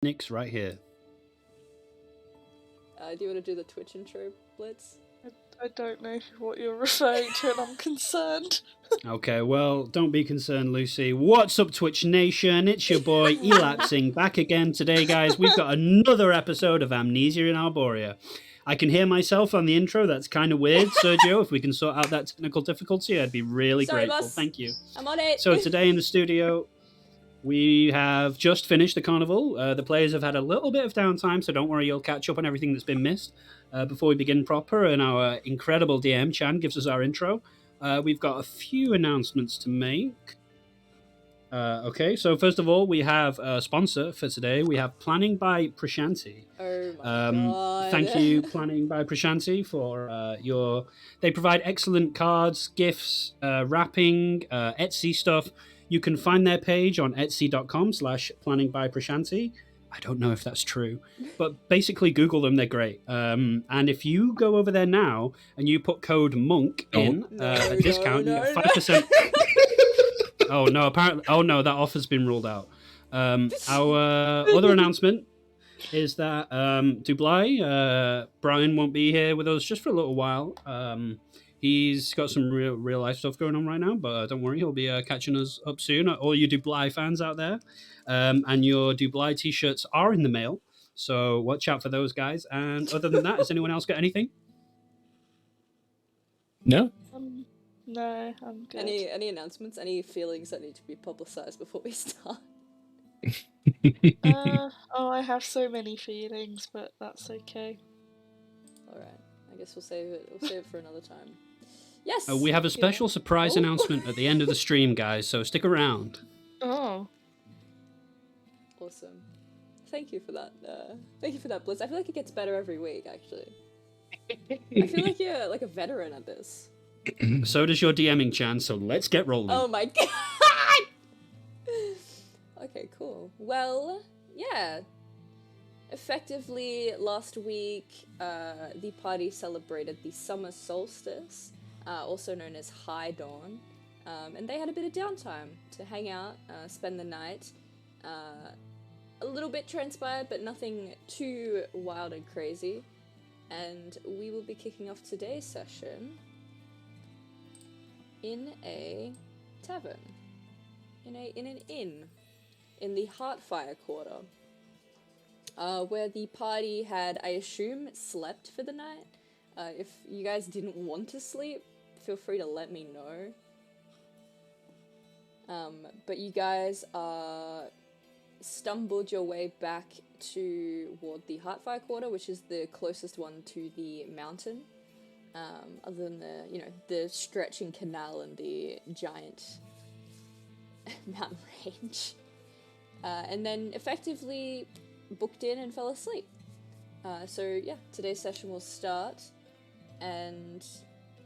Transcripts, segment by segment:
Nick's right here. Do you want to do the Twitch intro, Blitz? I don't know what you're referring to, and I'm concerned. Okay, well, don't be concerned, Lucy. What's up, Twitch Nation? It's your boy, Elapsing, back again today, guys. We've got another episode of Amnesia in Arborea. I can hear myself on the intro. That's kind of weird, Sergio. If we can sort out that technical difficulty, I'd be really grateful. Boss. Thank you. I'm on it. So today in the studio, we have just finished the carnival. The players have had a little bit of downtime, so don't worry, you'll catch up on everything that's been missed. Before we begin proper, and our incredible DM, Chan, gives us our intro, we've got a few announcements to make. Okay, so first of all, we have a sponsor for today. We have Planning by Prashanti. Oh my god. Thank you, Planning by Prashanti, for your... They provide excellent cards, gifts, wrapping, Etsy stuff. You can find their page on etsy.com/planningbyprashanti. I don't know if that's true, but basically Google them, they're great. And if you go over there now and you put code MONK in a discount, you get 5%. Oh no, apparently, oh no, that offer's been ruled out. Our other announcement is that Dublai, Brian won't be here with us just for a little while. He's got some real life stuff going on right now, but don't worry, he'll be catching us up soon. All you Dublai fans out there, and your Dublai t-shirts are in the mail, so watch out for those guys. And other than that, has anyone else got anything? No. No, I'm good. Any announcements? Any feelings that need to be publicized before we start? I have so many feelings, but that's okay. All right, I guess we'll save it. We'll save it for another time. Yes. We have a special surprise announcement at the end of the stream, guys. So stick around. Oh. Awesome. Thank you for that. Thank you for that, Blitz. I feel like it gets better every week. Actually, I feel like you're like a veteran at this. So does your DMing, Chan. So let's get rolling. Oh my god. Okay, cool. Well, yeah. Effectively, last week, the party celebrated the summer solstice, also known as High Dawn, and they had a bit of downtime to hang out, spend the night. A little bit transpired, but nothing too wild and crazy. And we will be kicking off today's session in a tavern, in an inn, in the Heartfire Quarter. Where the party had, I assume, slept for the night. If you guys didn't want to sleep, feel free to let me know. But you guys stumbled your way back toward the Heartfire Quarter, which is the closest one to the mountain. Other than the stretching canal and the giant mountain range. And then effectively booked in and fell asleep. So yeah, today's session will start, and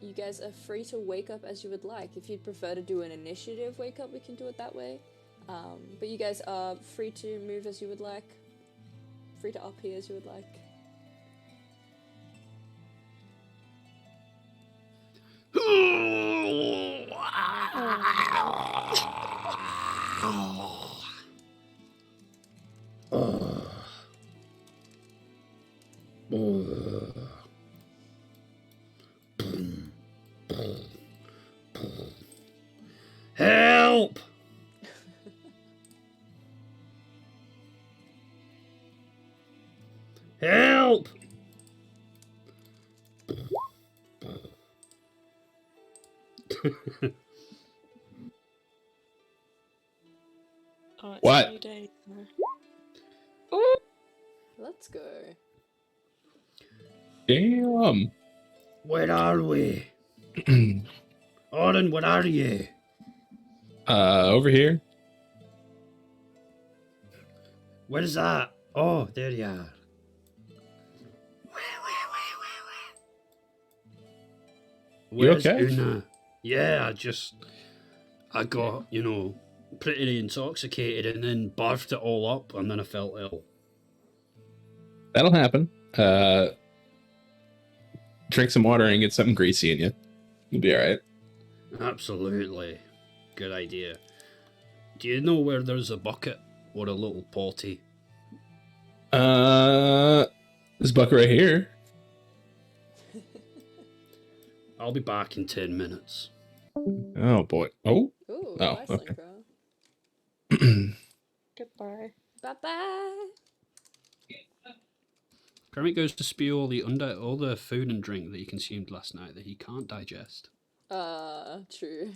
you guys are free to wake up as you would like. If you'd prefer to do an initiative wake up, we can do it that way. But you guys are free to move as you would like, free to up here as you would like. Help! Help! It's What? a new day. Let's go. Damn. Where are we? Auden, where are you? Over here. Where's that? Oh, there you are. You Where's okay? Una? Yeah, I got, pretty intoxicated and then barfed it all up and then I felt ill. That'll happen. Drink some water and get something greasy in you. You'll be alright. Absolutely. Good idea. Do you know where there's a bucket or a little potty? This bucket right here. I'll be back in 10 minutes. Oh boy. Oh. Ooh, Oh, bye, okay. Synchro. Goodbye. Bye-bye. Kermit goes to spew all the food and drink that he consumed last night that he can't digest. True.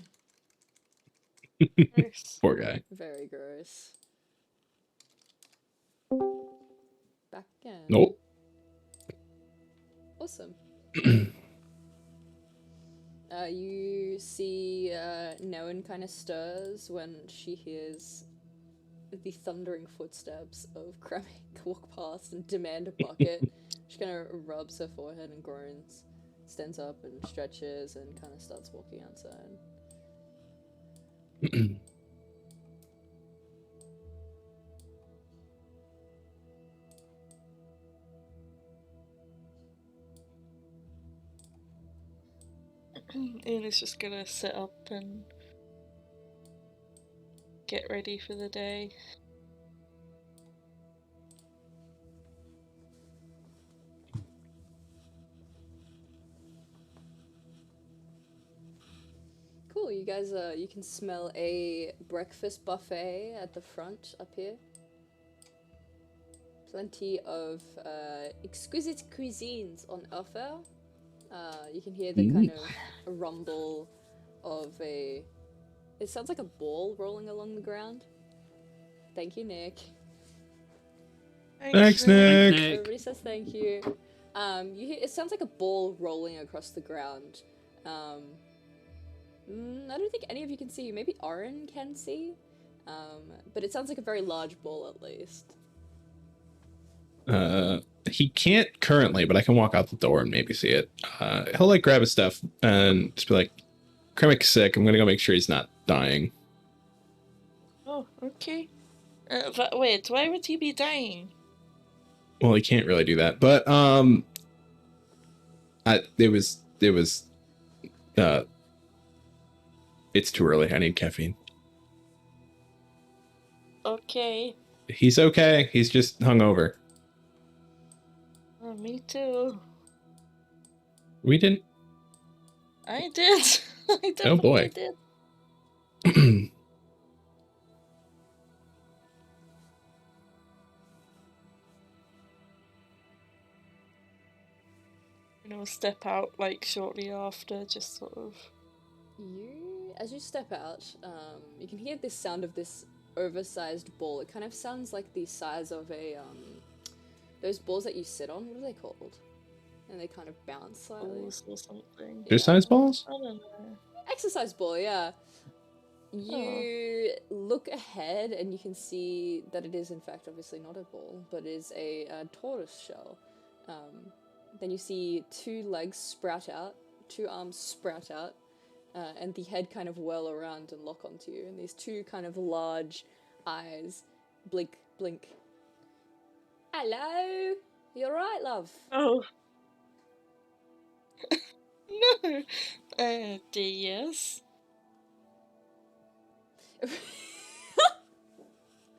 Nice. Poor guy. Very gross. Back again. Nope. Awesome. You see Noan kind of stirs when she hears the thundering footsteps of Kramik walk past and demand a bucket. She kind of rubs her forehead and groans, stands up and stretches and kind of starts walking outside. Una's just gonna sit up and get ready for the day. Cool, you guys, you can smell a breakfast buffet at the front up here. Plenty of exquisite cuisines on offer. You can hear the kind of a rumble of a... It sounds like a ball rolling along the ground. Thank you, Nick. Thanks, Nick. Nick. Everybody says thank you. You hear, it sounds like a ball rolling across the ground. I don't think any of you can see. Maybe Aaron can see. But it sounds like a very large ball at least. He can't currently, but I can walk out the door and maybe see it. He'll like grab his stuff and just be like, Kremik's sick. I'm gonna go make sure he's not dying. Oh, okay. But wait, why would he be dying? Well, he can't really do that, but it's too early. I need caffeine. Okay. He's okay. He's just hungover. Oh, me too. We didn't. I did. I definitely Oh boy. did. Step out like shortly after, just sort of. As you step out, you can hear this sound of this oversized ball. It kind of sounds like the size of a, those balls that you sit on. What are they called? And they kind of bounce slightly. Balls or something. Exercise balls? I don't know. Exercise ball, yeah. You look ahead and you can see that it is in fact obviously not a ball, but is a tortoise shell. Then you see two legs sprout out, two arms sprout out, and the head kind of whirl around and lock onto you. And these two kind of large eyes blink, blink. Hello? You alright, love? Oh. No. Yes.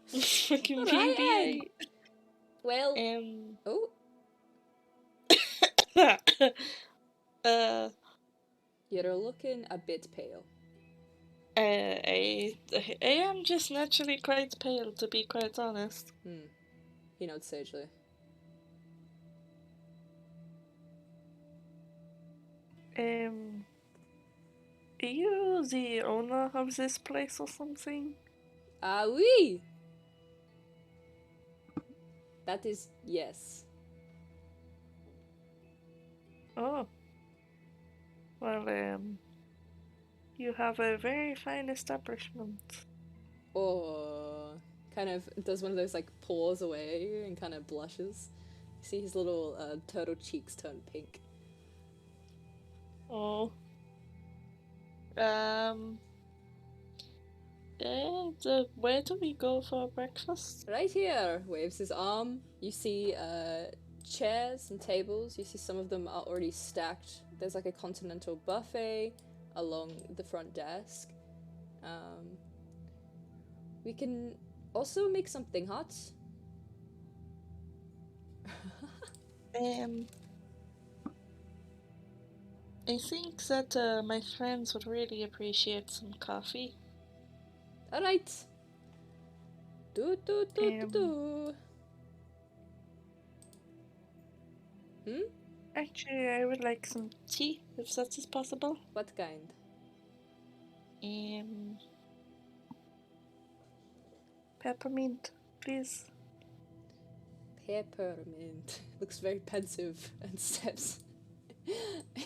Fucking Alright, BB-8. Well, oh, you're looking a bit pale. I am just naturally quite pale, to be quite honest. He nods sagely. Are you the owner of this place or something? Ah, oui! That is yes. Oh. Well, you have a very fine establishment. Or kind of does one of those like paws away and kind of blushes. You see his little turtle cheeks turn pink. Oh. Where do we go for breakfast? Right here, waves his arm. You see chairs and tables. You see some of them are already stacked. There's like a continental buffet along the front desk. We can also make something hot. I think that my friends would really appreciate some coffee. Alright. Do. Actually, I would like some tea, if that is possible. What kind? Peppermint, please. Peppermint. Looks very pensive and steps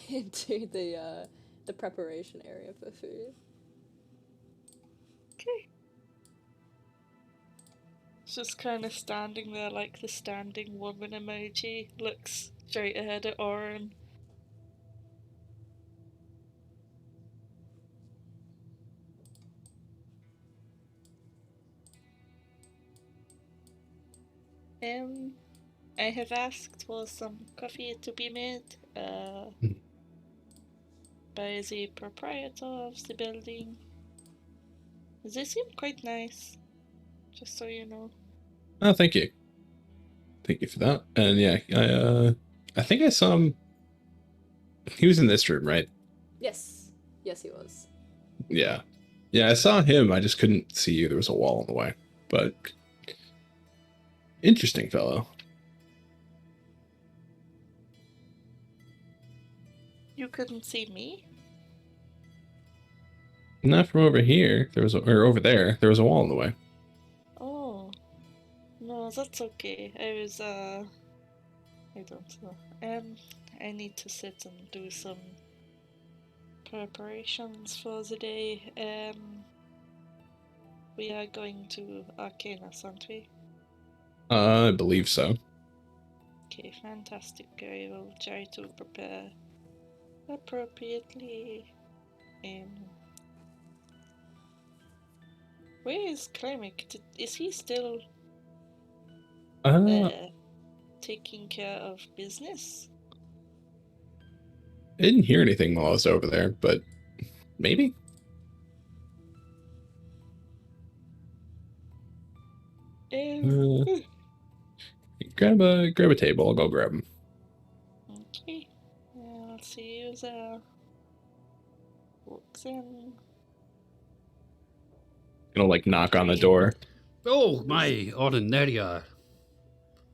into the preparation area for food. Okay. Just kind of standing there like the standing woman emoji, looks straight ahead at Oren. I have asked for some coffee to be made by the proprietor of the building. They seem quite nice, just so you know. Oh, thank you. Thank you for that. And yeah, I think I saw him. He was in this room, right? Yes. Yes, he was. Yeah. Yeah, I saw him. I just couldn't see you. There was a wall in the way. But interesting fellow. You couldn't see me? Not from over here. Or over there. There was a wall in the way. Oh. No, that's okay. I don't know. I need to sit and do some preparations for the day. We are going to Arkenos, aren't we? I believe so. Okay, fantastic. I will try to prepare appropriately. Where is Kremek? Is he still taking care of business? I didn't hear anything while I was over there, but maybe. Grab a table. I'll go grab him. Okay. I'll see you there. Walks in. Gonna like knock on the door. Oh my, Auden, there you are.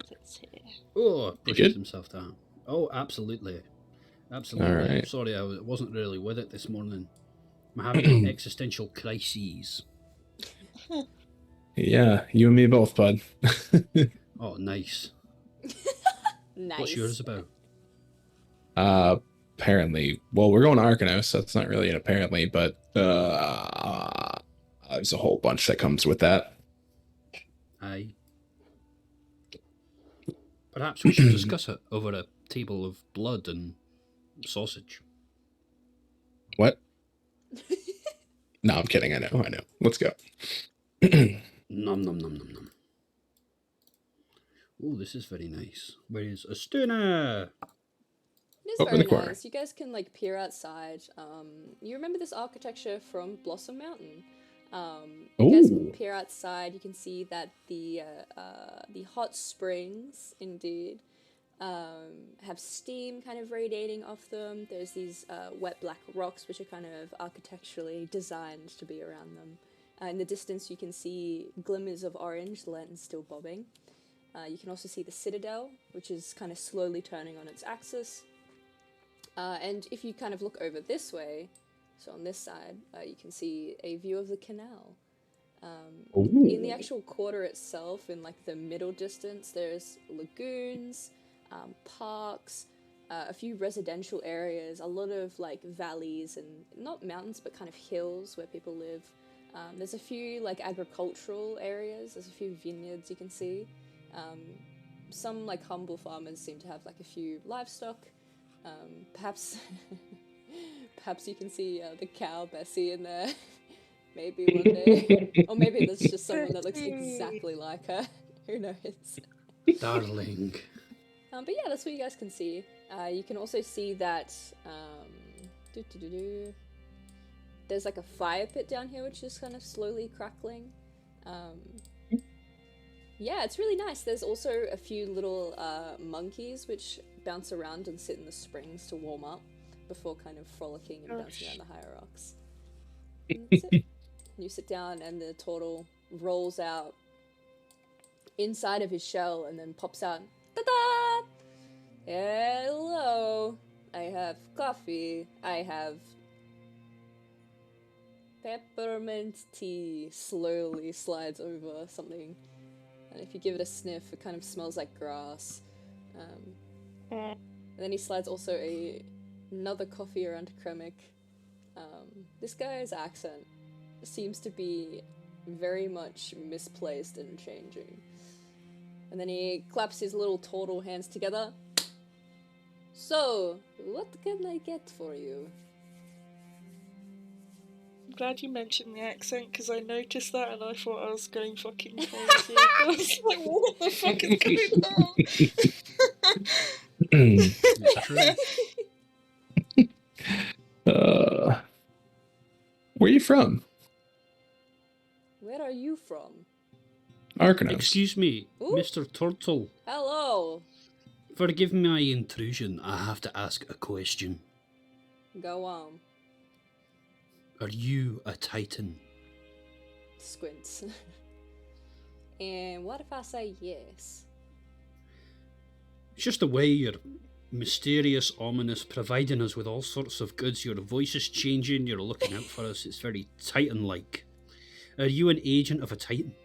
That's here. Oh, You pushes good? himself down. Oh, absolutely. Absolutely. All right. Sorry, I wasn't really with it this morning. I'm having existential crises. Yeah, you and me both, bud. Oh, nice. Nice. What's yours about? Apparently, well, we're going to Arkenos, so it's not really an apparently, but there's a whole bunch that comes with that. Aye. Perhaps we should discuss it over a table of blood and sausage. What? No, I'm kidding. I know. Let's go. Nom nom nom nom nom. Oh, this is very nice. Where is Astuna? It is Up in very the corner. nice. You guys can like peer outside. You remember this architecture from Blossom Mountain? You guys can Ooh. peer outside. You can see that the hot springs indeed have steam kind of radiating off them. There's these wet black rocks which are kind of architecturally designed to be around them. In the distance, you can see glimmers of orange, the lantern still bobbing. You can also see the citadel, which is kind of slowly turning on its axis. And if you kind of look over this way, so on this side, you can see a view of the canal. In the actual quarter itself, in like the middle distance, there's lagoons, parks, a few residential areas, a lot of like valleys and not mountains, but kind of hills where people live. There's a few like agricultural areas. There's a few vineyards you can see. Some like humble farmers seem to have like a few livestock. Perhaps you can see the cow Bessie in there. Maybe one day. Or maybe there's just someone that looks exactly like her. Who knows? Darling. But yeah, that's what you guys can see. You can also see that there's like a fire pit down here which is kind of slowly crackling. Yeah, it's really nice. There's also a few little monkeys which bounce around and sit in the springs to warm up before kind of frolicking and bouncing around the higher rocks. And that's it. You sit down and the turtle rolls out inside of his shell and then pops out. Ta-da! Hello! I have coffee. I have peppermint tea. Slowly slides over something. And if you give it a sniff, it kind of smells like grass. And then he slides also another coffee around to Kremik. This guy's accent seems to be very much misplaced and changing. And then he claps his little turtle hands together. So, what can I get for you? I'm glad you mentioned the accent, because I noticed that and I thought I was going fucking crazy. I was like, what the fuck is going on? It's true. Where are you from? Where are you from? Arkenos. Excuse me, Ooh. Mr. Turtle. Hello. Forgive my intrusion. I have to ask a question. Go on. Are you a Titan? Squints. And what if I say yes? It's just the way you're mysterious, ominous, providing us with all sorts of goods. Your voice is changing, you're looking out for us. It's very Titan-like. Are you an agent of a Titan?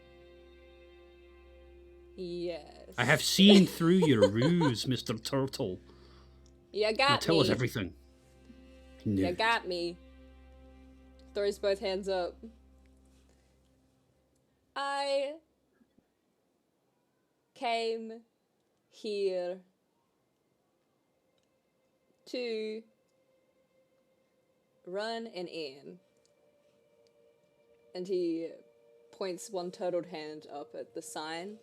Yes. I have seen through your ruse, Mr. Turtle. You Now got tell me. us everything. No. You got me. Throws both hands up. I came here to run an inn. And he points one turtled hand up at the sign.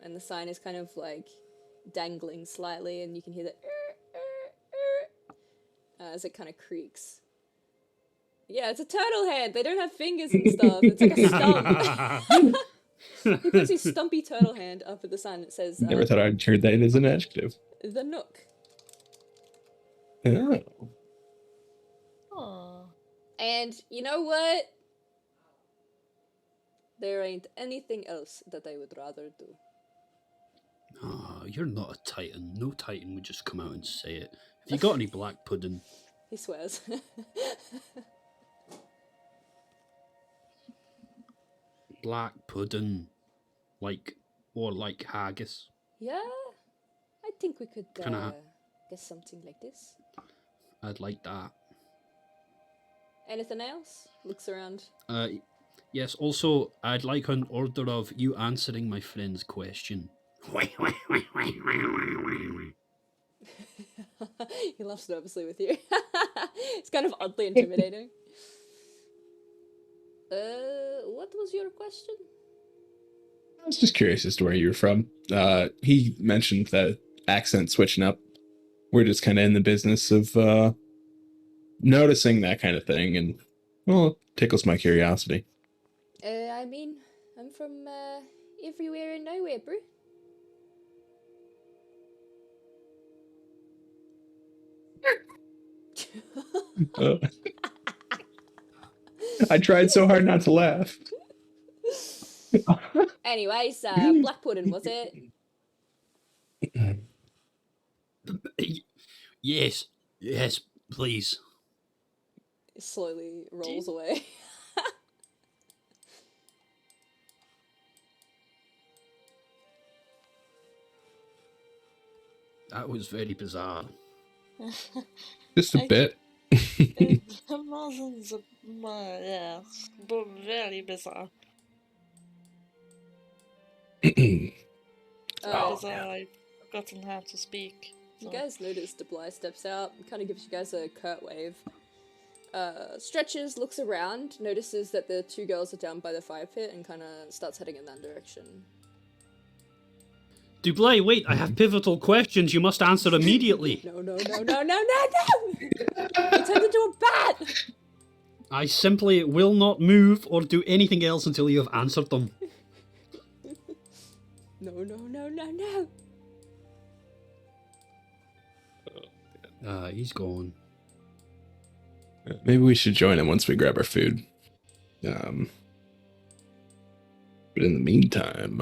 And the sign is kind of like dangling slightly, and you can hear the as it kind of creaks. Yeah, it's a turtle head. They don't have fingers and stuff. It's like a stump. He puts his stumpy turtle hand up at the sign. It says, Never thought I'd heard that as an adjective. the Nook. Oh. Aw. And you know what? There ain't anything else that I would rather do. Oh, you're not a Titan. No Titan would just come out and say it. Have you got any black pudding? He swears. Black pudding. Or like haggis. Yeah, I think we could Kinda get something like this. I'd like that. Anything else? Looks around. Yes, also, I'd like an order of you answering my friend's question. He laughs nervously with you. It's kind of oddly intimidating. What was your question? I was just curious as to where you were from. He mentioned that accent switching up. We're just kind of in the business of noticing that kind of thing, and well, it tickles my curiosity. I mean, I'm from everywhere and nowhere, bro. I tried so hard not to laugh. Anyways, black pudding, was it? Yes, please. It slowly rolls away. That was very bizarre. Just a bit. It wasn't yeah, but very bizarre. Because I've forgotten how to speak. You guys notice Debly steps out and kind of gives you guys a curt wave. Stretches, looks around, notices that the two girls are down by the fire pit and kind of starts heading in that direction. Dublay, wait, I have pivotal questions you must answer immediately. No. He turns into a bat! I simply will not move or do anything else until you have answered them. No, no, no, no, no. He's gone. Maybe we should join him once we grab our food. But in the meantime,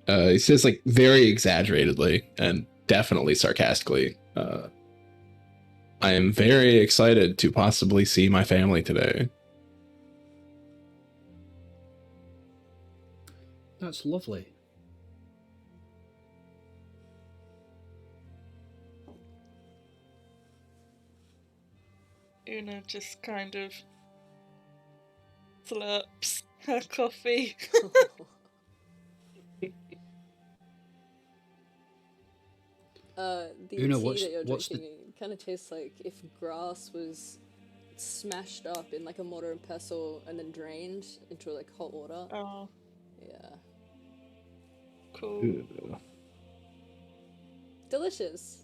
he says, like, very exaggeratedly and definitely sarcastically, I am very excited to possibly see my family today. That's lovely. Una just kind of slurps her coffee. The Una, tea what's- that you're what's the- drinking kind of tastes like if grass was smashed up in like a mortar and pestle and then drained into like hot water. Oh, Yeah. cool. Delicious.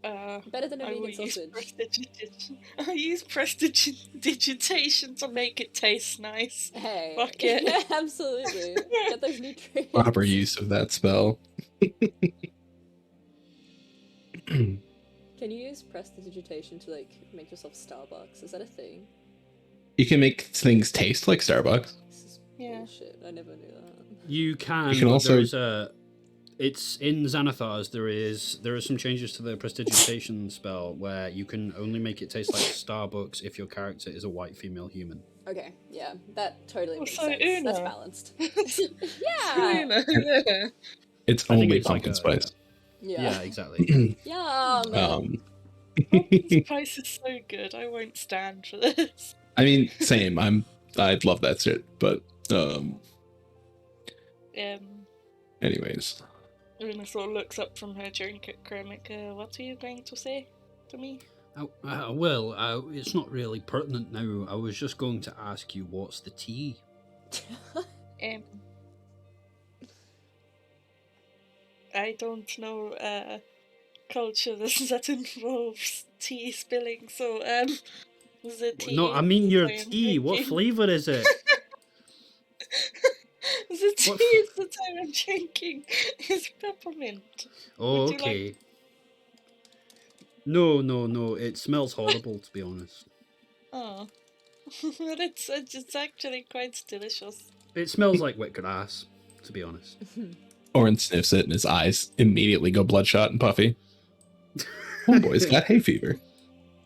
Better than a I will vegan use sausage. I use prestidigitation to make it taste nice. Hey. Fuck it. Absolutely. Get those nutrients. Proper use of that spell. Can you use prestidigitation to like make yourself Starbucks? Is that a thing? You can make things taste like Starbucks. This is Yeah. bullshit. I never knew that. You can. You can but also- there is a. It's in Xanathar's. There are some changes to the prestidigitation spell where you can only make it taste like Starbucks if your character is a white female human. Okay, yeah, that totally makes So sense. That's Una. balanced. Yeah. Una, yeah. It's I think only it's like pumpkin a- spice. Yeah, Yeah. exactly. Yum. Pumpkin spice is so good. I won't stand for this. I mean, same. I'd love that shit, but anyways. Una sort of looks up from her drink at Kermit. What are you going to say to me? Well, it's not really pertinent now. I was just going to ask you, what's the tea? I don't know culture that involves tea spilling, so the tea. No, I mean your that I am tea. What drinking- flavour is it? The What tea that I am drinking is peppermint. Oh, Would you like- okay. No. It smells horrible, to be honest. Oh, but it's actually quite delicious. It smells like wet grass, to be honest. Orin sniffs it and his eyes immediately go bloodshot and puffy. Homeboy's got hay fever.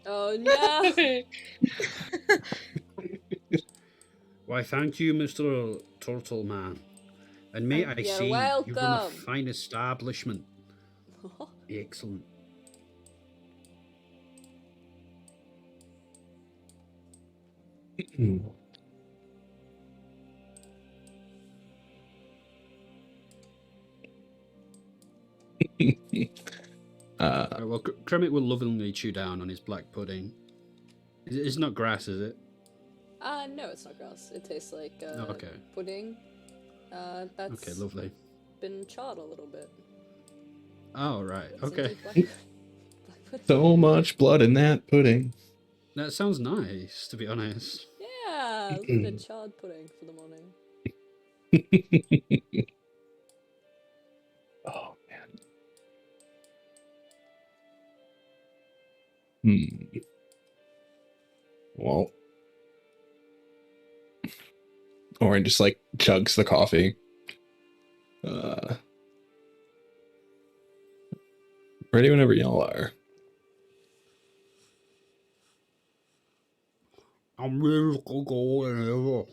Oh no. Why, thank you, Mr. Turtle Man. And may I You're say, you run a welcome. fine establishment. Excellent. Well, Kremit will lovingly chew down on his black pudding. It's not grass, is it? No, it's not grass. It tastes like okay. pudding. That's Okay, lovely. been charred a little bit. Oh, right. It's Okay. indeed black pudding. So much blood in that pudding. That sounds nice, to be honest. Yeah, a little bit of charred pudding for the morning. Oh, man. Well. Orin just, like, chugs the coffee. Ready whenever y'all are. I'm ready to go whenever.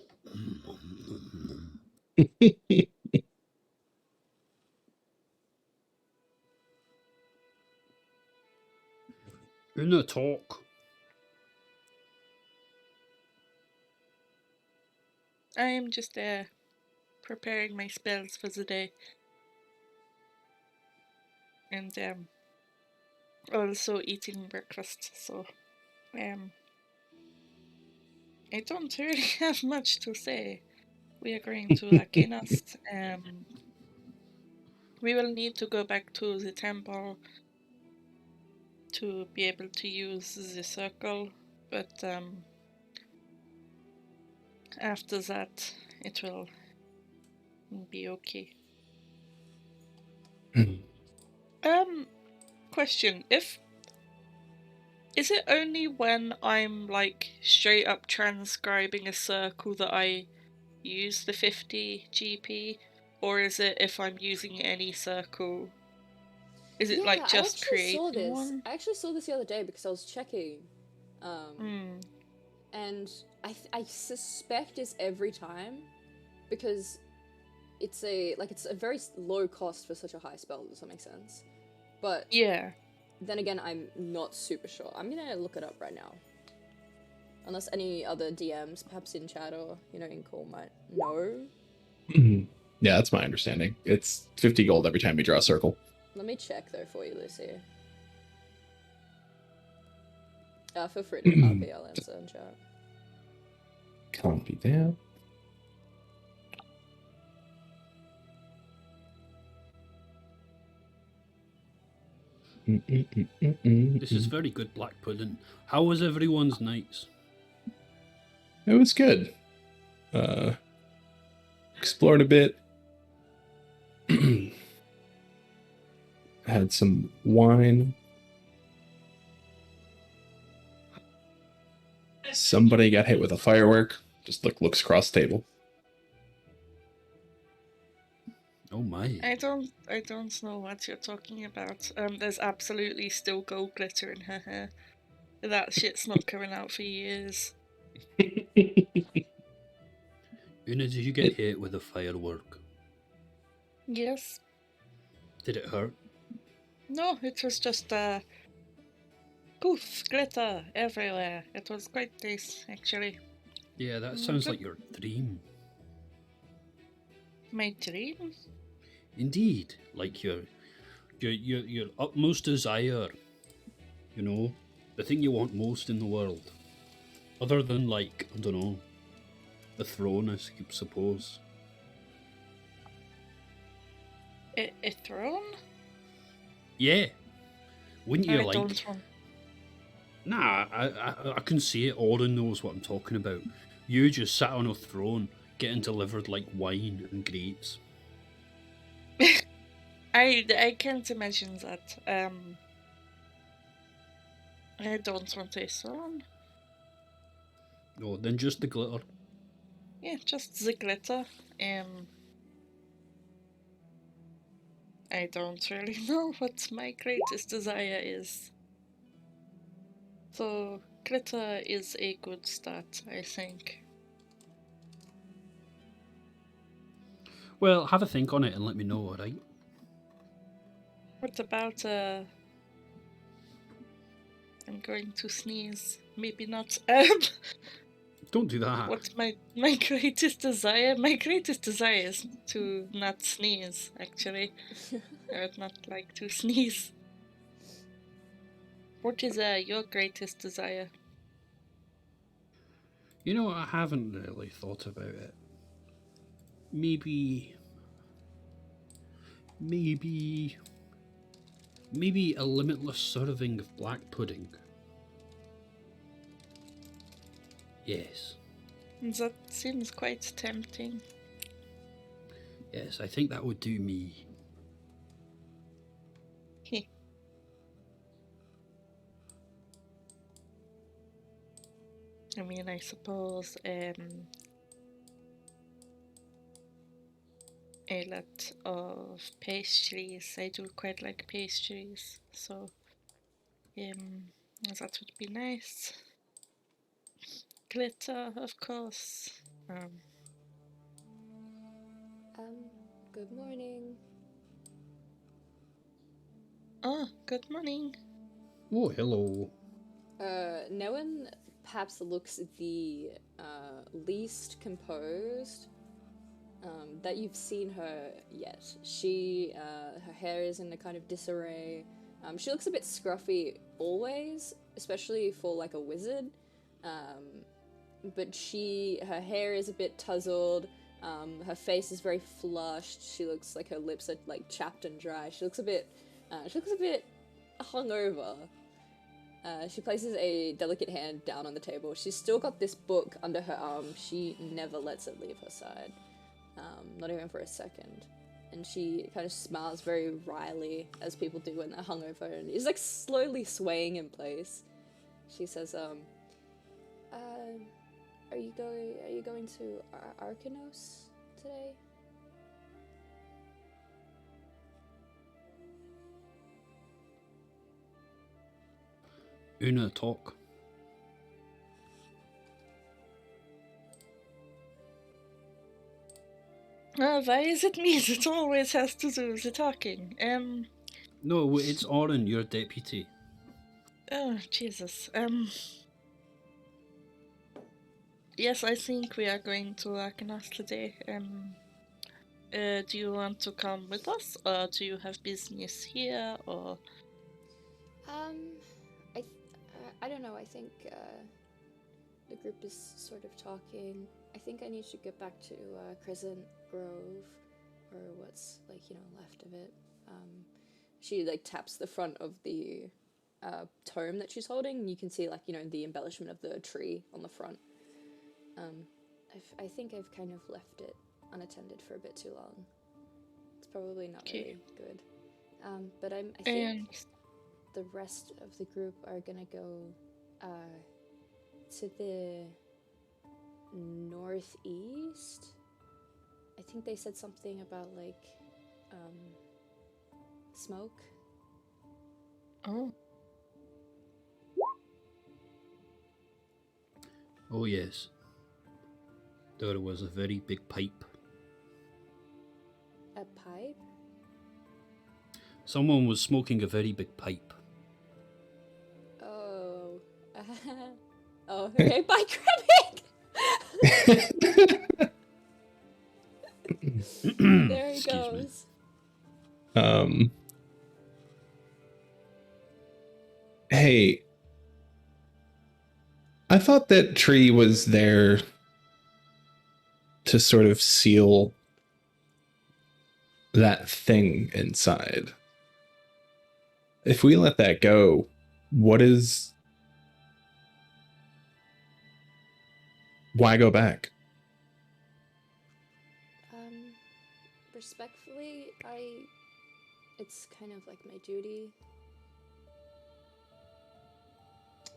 In the talk. I am just preparing my spells for the day. And also eating breakfast, so I don't really have much to say. We are going to Arkenos. We will need to go back to the temple to be able to use the circle, but after that it will and be okay. Mhm. Question. Is it only when I'm like straight up transcribing a circle that I use the 50 GP? Or is it if I'm using any circle? Is it Yeah, like I just actually saw creating this. one? I actually saw this the other day because I was checking. Hmm. And I suspect it's every time because it's a very low cost for such a high spell. Does that make sense? But Yeah. then again, I'm not super sure. I'm gonna look it up right now. Unless any other DMs, perhaps in chat or in call, might know. Mhm. Yeah, that's my understanding. It's 50 gold every time you draw a circle. Let me check though for you, Lucy. Feel free to RP. I'll answer in chat. Copy that. This is very good black pudding. How was everyone's nights? It was good. Explored a bit. Had some wine. Somebody got hit with a firework. Just looks across the table. Oh my. I don't know what you're talking about. There's absolutely still gold glitter in her hair. That shit's not coming out for years. Una, did you get hit with a firework? Yes. Did it hurt? No, it was just goof glitter everywhere. It was quite nice, actually. Yeah, that sounds like your dream. My dream? Indeed, like your utmost desire. You know, the thing you want most in the world, other than like I don't know, the throne, I suppose. A throne? Yeah, wouldn't you I like? don't want. Nah, I can see it. Orin knows what I'm talking about. You just sat on a throne, getting delivered like wine and grapes. I can't imagine that. I don't want a throne. No, then just the glitter. Yeah, just the glitter. I don't really know what my greatest desire is. So, glitter is a good start, I think. Well, have a think on it and let me know, alright? What about, I'm going to sneeze. Maybe not. Don't do that. What's my greatest desire? My greatest desire is to not sneeze, actually. I would not like to sneeze. What is your greatest desire? You know, I haven't really thought about it. Maybe a limitless serving of black pudding. Yes. That seems quite tempting. Yes, I think that would do me. I mean, I suppose a lot of pastries. I do quite like pastries, so that would be nice. Glitter, of course. Good morning. Oh, good morning. Oh, hello. No one perhaps looks the least composed that you've seen her yet. Her hair is in a kind of disarray. She looks a bit scruffy always, especially for like a wizard. But her hair is a bit tousled. Her face is very flushed. She looks like her lips are like chapped and dry. She looks a bit hungover. She places a delicate hand down on the table. She's still got this book under her arm. She never lets it leave her side. not even for a second. And she kind of smiles very wryly, as people do when they're hungover, and is like slowly swaying in place. She says, are you going to Arkenos today? Una talk. Why is it me that always has to do the talking? No, it's Oren, your deputy. Oh, Jesus. Yes, I think we are going to Arkenos today. Do you want to come with us, or do you have business here, or? I don't know. I think the group is sort of talking. I think I need to get back to Crescent Grove, or what's left of it. She taps the front of the tome that she's holding, and you can see the embellishment of the tree on the front. I think I've kind of left it unattended for a bit too long. It's probably not really good. But I think the rest of the group are gonna go to the northeast. I think they said something about smoke. Oh. Oh yes. There was a very big pipe. A pipe? Someone was smoking a very big pipe. Oh. Oh, okay, bye, Cribbing! There he goes. Hey, I thought that tree was there to sort of seal that thing inside. If we let that go, why go back? Respectfully, it's kind of like my duty.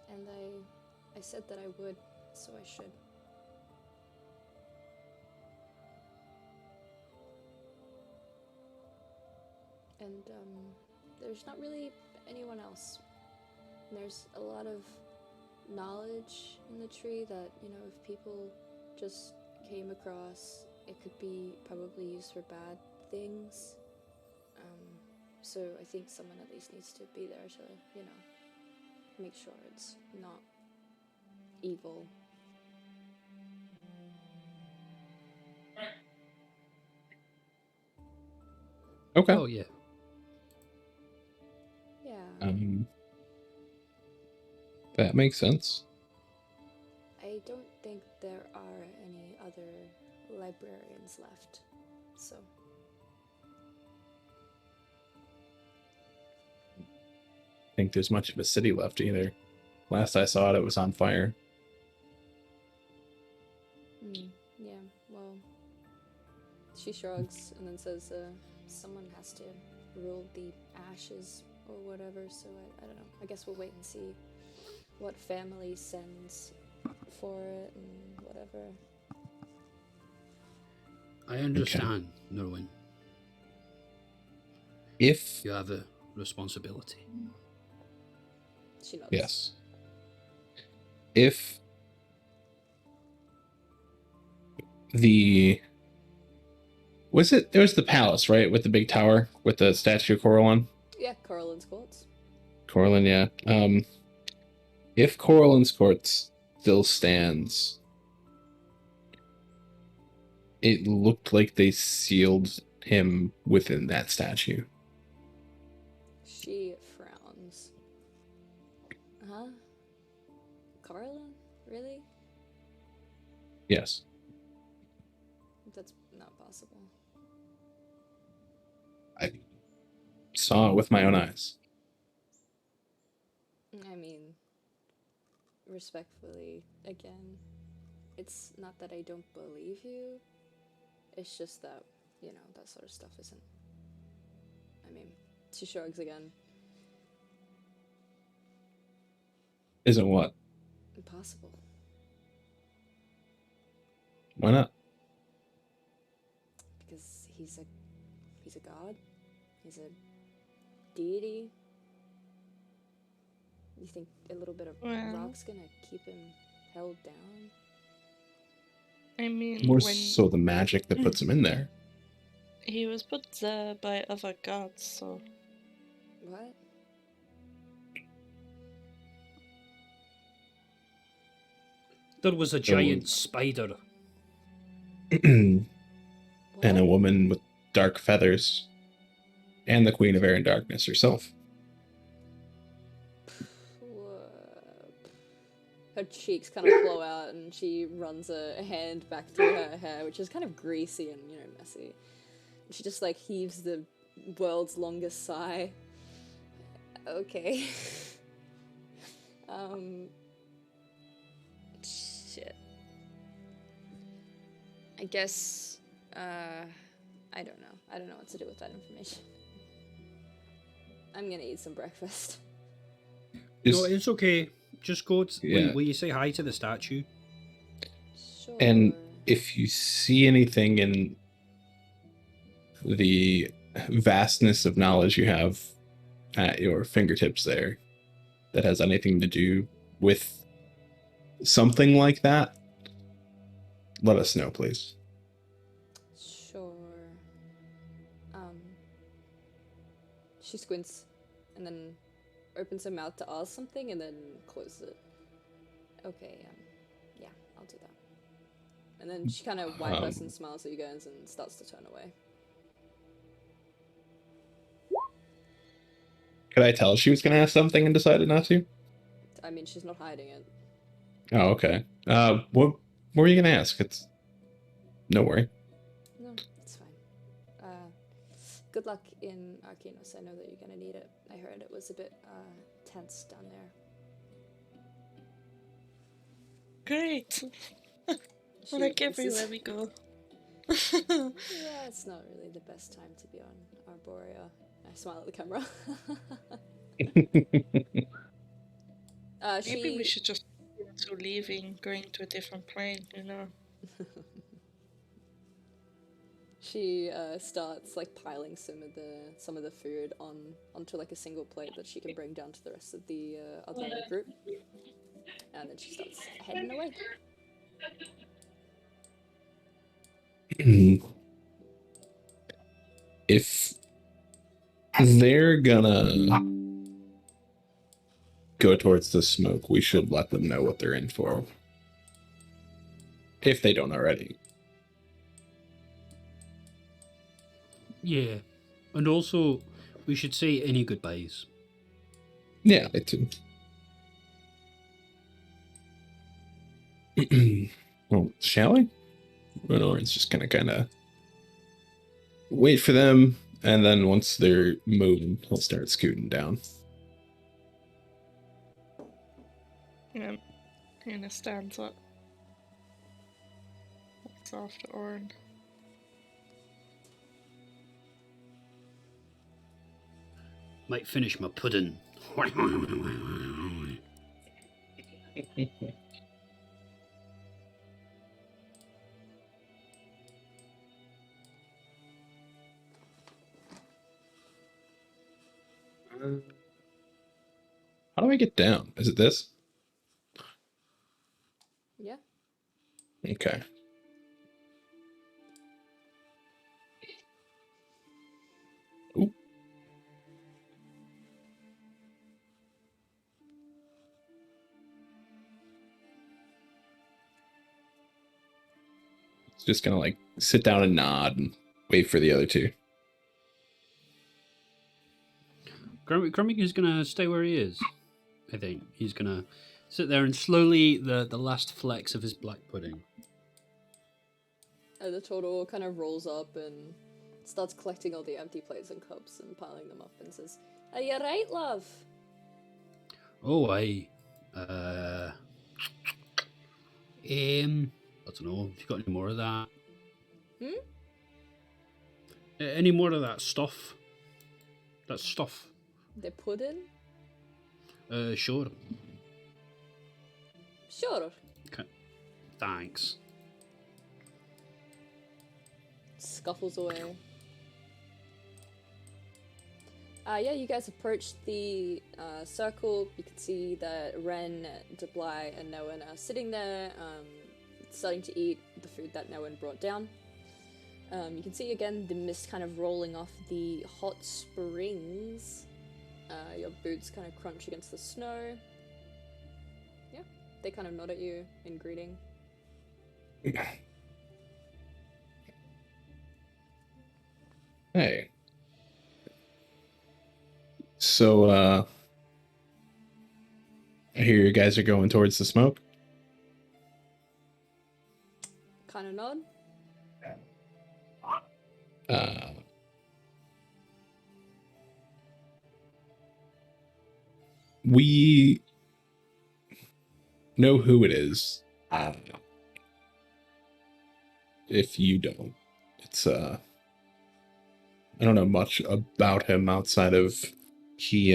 And I said that I would, so I should. And, there's not really anyone else. There's a lot of knowledge in the tree that, if people just came across, it could be probably used for bad things. So I think someone at least needs to be there to, make sure it's not evil. Okay. Oh yeah. Yeah. That makes sense. I don't think there are any other librarians left, so. Think there's much of a city left either. Last I saw it, it was on fire. Yeah, well, she shrugs and then says, someone has to rule the ashes or whatever, so I don't know. I guess we'll wait and see what family sends for it and whatever. I understand, Norwin. If you have a responsibility. She nods. Yes. If there was the palace, right? With the big tower with the statue of Coralline? Yeah, Coralline's Courts. Coralline, yeah. If Coralline's Courts still stands, it looked like they sealed him within that statue. She frowns. Huh? Coralline? Really? Yes. That's not possible. I saw it with my own eyes. I mean, respectfully, again, it's not that I don't believe you. It's just that, that sort of stuff isn't... I mean, she shrugs again. Isn't what? Impossible. Why not? Because he's a god. He's a deity. You think a little bit of rock's gonna keep him held down? I mean, More so the magic that puts him in there. He was put there by other gods, so... What? There was a giant spider. And a woman with dark feathers. And the Queen of Air and Darkness herself. Her cheeks kind of blow out and she runs a hand back through her hair, which is kind of greasy and, messy. And she just, heaves the world's longest sigh. Okay. Shit. I guess, I don't know. I don't know what to do with that information. I'm gonna eat some breakfast. No, it's okay. Just go. Yeah. Will you say hi to the statue? Sure. And if you see anything in the vastness of knowledge you have at your fingertips there that has anything to do with something like that, let us know, please. Sure. She squints and then opens her mouth to ask something and then closes it. Okay, yeah, I'll do that. And then she kind of white person smiles at you guys and starts to turn away. Could I tell she was going to ask something and decided not to? I mean, she's not hiding it. Oh, okay. What were you going to ask? It's no worry. No, it's fine. Good luck in Arkenos. I know that you're gonna need it. I heard it was a bit tense down there. Great! Like everywhere we go. Yeah, it's not really the best time to be on Arborea. I smile at the camera. Maybe we should just to leaving, going to a different plane, She starts piling some of the food onto a single plate that she can bring down to the rest of the other group, and then she starts heading away. If they're gonna go towards the smoke, we should let them know what they're in for. If they don't already. Yeah. And also, we should say any goodbyes. Yeah, I too. Well, shall we? Renoran's just gonna kind of wait for them, and then once they're moving, he'll start scooting down. Yeah, Hannah stands up. Walks off to Orin. Might finish my pudding. How do I get down? Is it this? Yeah. Okay. Ooh. Just gonna sit down and nod and wait for the other two. Grumpy is gonna stay where he is. I think he's gonna sit there and slowly the last flecks of his black pudding. The total kind of rolls up and starts collecting all the empty plates and cups and piling them up and says, "Are you right, love?" Oh, I don't know. Have you got any more of that? Any more of that stuff? That stuff. The pudding? Sure. Sure. Okay. Thanks. Scuffles away. Yeah, you guys approach the circle. You can see that Ren, Debly, and Noan are sitting there, starting to eat the food that Noan brought down. You can see again the mist kind of rolling off the hot springs. Your boots kind of crunch against the snow. Yeah, they kind of nod at you in greeting. Hey. So, I hear you guys are going towards the smoke. Kind of nod. We know who it is. If you don't, it's I don't know much about him outside of he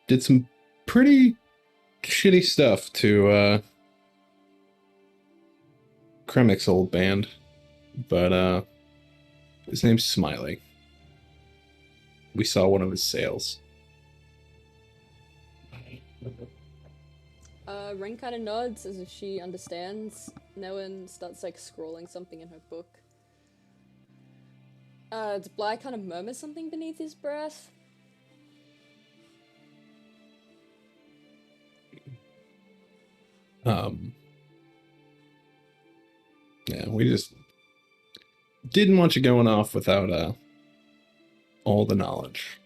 did some pretty shitty stuff to Kremik's old band, but his name's Smiley. We saw one of his sales. Ren kind of nods as if she understands. Noan starts like scrolling something in her book. Bly kind of murmurs something beneath his breath. Yeah, we just didn't want you going off without all the knowledge.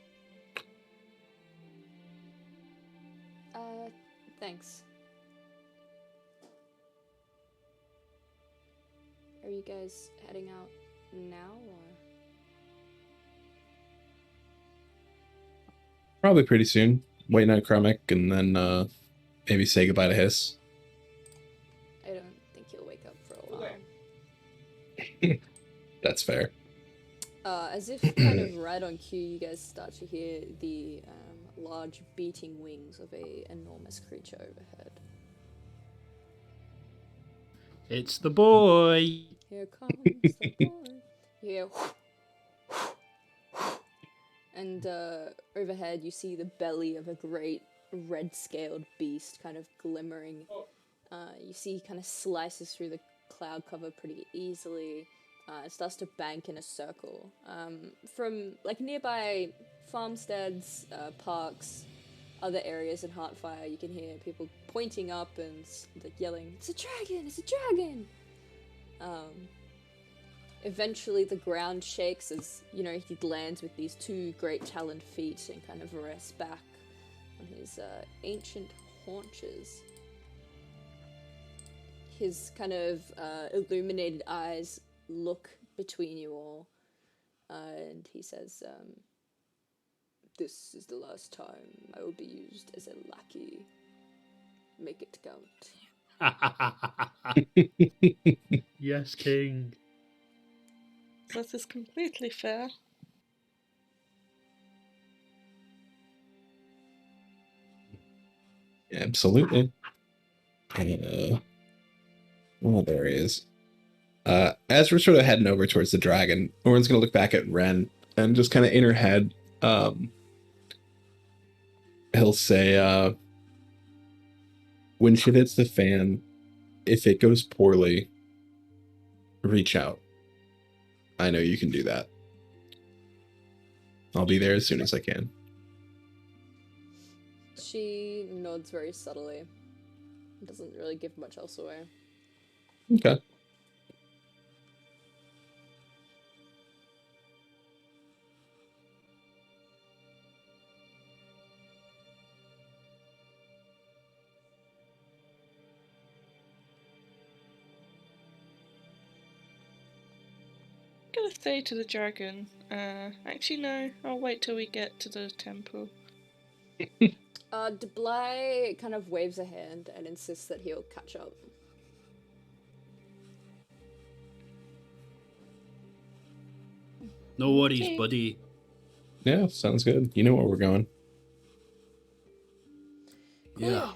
Thanks. Are you guys heading out now, or? Probably pretty soon. Waiting on Kremik and then maybe say goodbye to Hiss. I don't think he'll wake up for a while. That's fair. As if kind of right on cue, you guys start to hear the large beating wings of a enormous creature overhead. It's the boy. Here comes the boy. Yeah. And overhead, you see the belly of a great red-scaled beast kind of glimmering. You see kind of slices through the cloud cover pretty easily. It starts to bank in a circle. From like nearby farmsteads, parks, other areas in Heartfire, you can hear people pointing up and like yelling, "It's a dragon! It's a dragon!" Eventually the ground shakes as, you know, he lands with these two great taloned feet and kind of rests back on his ancient haunches. His kind of illuminated eyes look between you all, and he says, "This is the last time I will be used as a lackey. Make it count." Yes, King. That is completely fair. Absolutely. Well, there he is. As we're sort of heading over towards the dragon, Oren's going to look back at Ren and just kind of in her head, he'll say, when shit hits the fan, if it goes poorly, reach out. I know you can do that. I'll be there as soon as I can. She nods very subtly. Doesn't really give much else away. Okay. I'm gonna stay to the dragon. Actually no, I'll wait till we get to the temple. Debly kind of waves a hand and insists that he'll catch up. No worries, Okay. buddy. Yeah, sounds good. You know where we're going. Cool. Yeah.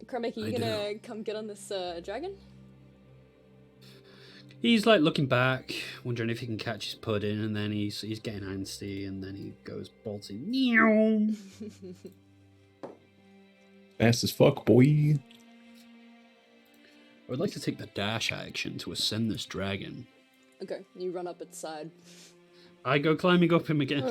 Kromek, are you I gonna come get on this dragon? He's like looking back, wondering if he can catch his pudding, and then he's getting antsy, and then he goes bolting. Meow. Fast as fuck, boy. I would like to take the dash action to ascend this dragon. Okay, you run up its side. I go climbing up him again.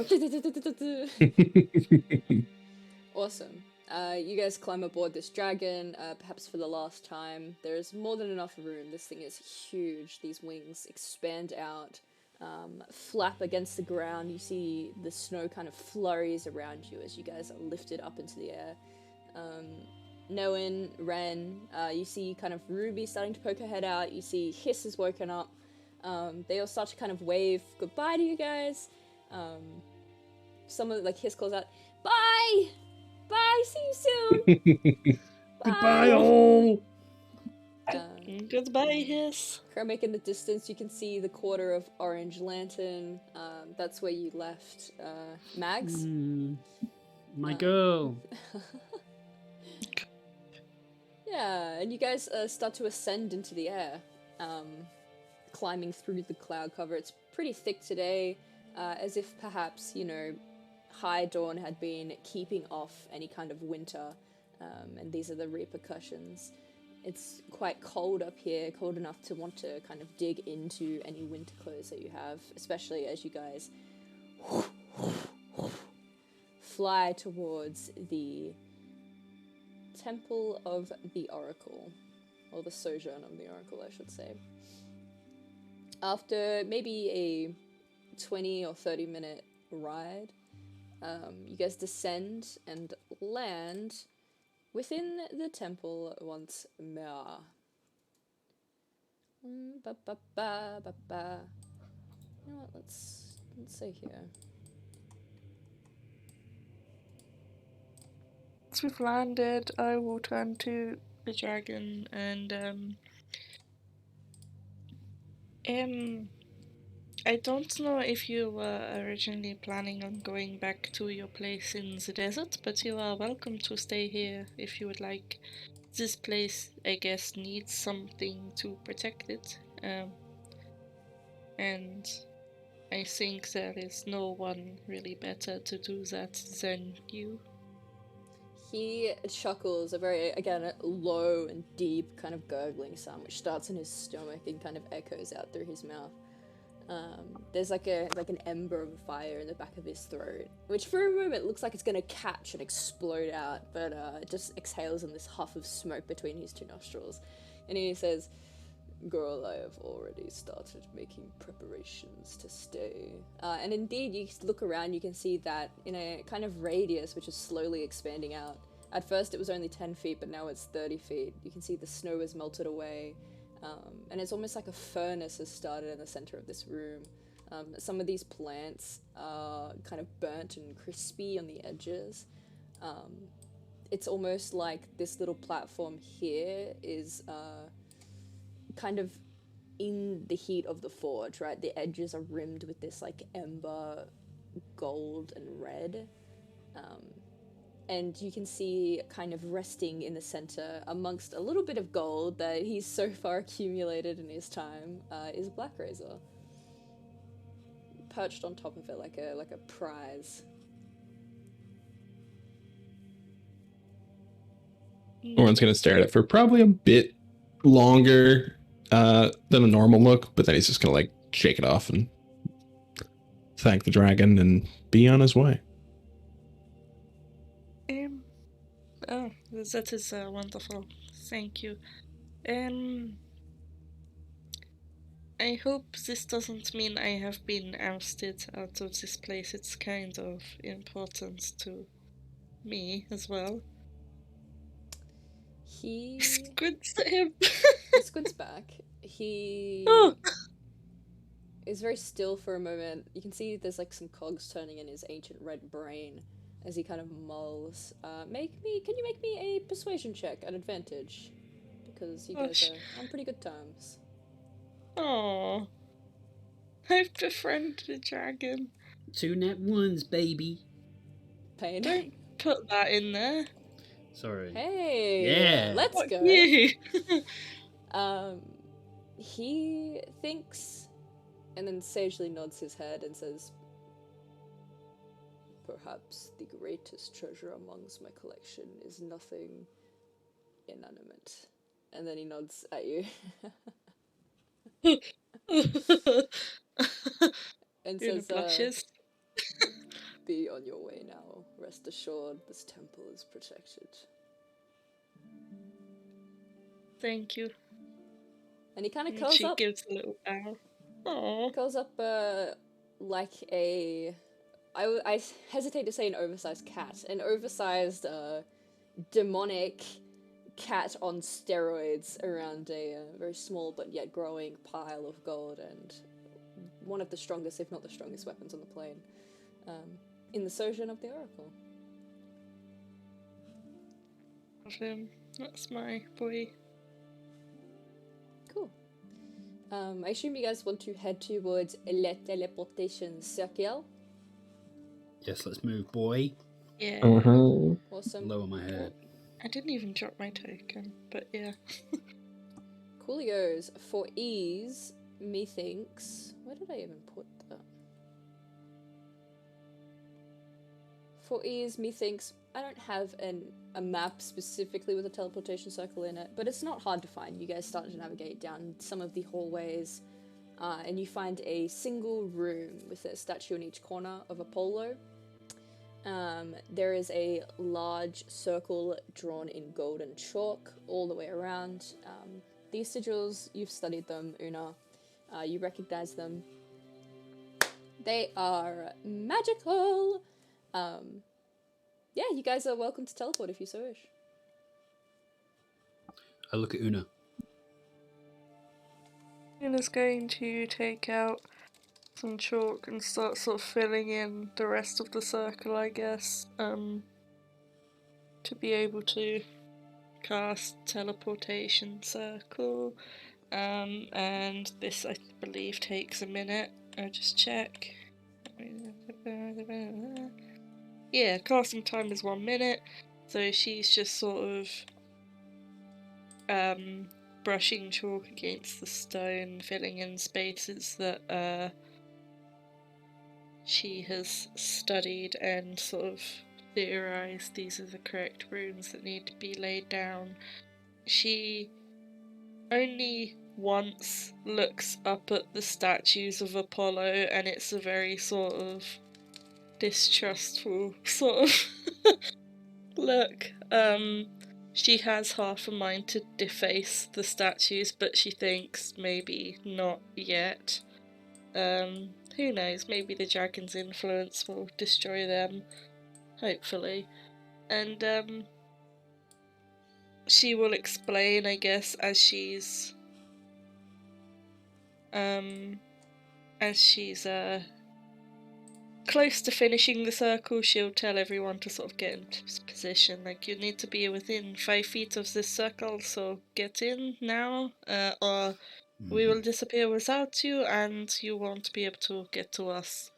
Awesome. You guys climb aboard this dragon, perhaps for the last time. There is more than enough room. This thing is huge. These wings expand out, flap against the ground. You see the snow kind of flurries around you as you guys are lifted up into the air. Noen, Ren, you see kind of Ruby starting to poke her head out. You see Hiss has woken up. They all start to kind of wave goodbye to you guys. Someone, like, Hiss calls out, "Bye! Bye, see you soon!" Goodbye, all. Goodbye, Hiss. Kromek, in the distance, you can see the quarter of Orange Lantern. That's where you left Mags. My girl. Yeah, and you guys start to ascend into the air, climbing through the cloud cover. It's pretty thick today, as if perhaps, you know, High Dawn had been keeping off any kind of winter, and these are the repercussions. It's quite cold up here, cold enough to want to kind of dig into any winter clothes that you have, especially as you guys fly towards the Temple of the Oracle, or the Sojourn of the Oracle, I should say. After maybe a 20 or 30 minute ride, you guys descend and land within the temple once more. You know what, let's say here. Once we've landed, I will turn to the dragon and I don't know if you were originally planning on going back to your place in the desert, but you are welcome to stay here if you would like. This place, I guess, needs something to protect it, and I think there is no one really better to do that than you. He chuckles, a very, again, a low and deep kind of gurgling sound, which starts in his stomach and kind of echoes out through his mouth. There's like an ember of fire in the back of his throat, which for a moment looks like it's gonna catch and explode out, but it just exhales in this huff of smoke between his two nostrils. And he says, "Girl, I have already started making preparations to stay." And indeed, you look around, you can see that in a kind of radius, which is slowly expanding out. At first it was only 10 feet, but now it's 30 feet. You can see the snow has melted away. And it's almost like a furnace has started in the center of this room. Some of these plants are kind of burnt and crispy on the edges. It's almost like this little platform here is kind of in the heat of the forge, right? The edges are rimmed with this like ember gold and red. And you can see kind of resting in the center amongst a little bit of gold that he's so far accumulated in his time, is a black razor. Perched on top of it like a prize. Orin's gonna stare at it for probably a bit longer than a normal look, but then he's just gonna like shake it off and thank the dragon and be on his way. Oh, that is wonderful. Thank you. I hope this doesn't mean I have been ousted out of this place. It's kind of important to me as well. He squints at him. He squints back. He is very still for a moment. You can see there's like some cogs turning in his ancient red brain as he kind of mulls. Can you make me a persuasion check at advantage? Because you guys are on pretty good terms. Oh. I've befriended a dragon. 2 net 1s, baby. Pain. Don't put that in there. Sorry. Hey, Yeah. let's Fuck go. you. He thinks, and then sagely nods his head and says, "Perhaps the greatest treasure amongst my collection is nothing inanimate." And then he nods at you and Una says, blushes. "Be on your way now. Rest assured, this temple is protected." Thank you. And he kind of And curls she up. gives a little bow. Aww. Curls up like a... I hesitate to say an oversized cat. An oversized demonic cat on steroids around a very small but yet growing pile of gold and one of the strongest, if not the strongest, weapons on the plane in the Sojourn of the Oracle. Love him. That's my boy. Cool. I assume you guys want to head towards Le Teleportation Circle. Yes, let's move, boy. Yeah. Awesome. Lower my head. I didn't even drop my token, but yeah. Coolios, for ease, methinks... Where did I even put that? For ease, methinks... I don't have a map specifically with a teleportation circle in it, but it's not hard to find. You guys start to navigate down some of the hallways, and you find a single room with a statue in each corner of Apollo. There is a large circle drawn in golden chalk all the way around. These sigils, you've studied them, Una. You recognize them. They are magical! Yeah, you guys are welcome to teleport if you so wish. I look at Una. Una's going to take out some chalk and start sort of filling in the rest of the circle, I guess, to be able to cast teleportation circle. And this, I believe, takes a minute. I'll just check. Yeah, casting time is 1 minute, so she's just sort of brushing chalk against the stone, filling in spaces that she has studied and sort of theorized these are the correct runes that need to be laid down. She only once looks up at the statues of Apollo, and it's a very sort of distrustful sort of look. She has half a mind to deface the statues, but she thinks maybe not yet. Who knows, maybe the dragon's influence will destroy them, hopefully. And she will explain, I guess, as she's close to finishing the circle, she'll tell everyone to sort of get into position. Like, you need to be within 5 feet of this circle, so get in now, or we will disappear without you, and you won't be able to get to us.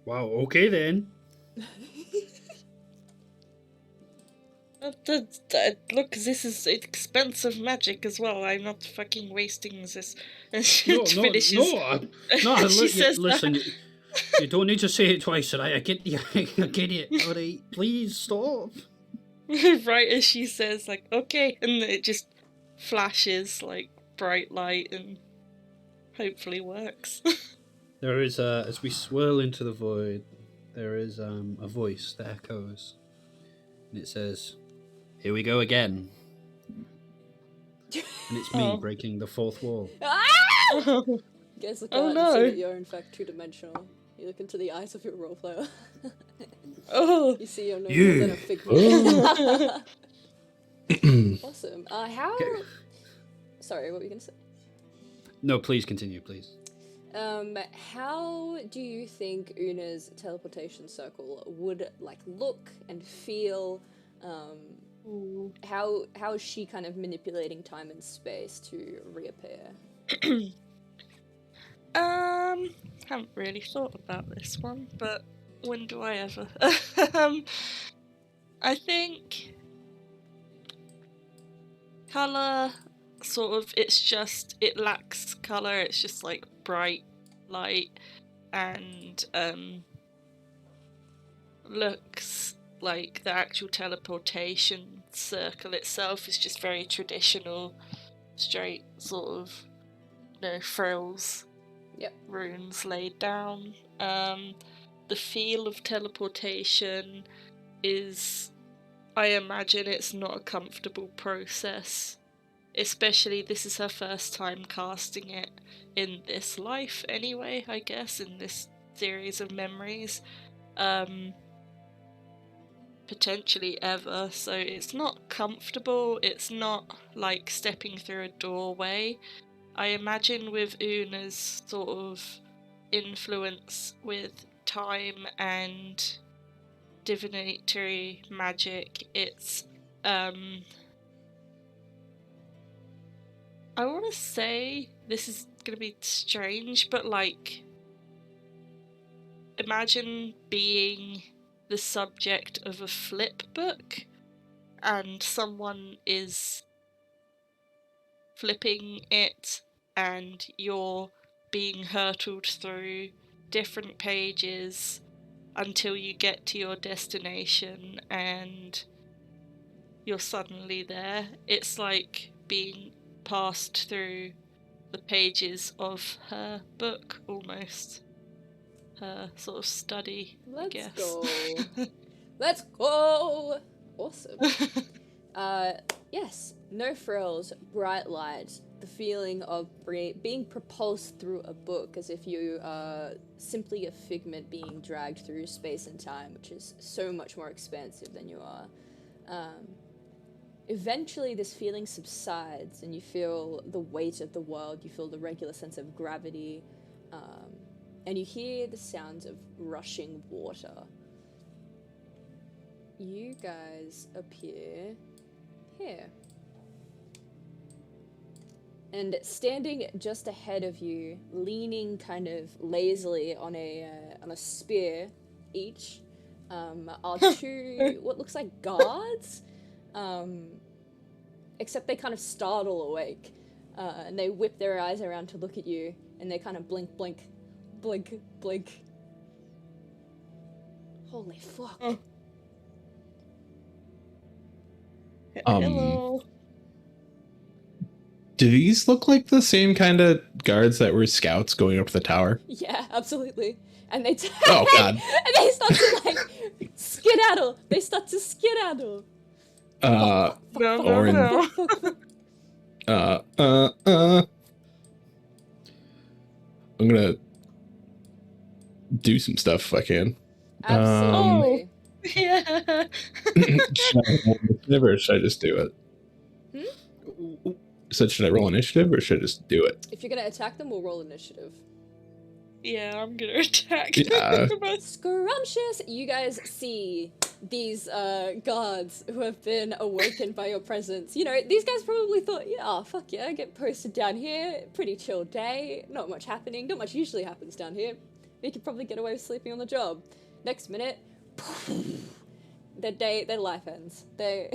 Wow, okay then. Look, this is expensive magic as well. I'm not fucking wasting this. And she No, finishes. She says listen, that. you don't need to say it twice, right? I get it. All right, please stop. Right as she says, like, okay, and it just flashes like bright light and hopefully works. There is as we swirl into the void, there is a voice that echoes, and it says, "Here we go again." And it's me breaking the fourth wall. You guys look out and see that you're in fact two-dimensional. You look into the eyes of your role player. You see you're no more than a figment. Awesome. How... Sorry, what were you going to say? No, please continue, please. How do you think Una's teleportation circle would, like, look and feel? How is she kind of manipulating time and space to reappear? Haven't really thought about this one, but when do I ever? I think colour, sort of, it lacks colour, it's just like bright light, and looks like the actual teleportation circle itself is just very traditional, straight sort of, frills, runes laid down. The feel of teleportation is, I imagine it's not a comfortable process, especially this is her first time casting it in this life anyway, I guess, in this series of memories. Potentially ever, so it's not comfortable, it's not like stepping through a doorway. I imagine with Una's sort of influence with time and divinatory magic, it's I want to say, this is gonna be strange, but like, imagine being the subject of a flip book and someone is flipping it and you're being hurtled through different pages until you get to your destination and you're suddenly there. It's like being passed through the pages of her book, almost. Her sort of study, I guess. Go. Let's go! Awesome. Yes, no frills, bright light, the feeling of being propulsed through a book as if you are simply a figment being dragged through space and time, which is so much more expansive than you are. Eventually this feeling subsides and you feel the weight of the world, you feel the regular sense of gravity, and you hear the sounds of rushing water. You guys appear here. And standing just ahead of you, leaning kind of lazily on a spear each, are two what looks like guards, except they kind of startle awake, and they whip their eyes around to look at you, and they kind of blink, blink, blink, blink. Holy fuck. Hello. Do these look like the same kind of guards that were scouts going up the tower? Yeah, absolutely. And they Oh god. and they start to like skedaddle. They start to skedaddle. Orin. I'm gonna do some stuff if I can. Absolutely. Yeah. Should I roll initiative or should I just do it? So should I roll initiative or should I just do it? If you're gonna attack them, we'll roll initiative. Yeah, I'm gonna attack. Yeah. Scrumptious! You guys see these guards who have been awakened by your presence. You know, these guys probably thought, yeah, oh, fuck yeah, get posted down here. Pretty chill day. Not much happening. Not much usually happens down here. We could probably get away with sleeping on the job. Next minute, their life ends. They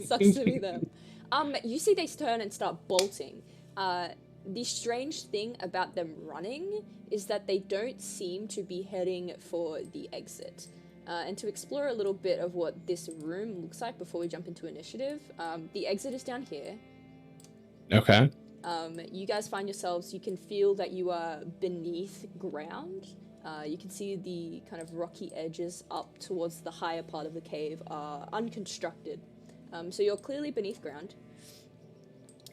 sucks to be them. You see they turn and start bolting. The strange thing about them running is that they don't seem to be heading for the exit. And to explore a little bit of what this room looks like before we jump into initiative, the exit is down here. Okay. You guys find yourselves, you can feel that you are beneath ground. You can see the kind of rocky edges up towards the higher part of the cave are unconstructed. So you're clearly beneath ground.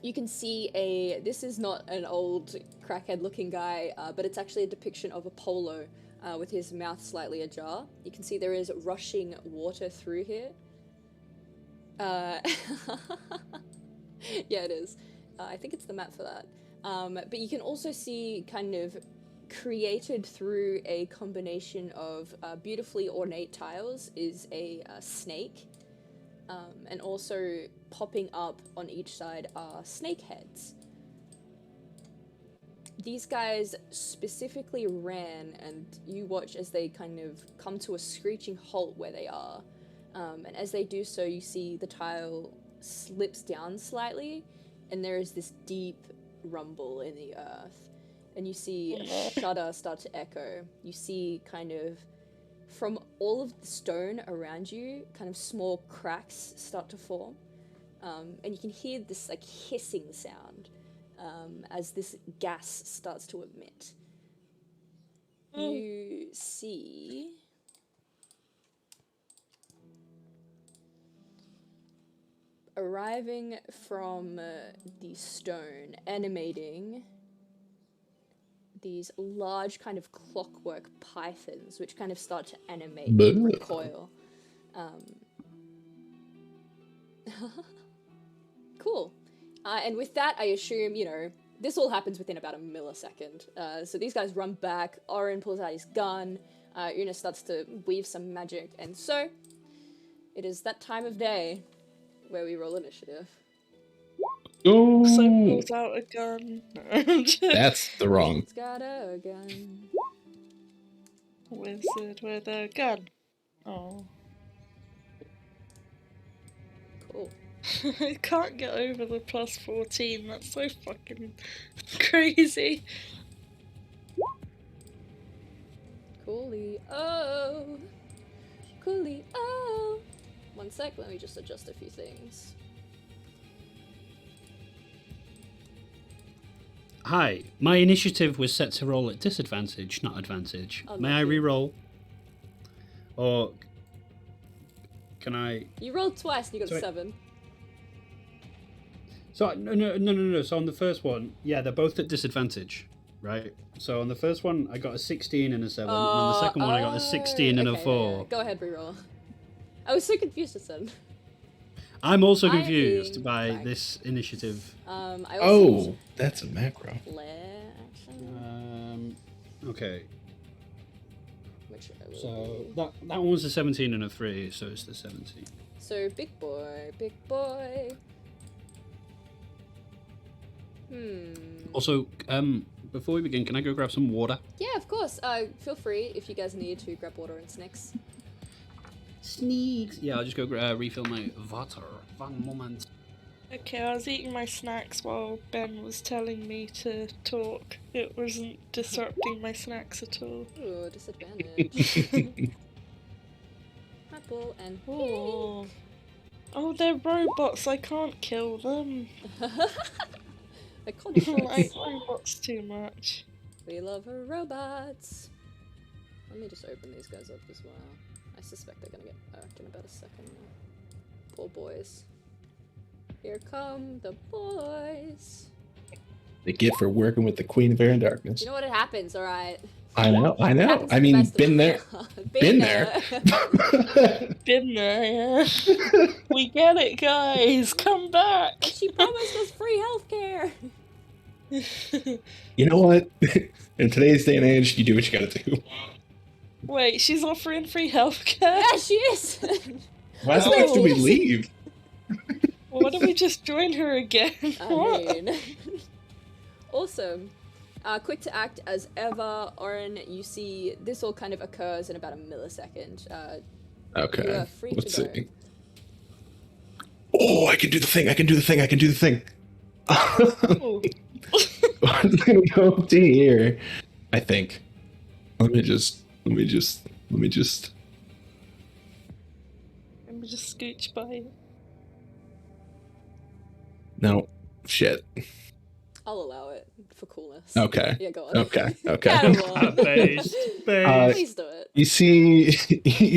You can see this is not an old crackhead looking guy, but it's actually a depiction of Apollo with his mouth slightly ajar. You can see there is rushing water through here. Yeah, it is. I think it's the map for that. But you can also see kind of created through a combination of beautifully ornate tiles is a snake. And also popping up on each side are snake heads. these guys specifically ran, and you watch as they kind of come to a screeching halt where they are. And as they do so, you see the tile slips down slightly, and there is this deep rumble in the earth. And you see a shudder start to echo. You see kind of, from all of the stone around you, kind of small cracks start to form. And you can hear this like hissing sound as this gas starts to emit. You see arriving from the stone, animating these large kind of clockwork pythons, which kind of start to animate and recoil. Cool. And with that, I assume, you know, this all happens within about a millisecond. So these guys run back, Orin pulls out his gun, Una starts to weave some magic, and so it is that time of day where we roll initiative. Oh, So pulls out a gun. that's the wrong. It's got a gun. Wizard with a gun. Oh. Cool. I can't get over the plus 14. That's so fucking crazy. Coolly. Oh. Coolly. Oh. One sec, let me just adjust a few things. Hi, my initiative was set to roll at disadvantage, not advantage. Oh, May I lovely. re-roll? Or can I? You rolled twice and you got Sorry. 7. So no. So on the first one, yeah, they're both at disadvantage, right? So on the first one, I got a 16 and a 7. And on the second one, I got a 16 and a 4. Yeah. Go ahead, reroll. I was so confused just then. I'm also I'm confused being by pranked. this initiative. I also Oh, that's a macro. flare action, Okay, which I will so do. that one was a 17 and a 3, so it's the 17. So big boy. Also, before we begin, can I go grab some water? Yeah, of course. Feel free if you guys need to grab water and snacks. Sneaks. Yeah, I'll just go refill my water. 1 moment. Okay, I was eating my snacks while Ben was telling me to talk. It wasn't disrupting my snacks at all. Ooh, disadvantage. Apple and Oh. Oh, they're robots. I can't kill them. I call I you like shots. robots too much. We love our robots. Let me just open these guys up as well. I suspect they're gonna get irked in about a second. Poor boys. Here come the boys. The gift for working with the Queen of Air and Darkness. You know what? It happens, alright? I know. It happens I to the mean, best of been there. us. Been there. Been there, yeah. We get it, guys. Come back. And she promised us free healthcare. You know what? In today's day and age, you do what you gotta do. Wait, she's offering free healthcare? Yeah, she is. Why the heck did we leave? Why don't we just join her again? I mean, awesome. Quick to act as ever, Orin. You see this all kind of occurs in about a millisecond. You Okay. are free Let's to go. see. Oh, I can do the thing. Oh. I'm gonna go up to here. I think. Let me just. Let me just scooch by it. No. Shit. I'll allow it for coolness. Okay. Yeah, go on. Okay. Come on. Based. Please do it. You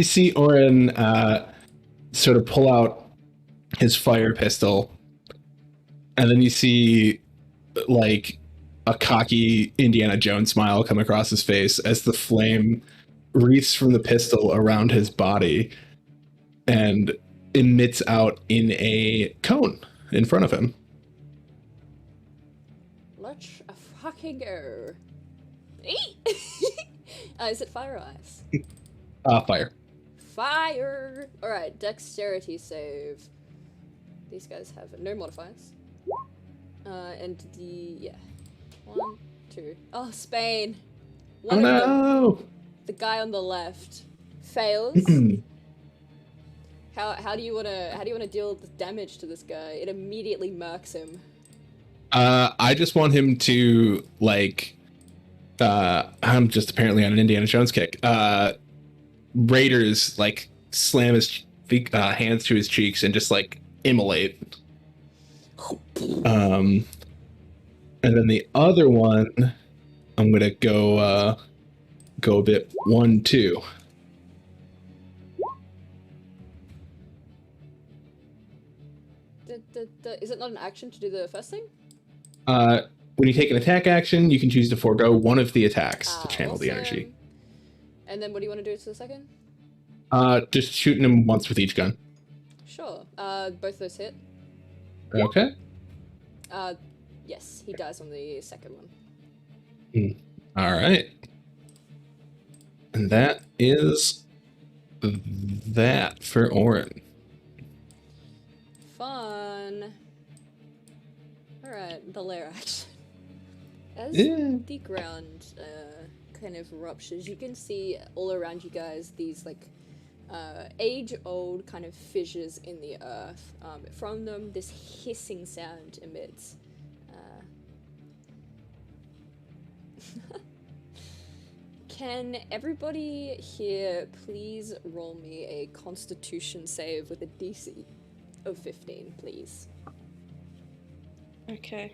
see Orin sort of pull out his fire pistol, and then you see like a cocky Indiana Jones smile come across his face as the flame wreaths from the pistol around his body and emits out in a cone in front of him. Let's fucking go. Eat! Is it fire or ice? Fire. Fire! Alright, dexterity save. These guys have no modifiers. And the, yeah. 1, 2. Oh, Spain. Oh One of them. no! The guy on the left fails. How do you wanna deal with the damage to this guy? It immediately murks him. I just want him to like. I'm just apparently on an Indiana Jones kick. Raiders like slam his hands to his cheeks and just like immolate. And then the other one, I'm gonna go a bit 1-2. Is it not an action to do the first thing? When you take an attack action, you can choose to forego one of the attacks to channel the Awesome. energy. And then what do you want to do to the second? Just shooting him once with each gun. Sure. Both those hit. Okay. Yes, he dies on the second one. All right. And that is that for Orin. Fun. Alright, the lair action. As Yeah. the ground kind of ruptures, you can see all around you guys these like age-old kind of fissures in the earth. From them, this hissing sound emits. Can everybody here please roll me a Constitution save with a DC of 15, please? Okay.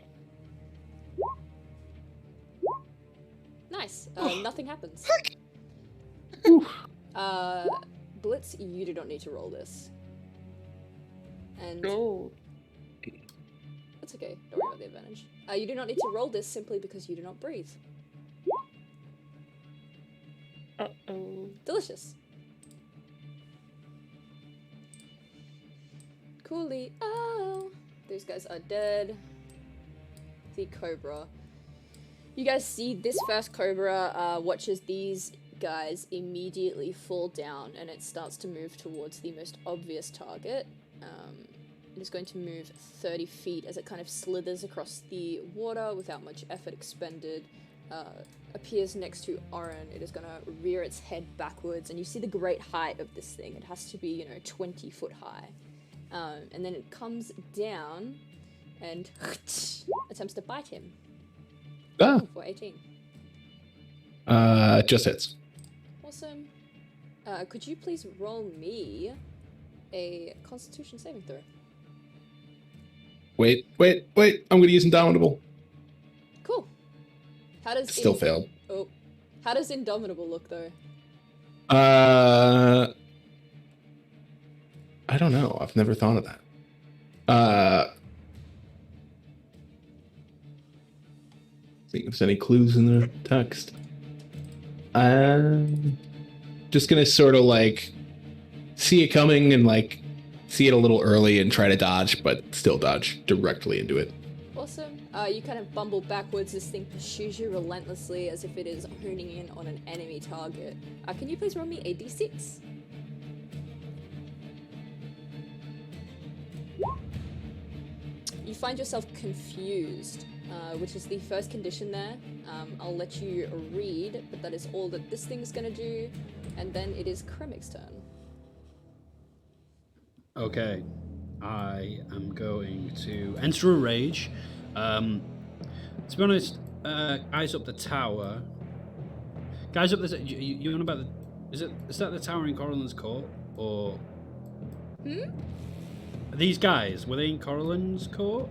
Nice. Nothing happens. Blitz, you do not need to roll this. And Oh. that's okay. Don't worry about the advantage. You do not need to roll this simply because you do not breathe. Uh-oh. Delicious. Coolly. Oh, those guys are dead. The cobra. You guys see this first cobra watches these guys immediately fall down, and it starts to move towards the most obvious target. It is going to move 30 feet as it kind of slithers across the water without much effort expended. Appears next to Orin. It is going to rear its head backwards, and you see the great height of this thing. It has to be, 20 foot high. And then it comes down and attempts to bite him. Ah. For 18. Just hits. Awesome. Could you please roll me a Constitution saving throw? Wait. I'm gonna use Indomitable. Cool. How does Still failed. Oh, how does Indomitable look though? I don't know. I've never thought of that. See if there's any clues in the text. Just gonna sort of like see it coming and like see it a little early and try to dodge, but still dodge directly into it. Awesome. You kind of bumble backwards. This thing pursues you relentlessly as if it is honing in on an enemy target. Can you please roll me a d6? You find yourself confused, which is the first condition there. I'll let you read, but that is all that this thing is going to do. And then it is Kremik's turn. Okay, I am going to enter a rage. To be honest, guys up the tower. Guys up the you know about the? Is that the tower in Corallin's Court or? These guys were they in Corallin's Court?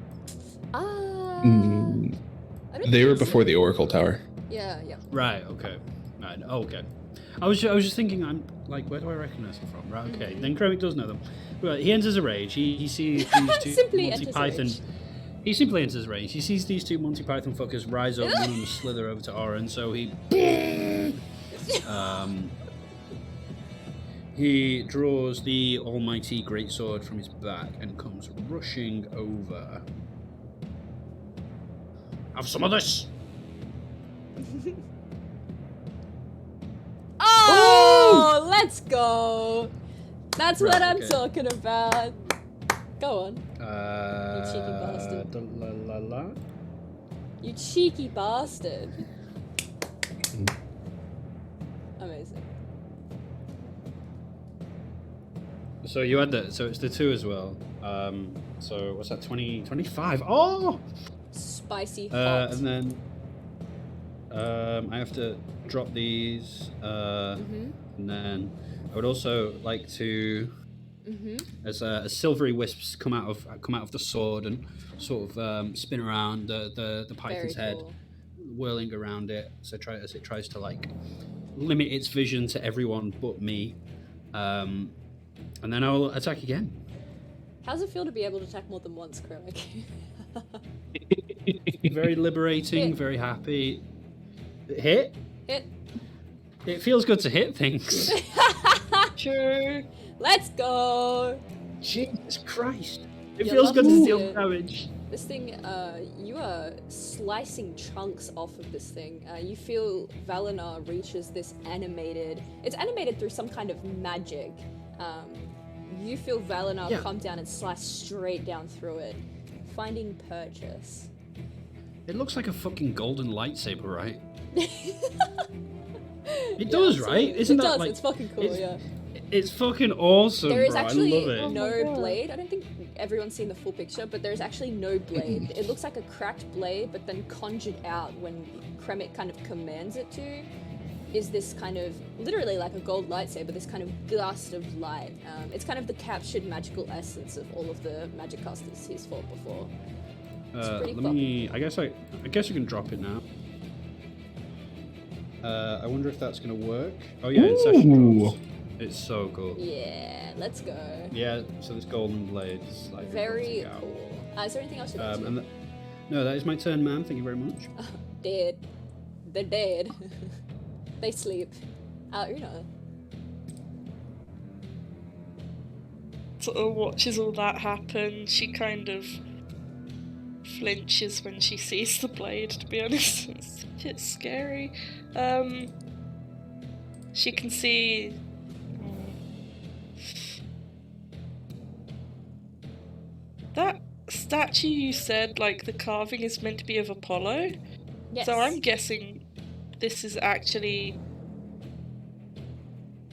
They were before the Oracle Tower. Yeah. Right. Okay. Right. Okay. I was just thinking. I'm like, where do I recognize them from? Right. Okay. Then Kremik does know them. Right. He enters a rage. He sees these two Simply Monty enters Python. rage. He simply enters rage. He sees these two Monty Python fuckers rise up, one of them slither over to Orin. So he draws the almighty greatsword from his back and comes rushing over. Have some of this. Oh, let's go. That's Right, what I'm okay. talking about. Go on. You cheeky bastard. You cheeky bastard. Amazing. So you had that. So it's the 2 as well. So what's that? 20, 25. Oh! Spicy hot. And then I have to drop these. And then I would also like to, as silvery wisps come out of the sword and sort of spin around the python's head, whirling around it. So as it tries to like limit its vision to everyone but me. And then I'll attack again. How's it feel to be able to attack more than once, Kromek? Very liberating, very happy. Hit? Hit. It feels good to hit things. True. Let's go! Jesus Christ. It You feels love good to to see deal it. damage. This thing, you are slicing chunks off of this thing. You feel Valinor reaches this animated... It's animated through some kind of magic. You feel Valinor come down and slice straight down through it, finding purchase. It looks like a fucking golden lightsaber, right? It does, right? Isn't it that does. like... It's fucking cool, yeah. It's fucking awesome, There is bro. actually I love it. no blade. I don't think everyone's seen the full picture, but there's actually no blade. It looks like a cracked blade, but then conjured out when Kremek kind of commands it to, is this kind of, literally like a gold lightsaber, this kind of gust of light. It's kind of the captured magical essence of all of the magic casters he's fought before. It's pretty fun. I guess I can drop it now. I wonder if that's gonna work. Oh yeah, in session drops. It's so cool. Yeah, let's go. Yeah, so this golden blade is like Very cool. Is there anything else you'd like to do? No, that is my turn, ma'am. Thank you very much. Dead. They're dead. They sleep. Una. Sort of watches all that happen. She kind of flinches when she sees the blade, to be honest. It's a bit scary. She can see... That statue you said, like, the carving is meant to be of Apollo? Yes. So I'm guessing this is actually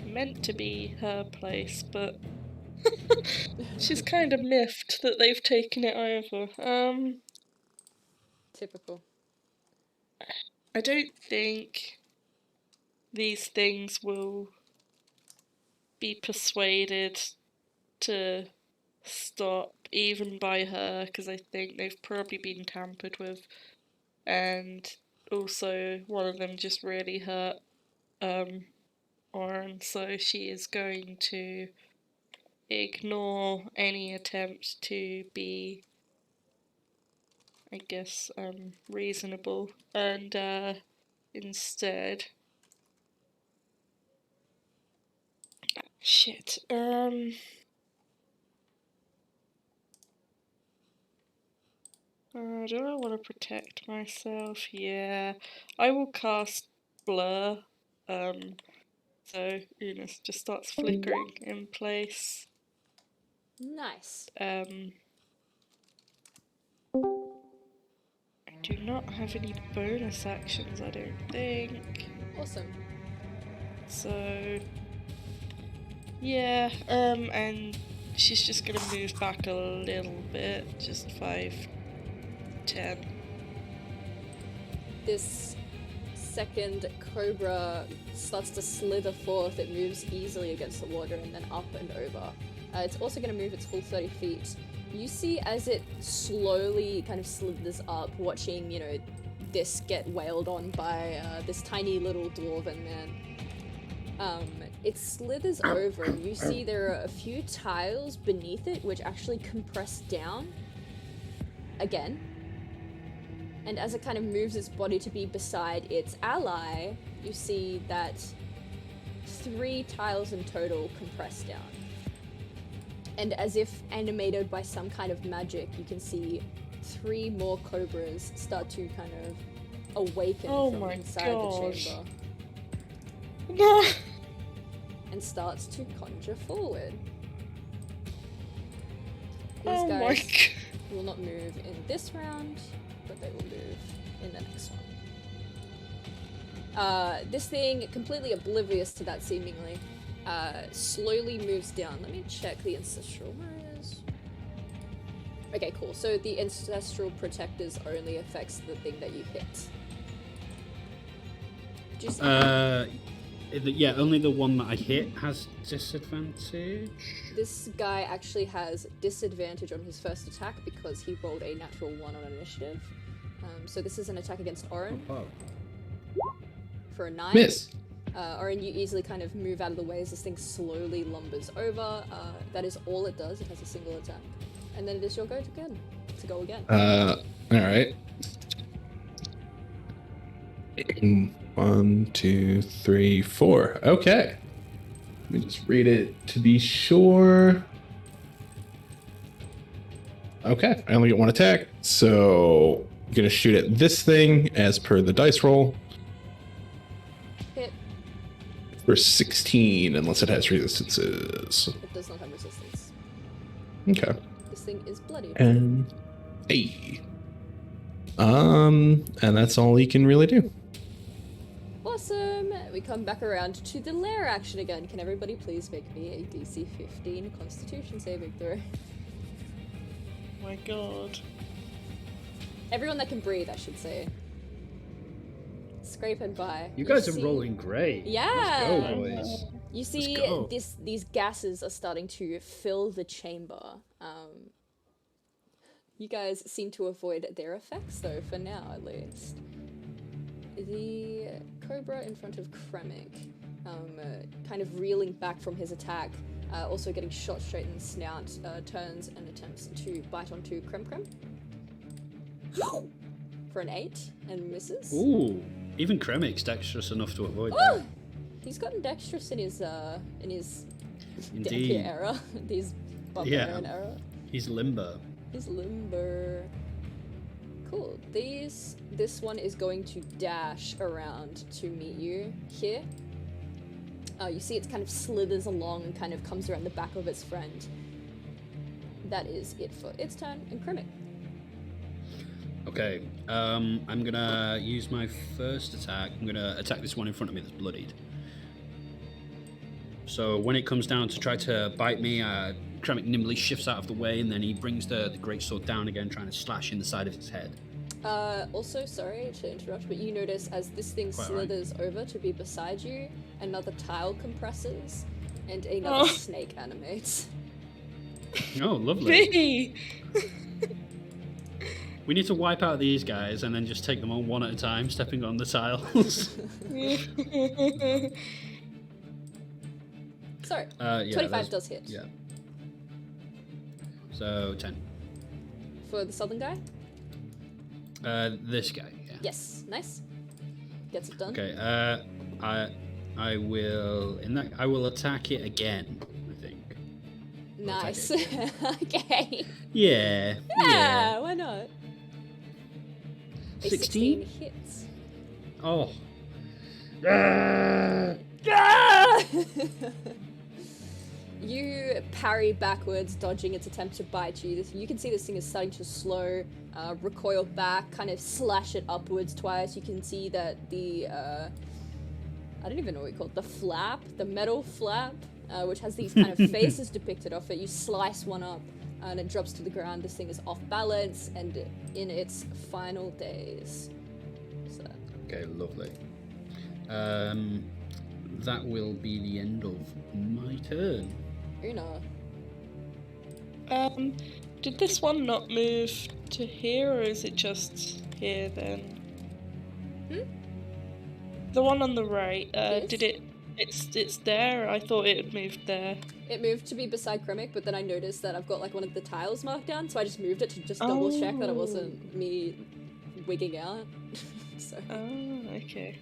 meant to be her place, but she's kind of miffed that they've taken it over. Typical. I don't think these things will be persuaded to stop even by her, because I think they've probably been tampered with, and also one of them just really hurt Oren, so she is going to ignore any attempt to be, I guess, reasonable, and instead... Shit, do I want to protect myself? Yeah, I will cast Blur, so Unis just starts flickering in place. Nice. I do not have any bonus actions, I don't think. Awesome. So, yeah, and she's just gonna move back a little bit, just 5, 10. This second cobra starts to slither forth. It moves easily against the water and then up and over. It's also going to move its full 30 feet. You see as it slowly kind of slithers up, watching, you know, this get wailed on by this tiny little dwarven man. It slithers over and you see there are a few tiles beneath it which actually compress down again. And as it kind of moves its body to be beside its ally, you see that 3 tiles in total compress down. And as if animated by some kind of magic, you can see 3 more cobras start to kind of awaken from inside the chamber. No! And starts to conjure forward. These Oh guys my god. will not move in this round, but they will move in the next one. This thing, completely oblivious to that seemingly, slowly moves down. Let me check the Ancestral. Where is... Okay, cool. So the Ancestral Protectors only affects the thing that you hit. Just yeah, only the one that I hit has disadvantage. This guy actually has disadvantage on his first attack because he rolled a natural 1 on initiative. So this is an attack against Orin. Oh. For a 9. Miss. Orin, you easily kind of move out of the way as this thing slowly lumbers over. That is all it does. It has a single attack. And then it is your go to go again. Alright. 1, 2, 3, 4. Okay. Let me just read it to be sure. Okay, I only get 1 attack, so I'm gonna shoot at this thing as per the dice roll. Hit. For 16, unless it has resistances. It does not have resistance. Okay. This thing is bloody. And hey. And that's all he can really do. Awesome! We come back around to the lair action again. Can everybody please make me a DC 15 Constitution saving throw? Oh my god. Everyone that can breathe, I should say. Scraping by. You guys are see... rolling great. Yeah! Let's go, boys. You see, go. these gases are starting to fill the chamber. You guys seem to avoid their effects, though, for now at least. The Cobra in front of Kremik, kind of reeling back from his attack, also getting shot straight in the snout, turns and attempts to bite onto Krem for an 8 and misses. Ooh, even Kremik's dexterous enough to avoid Oh! that. He's gotten dexterous in his Indeed. era, his barbarian era. He's limber. He's limber. Cool. This one is going to dash around to meet you here. You see it kind of slithers along and kind of comes around the back of its friend. That is it for its turn, and Kremik. Okay, I'm gonna use my first attack. I'm gonna attack this one in front of me that's bloodied. So when it comes down to try to bite me, Kremik nimbly shifts out of the way, and then he brings the greatsword down again, trying to slash in the side of its head. Also, sorry to interrupt, but you notice as this thing slithers over to be beside you, another tile compresses, and another snake animates. Oh, lovely. Me! We need to wipe out these guys and then just take them on one at a time, stepping on the tiles. Sorry, Yeah, 25 does hit. Yeah. So 10. For the southern guy? This guy. Yeah. Yes, nice. Gets it done. Okay. I will attack it again. I think. Nice. Okay. Yeah. Yeah, why not? A 16 hits. Oh. You parry backwards, dodging its attempt to bite you. You can see this thing is starting to slow, recoil back, kind of slash it upwards twice. You can see that the, I don't even know what you call it, the flap, the metal flap, which has these kind of faces depicted off it. You slice one up, and it drops to the ground. This thing is off balance and in its final days. So. Okay, lovely. That will be the end of my turn. Una. Did this one not move to here, or is it just here then? The one on the right, Yes. did it... It's there? I thought it had moved there. It moved to be beside Kremik, but then I noticed that I've got like one of the tiles marked down, so I just moved it to just double check that it wasn't me wigging out. So. Oh, okay.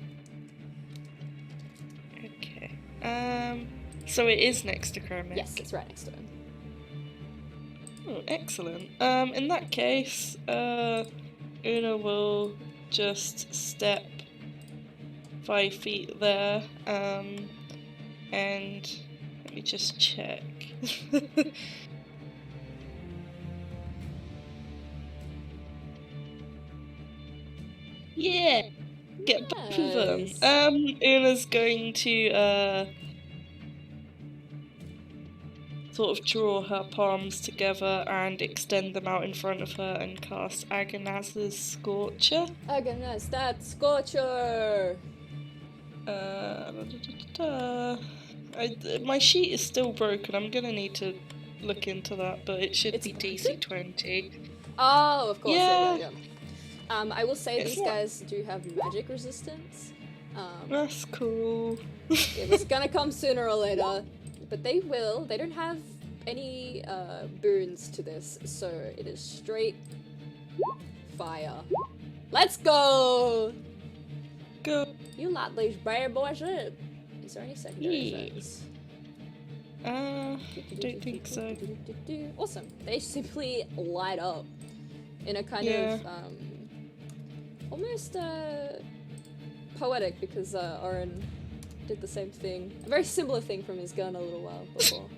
Okay. So it is next to Kremik? Yes, it's right next to him. Oh, excellent. In that case, Una will just step 5 feet there, and let me just check. Yeah. Get both of them. Nice. Una's going to sort of draw her palms together and extend them out in front of her and cast Agonaz's Scorcher. Agonize that Scorcher! My sheet is still broken. I'm gonna need to look into that, but it should It's be DC 20. Oh, of course, Yeah. yeah. I will say It's these guys do have magic resistance. That's cool. It was gonna come sooner or later, but they will. They don't have any boons to this, so it is straight fire. Let's go! Go. You light these bad boys up. Is there any secondary Yeah. effects? Don't think so. Awesome. They simply light up in a kind Yeah. of almost poetic, because Oren did the same thing, a very similar thing from his gun a little while before.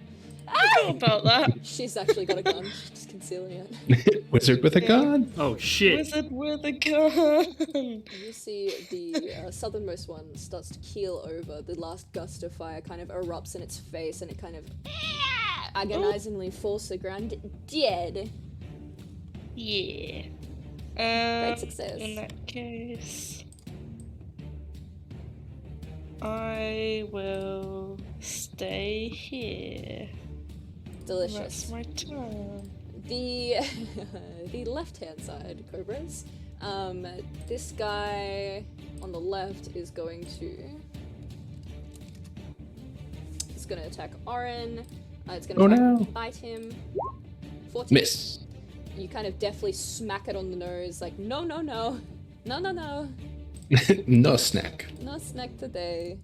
How about that? She's actually got a gun, she's just concealing it. Wizard with a Yeah. gun. Oh shit! Wizard with a gun. You see the southernmost one starts to keel over. The last gust of fire kind of erupts in its face, and it kind of agonizingly falls to the ground, dead. Yeah. Great success. In that case, I will stay here. Delicious. That's my turn. The the left-hand side cobras. This guy on the left is going to attack Oren. It's going to Oh, try no. and bite him. 14. Miss. You kind of deftly smack it on the nose, like no, no, no, no, no, no, No snack. no snack today.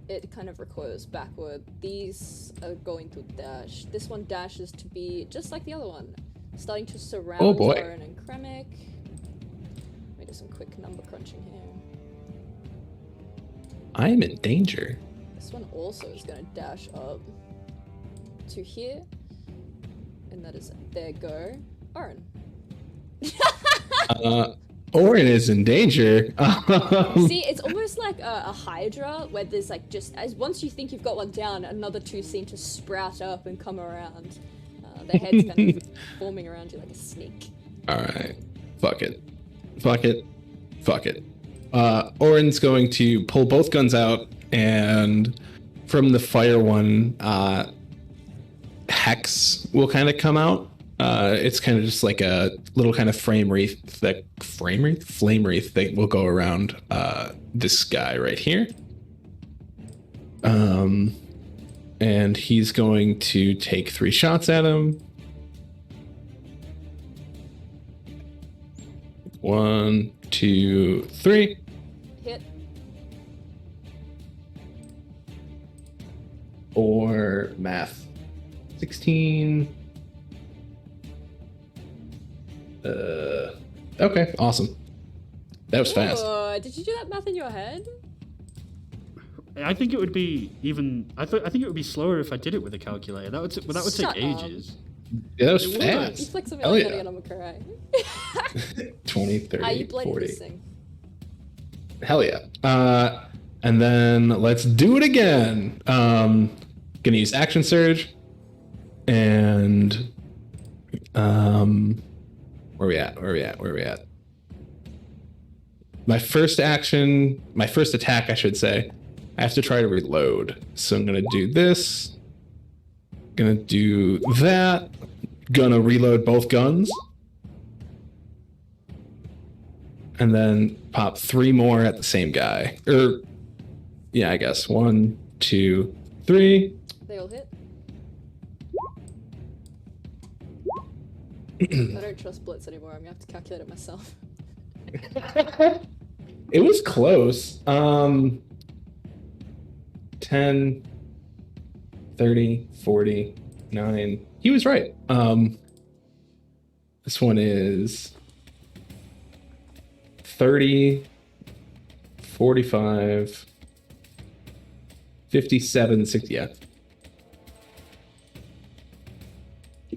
It kind of recoils backward. These are going to dash. This one dashes to be just like the other one, starting to surround Oh, boy. Oren and Kremek. Let me do some quick number crunching here. I am in danger. This one also is going to dash up to here, and that is their go. Oren. Orin is in danger. See, it's almost like a hydra, where there's like just as once you think you've got one down, another two seem to sprout up and come around. Their heads kind of forming around you like a snake. Alright. Fuck it. Fuck it. Fuck it. Orin's going to pull both guns out, and from the fire one, Hex will kind of come out. It's kind of just like a little kind of flame wreath that will go around this guy right here. And he's going to take 3 shots at him. 1, 2, 3. Hit. Or math. 16. Okay, awesome. That was fast. Ooh, did you do that math in your head? I think it would be even. I think it would be slower if I did it with a calculator. That would take Shut up. ages. Yeah, that was It would. You fast. flex on me Hell like yeah. that again, I'm correct. 20, 30, You bladed 40. this thing. Hell yeah. And then let's do it again. Gonna use Action Surge. And where we at? My first attack, I should say, I have to try to reload. So I'm gonna do this. Gonna do that. Gonna reload both guns. And then pop 3 more at the same guy. Yeah, I guess. 1, 2, 3. They all hit. I don't trust Blitz anymore, I'm gonna have to calculate it myself. It was close. 10, 30, 40, 9. He was right. This one is 30, 45, 57, 60. Yeah.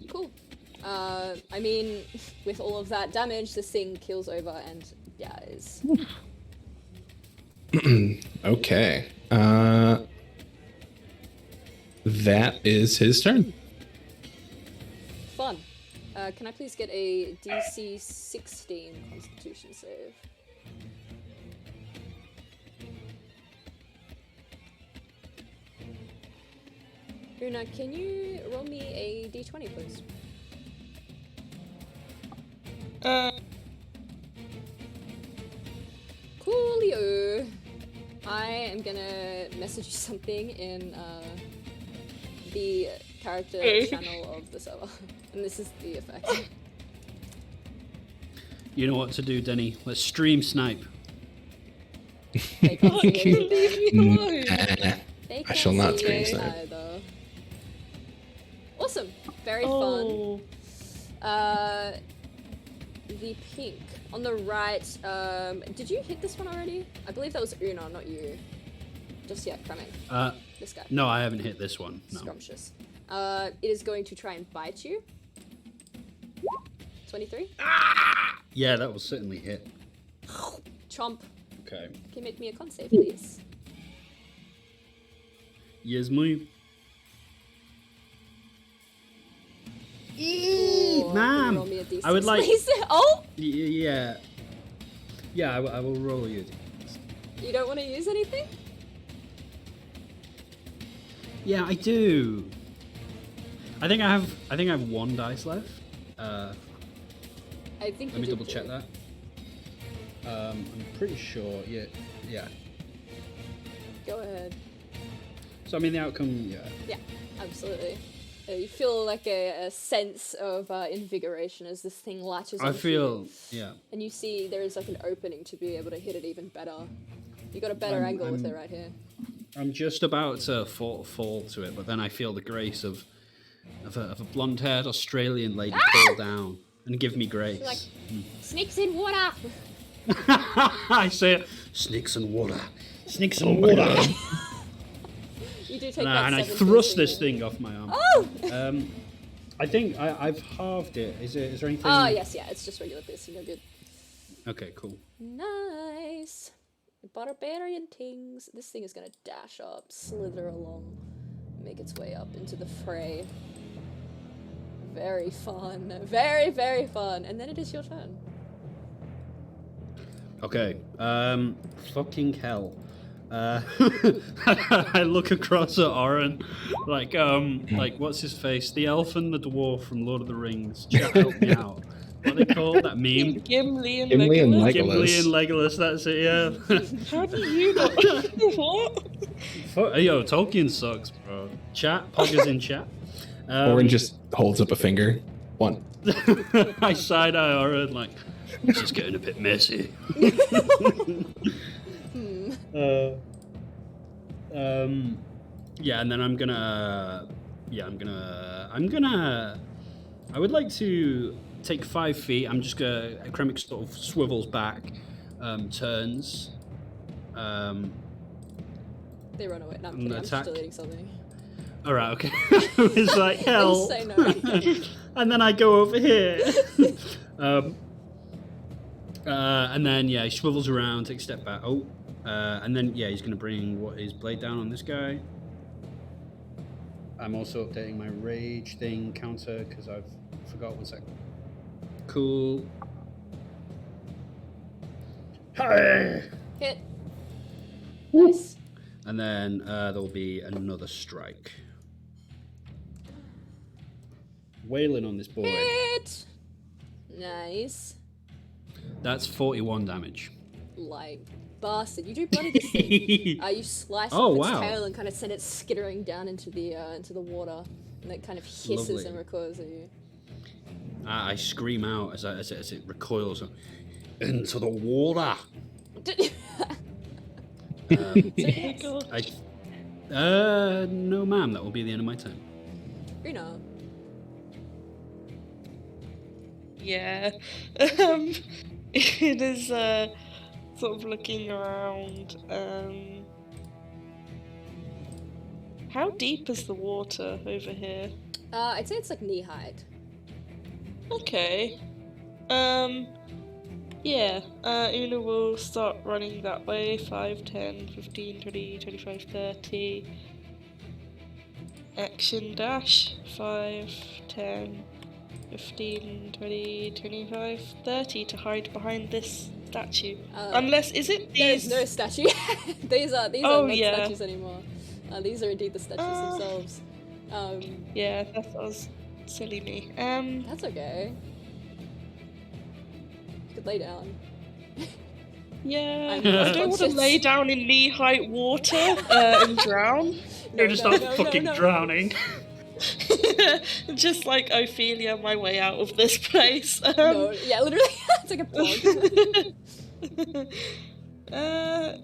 Cool. I mean, with all of that damage, this thing keels over and dies. Okay. That is his turn. Fun. Can I please get a DC 16 Constitution save? Una, can you roll me a D20, please? Coolio. I am gonna message you something in the character channel of the server, and this is the effect. You know what to do, Denny. Let's stream snipe. They can't see Leave anything. me alone. They I can't shall not see screen it snipe. either. Awesome. Very Oh. fun. The pink on the right. Did you hit this one already? I believe that was Una, not you. Just yet, Kremik. This guy. No, I haven't hit this one. No. Scrumptious. It is going to try and bite you. 23. Yeah, that will certainly hit. Chomp. Okay. Can you make me a con save, please? Yes, move. Ooh, ma'am. can you roll me a D6, I would like- please? Oh, Yeah. Yeah, I will roll you. you don't want to use anything? Yeah, I do. I think I have one dice left. I think Let me double check that. I'm pretty sure. Yeah. Go ahead. So I mean, the outcome. Yeah. Yeah, absolutely. You feel like a sense of invigoration as this thing latches I onto feel. you. Yeah. And you see there is like an opening to be able to hit it even better. You got a better angle with it right here. I'm just about to fall to it, but then I feel the grace of a blonde-haired Australian lady fall down and give me grace. Like, snakes in water! I say it. Snakes and water. Snakes and water. You do take And, that I 7 thrust piercing this there. thing off my arm. Oh! I think I've halved it. Is there anything? Oh, yes, yeah, it's just regular piercing. You're good. Okay, cool. Nice. Barbarian tings. This thing is gonna dash up, slither along, make its way up into the fray. Very fun. Very, very fun. And then it is your turn. Okay. Fucking hell. I look across at Oren, like what's his face? The elf and the dwarf from Lord of the Rings. Chat, help me out. What are they called? That meme? Gimli and Gimli and Legolas. Gimli and Legolas. That's it. Yeah. How do you know? What? Yo, Tolkien sucks, bro. Chat. Poggers in chat. Orin just holds up a finger. One. I side eye Oren like this is getting a bit messy. Yeah, and then I'm gonna I would like to take 5 feet. I'm just gonna Kremik sort of swivels back, turns. They run away. No, I'm And kidding. I'm just attack. deleting something. All right, okay. It's like hell. Say no. And then I go over here. And then yeah, he swivels around, takes a step back. Oh, and then yeah, he's gonna bring his blade down on this guy. I'm also updating my rage thing counter because I've forgot 1 second. Cool. Hey! Hit. Nice. And then there'll be another strike. Wailing on this boy. Hit. Nice. That's 41 damage. Like bastard. You do bloody this thing. You slice Oh, off its wow. tail and kind of send it skittering down into the water, and it kind of hisses Lovely. and recoils at you. I scream out as it recoils into the water. No, ma'am. That will be the end of my turn. Una. Yeah. It is sort of looking around. How deep is the water over here? I'd say it's like knee height. Okay. Yeah, Una will start running that way. 5, 10, 15, 20, 25, 30. Action dash. 5, 10, 15, 20, 25, 30 to hide behind this statue. Unless, is it these? There is no statue. these are Oh, not yeah. statues anymore. These are indeed the statues themselves. Yeah, that was silly me. That's okay. You could lay down. Yeah, I'm I don't want to unconscious. lay down in knee-height water and drown. You're just start fucking drowning. Just like Ophelia, my way out of this place. No, yeah, literally, it's like a plug.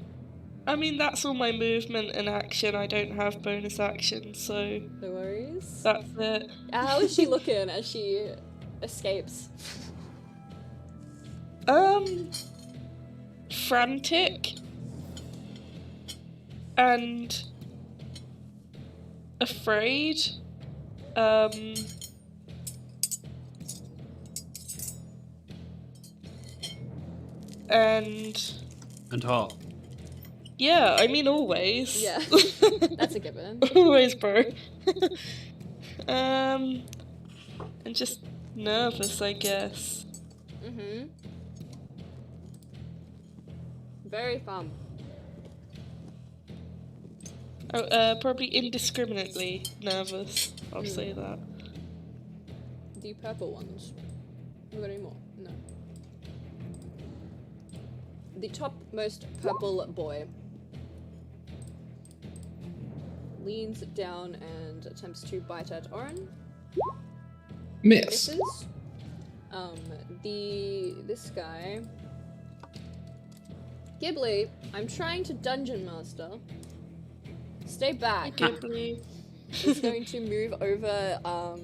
I mean, that's all my movement and action. I don't have bonus action, so No worries. that's it. How is she looking as she escapes? Frantic and afraid. And hot. Yeah, I mean always. Yeah, that's a given. Always, bro. And just nervous, I guess. Mm-hmm. Very fun. Oh, probably indiscriminately nervous. I'll say that. The purple ones. Have we got any more? No. The topmost purple boy leans down and attempts to bite at Orin. Miss. Misses. This guy. Ghibli, I'm trying to dungeon master. Stay back. Ghibli. Is going to move over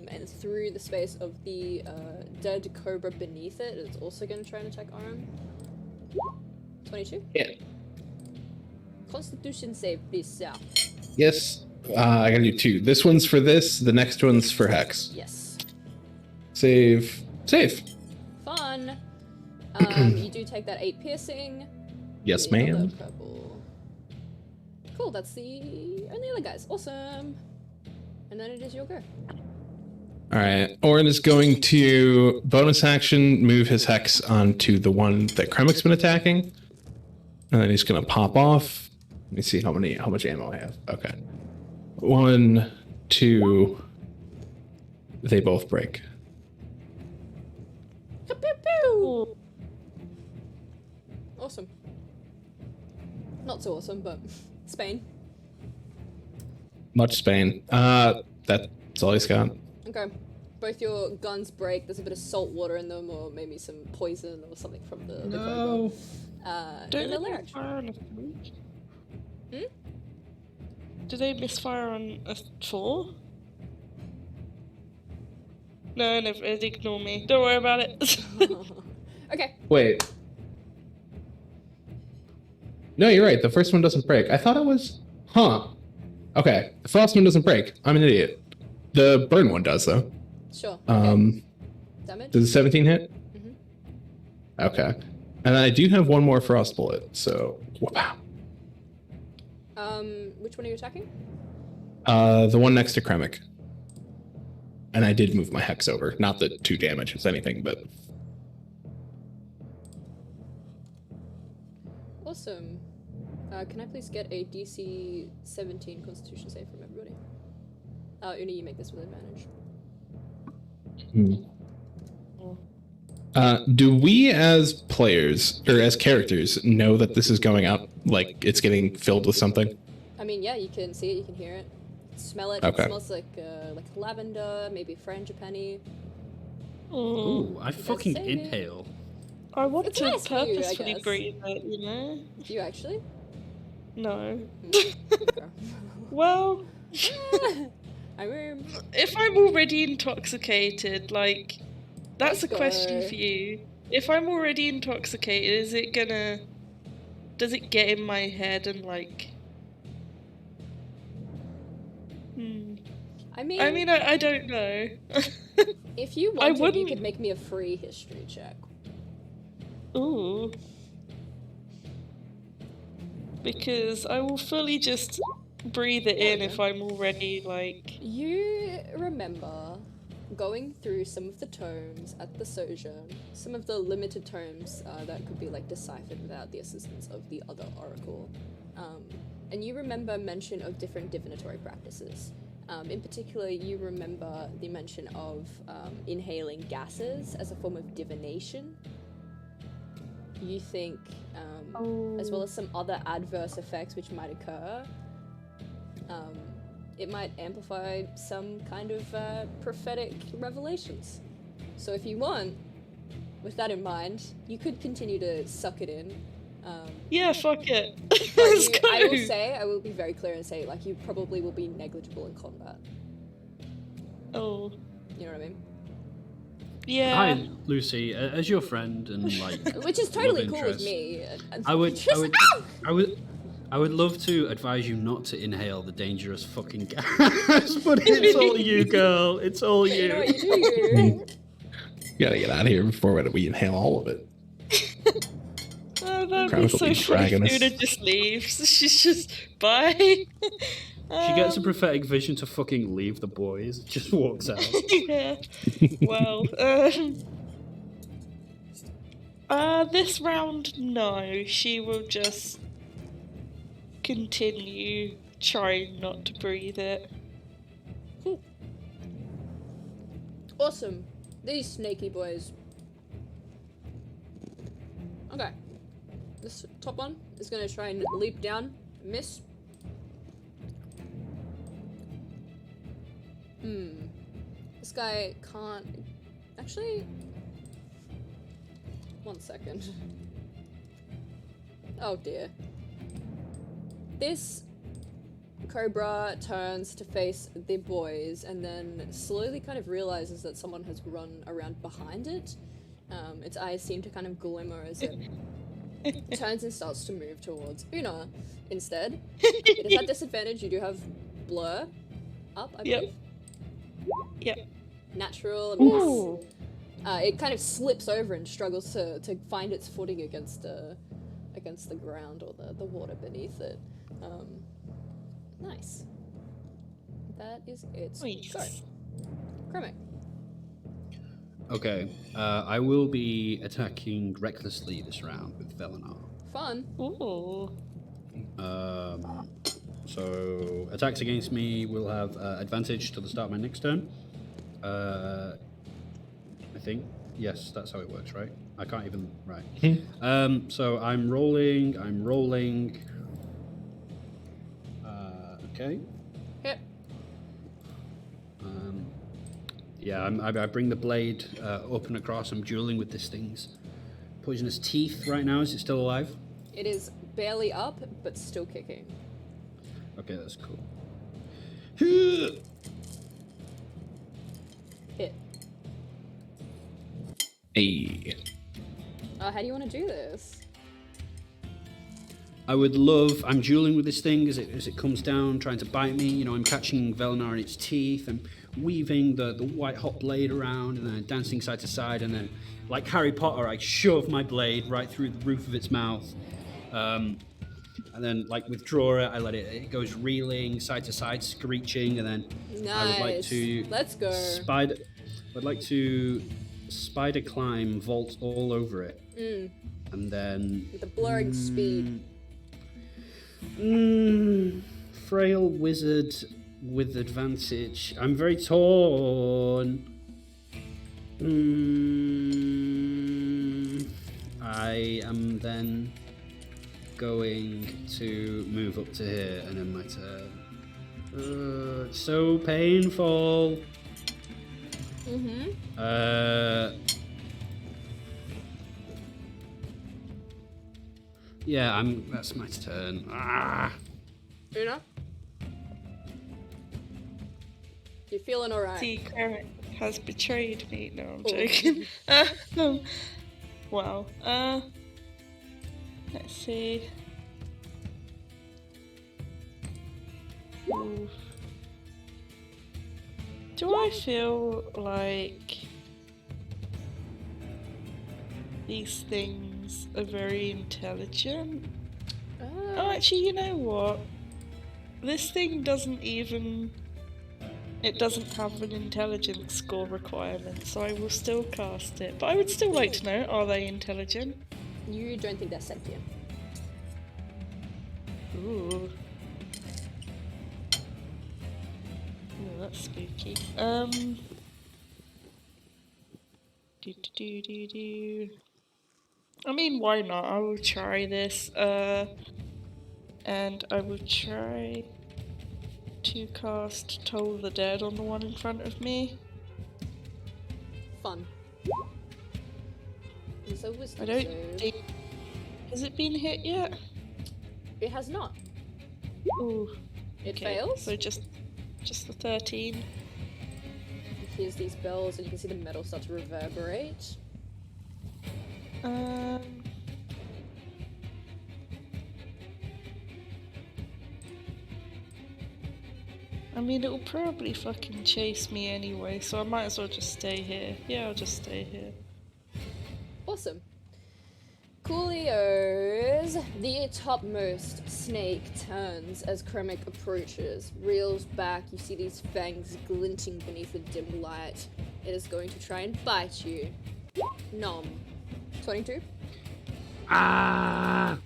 and through the space of the dead cobra beneath it. It's also going to try and attack Orin. 22? Yeah. Constitution save, please, sir. Yes. I gotta do 2. This one's for this, the next one's for Hex. Yes. Save. Save. Fun. You do take that 8 piercing. Yes, The ma'am. other purple. Cool, that's the only other guys. Awesome. And then it is your go. Alright. Orin is going to bonus action move his Hex onto the one that Kremik's been attacking. And then he's gonna pop off. Let me see how much ammo I have. Okay. 1, 2. They both break. Pew, pew, pew. Awesome. Not so awesome, but Spain. Much Spain. That's all he's got. Okay. Both your guns break. There's a bit of salt water in them, or maybe some poison or something from the No. cobra. Don't And they the larynx. misfire on a 3? Hmm? Do they misfire on a 4? No, never. Ignore me. Don't worry about it. Okay. Wait. No, you're right. The first one doesn't break. I thought it was... Huh. Okay. The frost one doesn't break. I'm an idiot. The burn one does, though. Sure. Okay. Damage? Does a 17 hit? Mhm. Okay. And I do have one more frost bullet, so... Wow. Which one are you attacking? The one next to Kremik. And I did move my Hex over. Not that 2 damage is anything, but... Awesome. Can I please get a DC 17 Constitution save from everybody? Una, you make this with advantage. Do we as players, or as characters, know that this is going up? Like, it's getting filled with something? I mean, yeah, you can see it, you can hear it. Smell it. Okay. It smells like lavender, maybe frangipani. Ooh, I fucking say it. inhale. I want It's to nice for you, I purposefully guess. breathe it, you know? Do you actually? No. Okay. Well, I mean, if I'm already intoxicated, like, that's a Let's question go. for you. If I'm already intoxicated, is it gonna... Does it get in my head and, like... I mean, I don't know. if you I wanted, you wouldn't- could make me a free history check. Ooh. Because I will fully just breathe it in if I'm already, like... You remember going through some of the tomes at the Sojourn, some of the limited tomes that could be, like, deciphered without the assistance of the other oracle. And you remember mention of different divinatory practices. In particular, you remember the mention of inhaling gases as a form of divination. You think, as well as some other adverse effects which might occur, it might amplify some kind of prophetic revelations. So if you want, with that in mind, you could continue to suck it in. Yeah, fuck it. Let's go. I will be very clear and say, like, you probably will be negligible in combat. Oh. You know what I mean? Yeah. Hi, Lucy. As your friend and like, which is totally love cool with interest, me. I would love to advise you not to inhale the dangerous fucking gas, but it's all you, girl. It's all you. You know what you do, you. You gotta get out of here before we inhale all of it. Oh, that'd be so funny. Una just leaves. She's just, bye. She gets a prophetic vision to fucking leave the boys. Just walks out. Yeah. Well, this round, no. She will just continue trying not to breathe it. Awesome. These snaky boys. Okay. This top one is gonna try and leap down. Miss. This guy can't... Actually... 1 second. Oh dear. This cobra turns to face the boys and then slowly kind of realizes that someone has run around behind it. Its eyes seem to kind of glimmer as it turns and starts to move towards Una instead. It is at disadvantage. You do have blur up, I believe. Yep. Natural miss. It kind of slips over and struggles to find its footing against the ground or the water beneath it. Nice. That is its go. Chromic. Okay, I will be attacking recklessly this round with Velenar. Fun. Ooh. So attacks against me will have advantage till the start of my next turn. I think. Yes, that's how it works, right? I can't even... Right. So I'm rolling. Okay. Hit. Yeah, I bring the blade up and across. I'm dueling with this thing's poisonous teeth right now. Is it still alive? It is barely up, but still kicking. Okay, that's cool. Hit. Hey. How do you want to do this? I'm dueling with this thing as it comes down, trying to bite me. You know, I'm catching Velenar in its teeth and weaving the white hot blade around and then dancing side to side, and then, like Harry Potter, I shove my blade right through the roof of its mouth. And then, like, withdraw it, I let it goes reeling side to side, screeching, and then Nice. I would like to... Let's go. I'd like to spider climb, vault all over it. And then... With the blurring speed. Frail wizard with advantage. I'm very torn. I am then going to move up to here and then my turn. It's so painful. Yeah, that's my turn. Una? You feeling alright? The cleric has betrayed me. No, I'm joking. Wow. Let's see. Oof. Do I feel like these things intelligence are very intelligent. Oh, Oh, actually, you know what? This thing doesn't even... It doesn't have an intelligence score requirement, so I will still cast it. But I would still like to know, are they intelligent? you don't think they're sentient? Ooh. Oh, that's spooky. Do. I mean, why not? I will try this. And I will try to cast Toll the Dead on the one in front of me. Fun. It's a wisdom I don't save. think... Has it been hit yet? It has not. Ooh. It Okay, fails. so just the 13. Here's these bells, and you can see the metal start to reverberate. I mean, it'll probably fucking chase me anyway, so I might as well just stay here. Yeah, I'll just stay here. Awesome. Coolios, the topmost snake turns as Kremek approaches, reels back. You see these fangs glinting beneath the dim light. It is going to try and bite you. Nom. 22. Ah!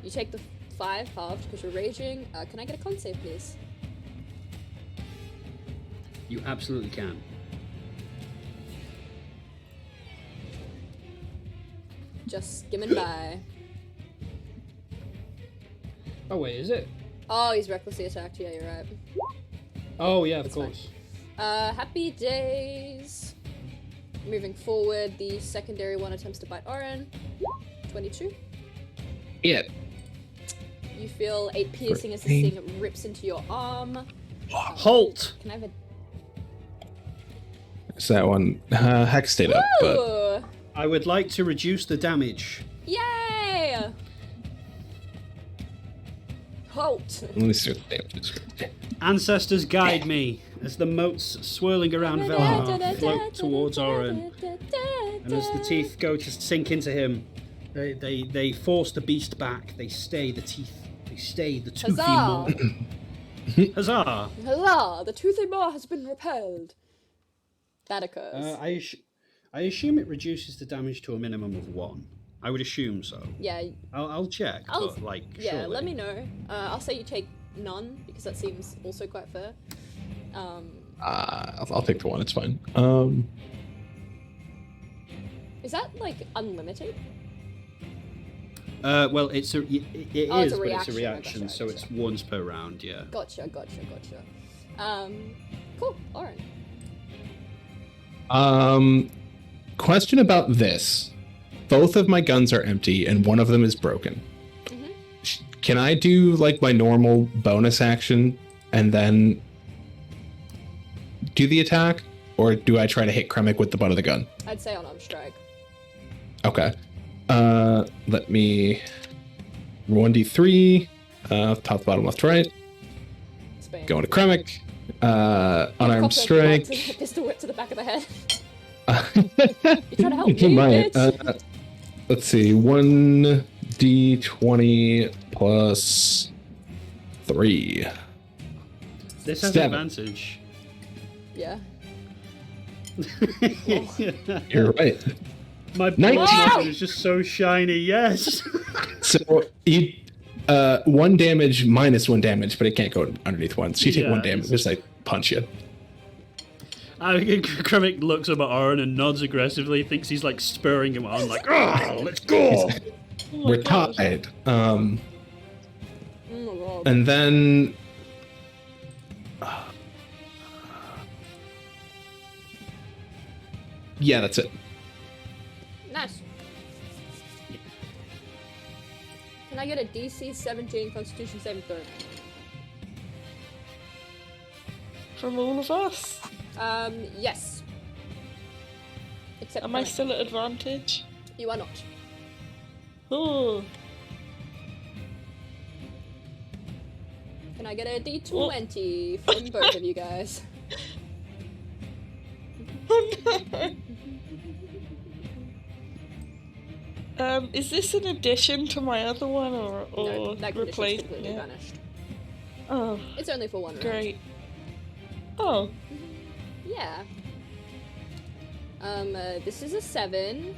You take the 5 halved because you're raging. Can I get a con save, please? You absolutely can. Just skimming by. Oh wait, is it? Oh, he's recklessly attacked. Yeah, you're right. Oh yeah, of That's fine. course. Happy days. Moving forward, the secondary one attempts to bite Oren. 22. Yeah. You feel 8 piercing as this thing rips into your arm. Halt! Can I have a... So that one Hex stayed up, but Ooh! I would like to reduce the damage. Yay! Halt! let me see what the damage is. Ancestors guide me as the moats swirling around Velhar float towards Oren. And as the teeth go to sink into him, they force the beast back. They stay the teeth. They stay the toothy maw. Huzzah! Huzzah! Huzzah! The toothy maw has been repelled. That occurs. I assume it reduces the damage to a minimum of 1. I would assume so. Yeah. I'll check, but like, Yeah, surely. let me know. I'll say you take none, because that seems also quite fair. I'll take the 1. It's fine. Is that, like, unlimited? Well, it is, a but it's a reaction. reaction, so it's once per round, yeah. Gotcha. Cool, Oren. Question about this. Both of my guns are empty and one of them is broken. Mm-hmm. Can I do like my normal bonus action and then do the attack? Or do I try to hit Kremek with the butt of the gun? I'd say unarmed strike. Okay. Let me 1d3, top, bottom, left, right. Spain. Going to Kremek. Unarmed strike. Pistol whip to the back of the head. You trying to help me, might. bitch? Let's see. 1d20 plus 3. This has 7. an advantage. Yeah. You're right. My Nice. blood Wow. weapon is just so shiny, yes! So you 1 damage minus 1 damage, but it can't go underneath 1. So you take Yeah, 1 damage. Just like punch you. Kremek looks up at Oren and nods aggressively, thinks he's like spurring him on, like, oh, let's go! Oh my We're God. tied. Oh my god. And then yeah, that's it. Nice. Can I get a DC 17 Constitution saving throw? From all of us? Yes. Except Am I Kremek. still at advantage? You are not. Oh, Can I get a D20 from both of you guys? oh no! Is this in addition to my other one, or No, that condition's replacing completely it? vanished. Oh, It's only for one round. great. Oh, Yeah. This is a 7.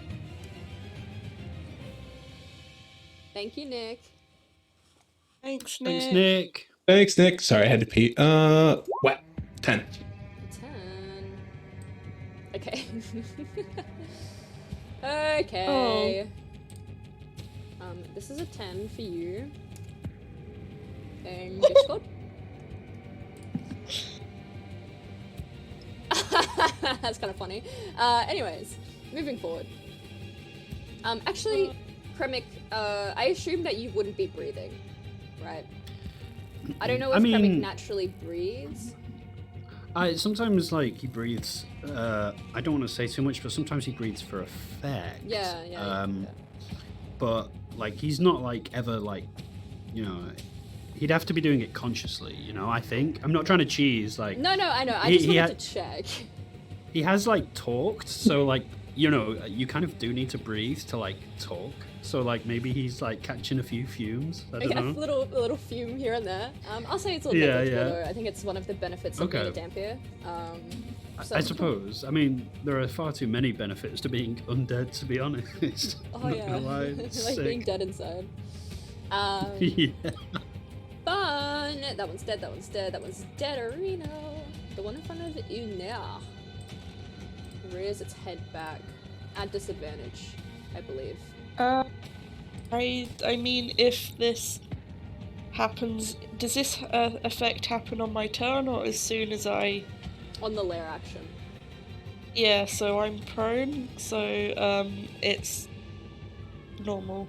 Thank you, Nick. thanks, Nick. Thanks, Nick. Thanks, Nick. Sorry, I had to pee. What? 10. 10. Okay. Okay. This is a 10 for you. And Discord. That's kind of funny. Anyways, moving forward. Actually, Kremik, I assume that you wouldn't be breathing, right? I don't know if Kremik naturally breathes. Sometimes, like, he breathes, I don't want to say too much, but sometimes he breathes for effect. Yeah. But, like, he's not, like, ever, like, you know, he'd have to be doing it consciously, you know, I think. I'm not trying to cheese, like... No, I know. I just wanted to check. He has, like, talked, so, like, you know, you kind of do need to breathe to, like, talk. So, like, maybe he's, like, catching a few fumes. I don't know. A little fume here and there. I'll say it's all negligible, though. I think it's one of the benefits of being a Dampier. I suppose. I mean, there are far too many benefits to being undead, to be honest. Oh, yeah. Like being dead inside. Yeah. Fun! That one's dead, that one's dead, that one's dead, Arena! The one in front of Unea rears its head back. At disadvantage, I believe. I mean, if this happens, does this effect happen on my turn, or as soon as I... On the lair action. Yeah, so I'm prone, so it's normal.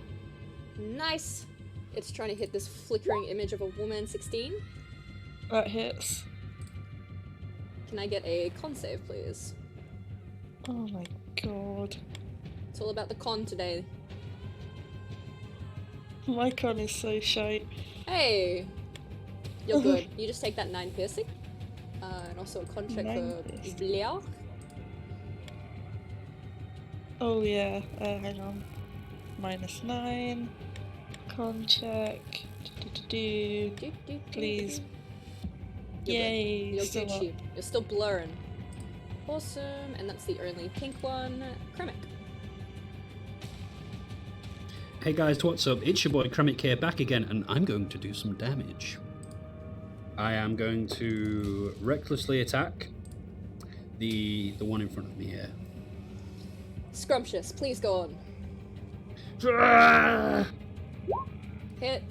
Nice! It's trying to hit this flickering image of a woman, 16. That hits. Can I get a con save, please? Oh my god. It's all about the con today. My con is so shite. Hey! You're good. You just take that 9 piercing. And also a con check for Blair. Oh yeah, hang on. -9. Con check. Please. Yay! You're still up. Gucci. You're still blurring. Awesome, and that's the only pink one. Kremik. Hey guys, what's up? It's your boy Kremik here, back again, and I'm going to do some damage. I am going to recklessly attack the one in front of me here. Scrumptious, please go on. Hit.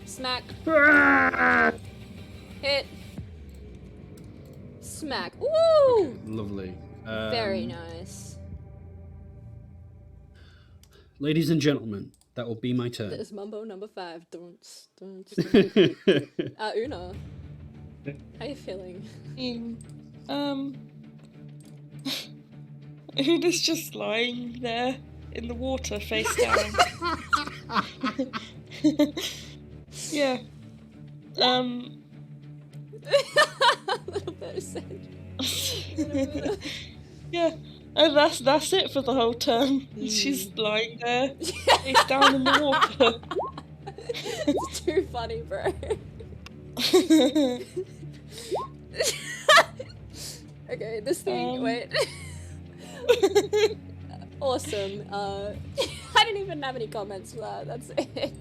Smack. Hit. Smack. Woo! Lovely. Very nice. Ladies and gentlemen, that will be my turn. There's Mumbo number 5. Don't. Una. How you feeling? Una's just lying there in the water, face down. Yeah. A little bit of sand. Yeah. And that's it for the whole turn. She's lying there, face down in the water. It's too funny, bro. Okay, this thing. Wait. Awesome. I didn't even have any comments for that. That's it.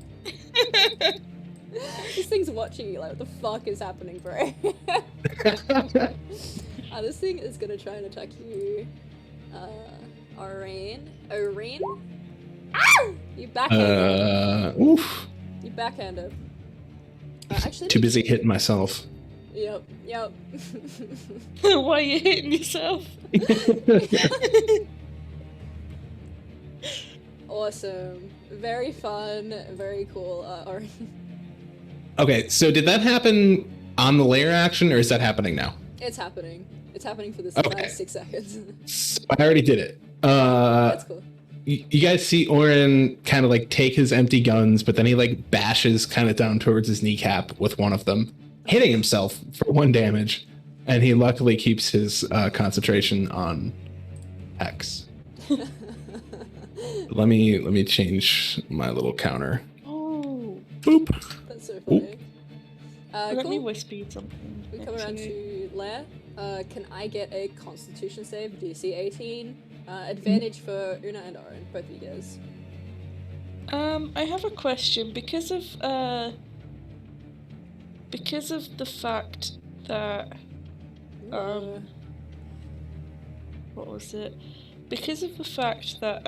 This thing's watching you. Like, what the fuck is happening, bro? This thing is gonna try and attack you. Orane? Ow! You backhanded. Oof. You backhanded. Actually, Too busy hitting myself. Yep. Why are you hitting yourself? Awesome. Very fun. Very cool. Orane. Okay, so did that happen on the layer action, or is that happening now? It's happening. It's happening for this Okay. last 6 seconds. So I already did it. That's cool. You guys see Orin kind of like take his empty guns, but then he like bashes kind of down towards his kneecap with one of them, hitting himself for 1 damage, and he luckily keeps his concentration on Hex. Let me change my little counter. Oh, Boop. That's so funny. let me Cool. whisper you something. We come around to Lair. Can I get a Constitution save, DC 18? Advantage for Una and Oren, both of you guys. I have a question because of the fact that what was it? Because of the fact that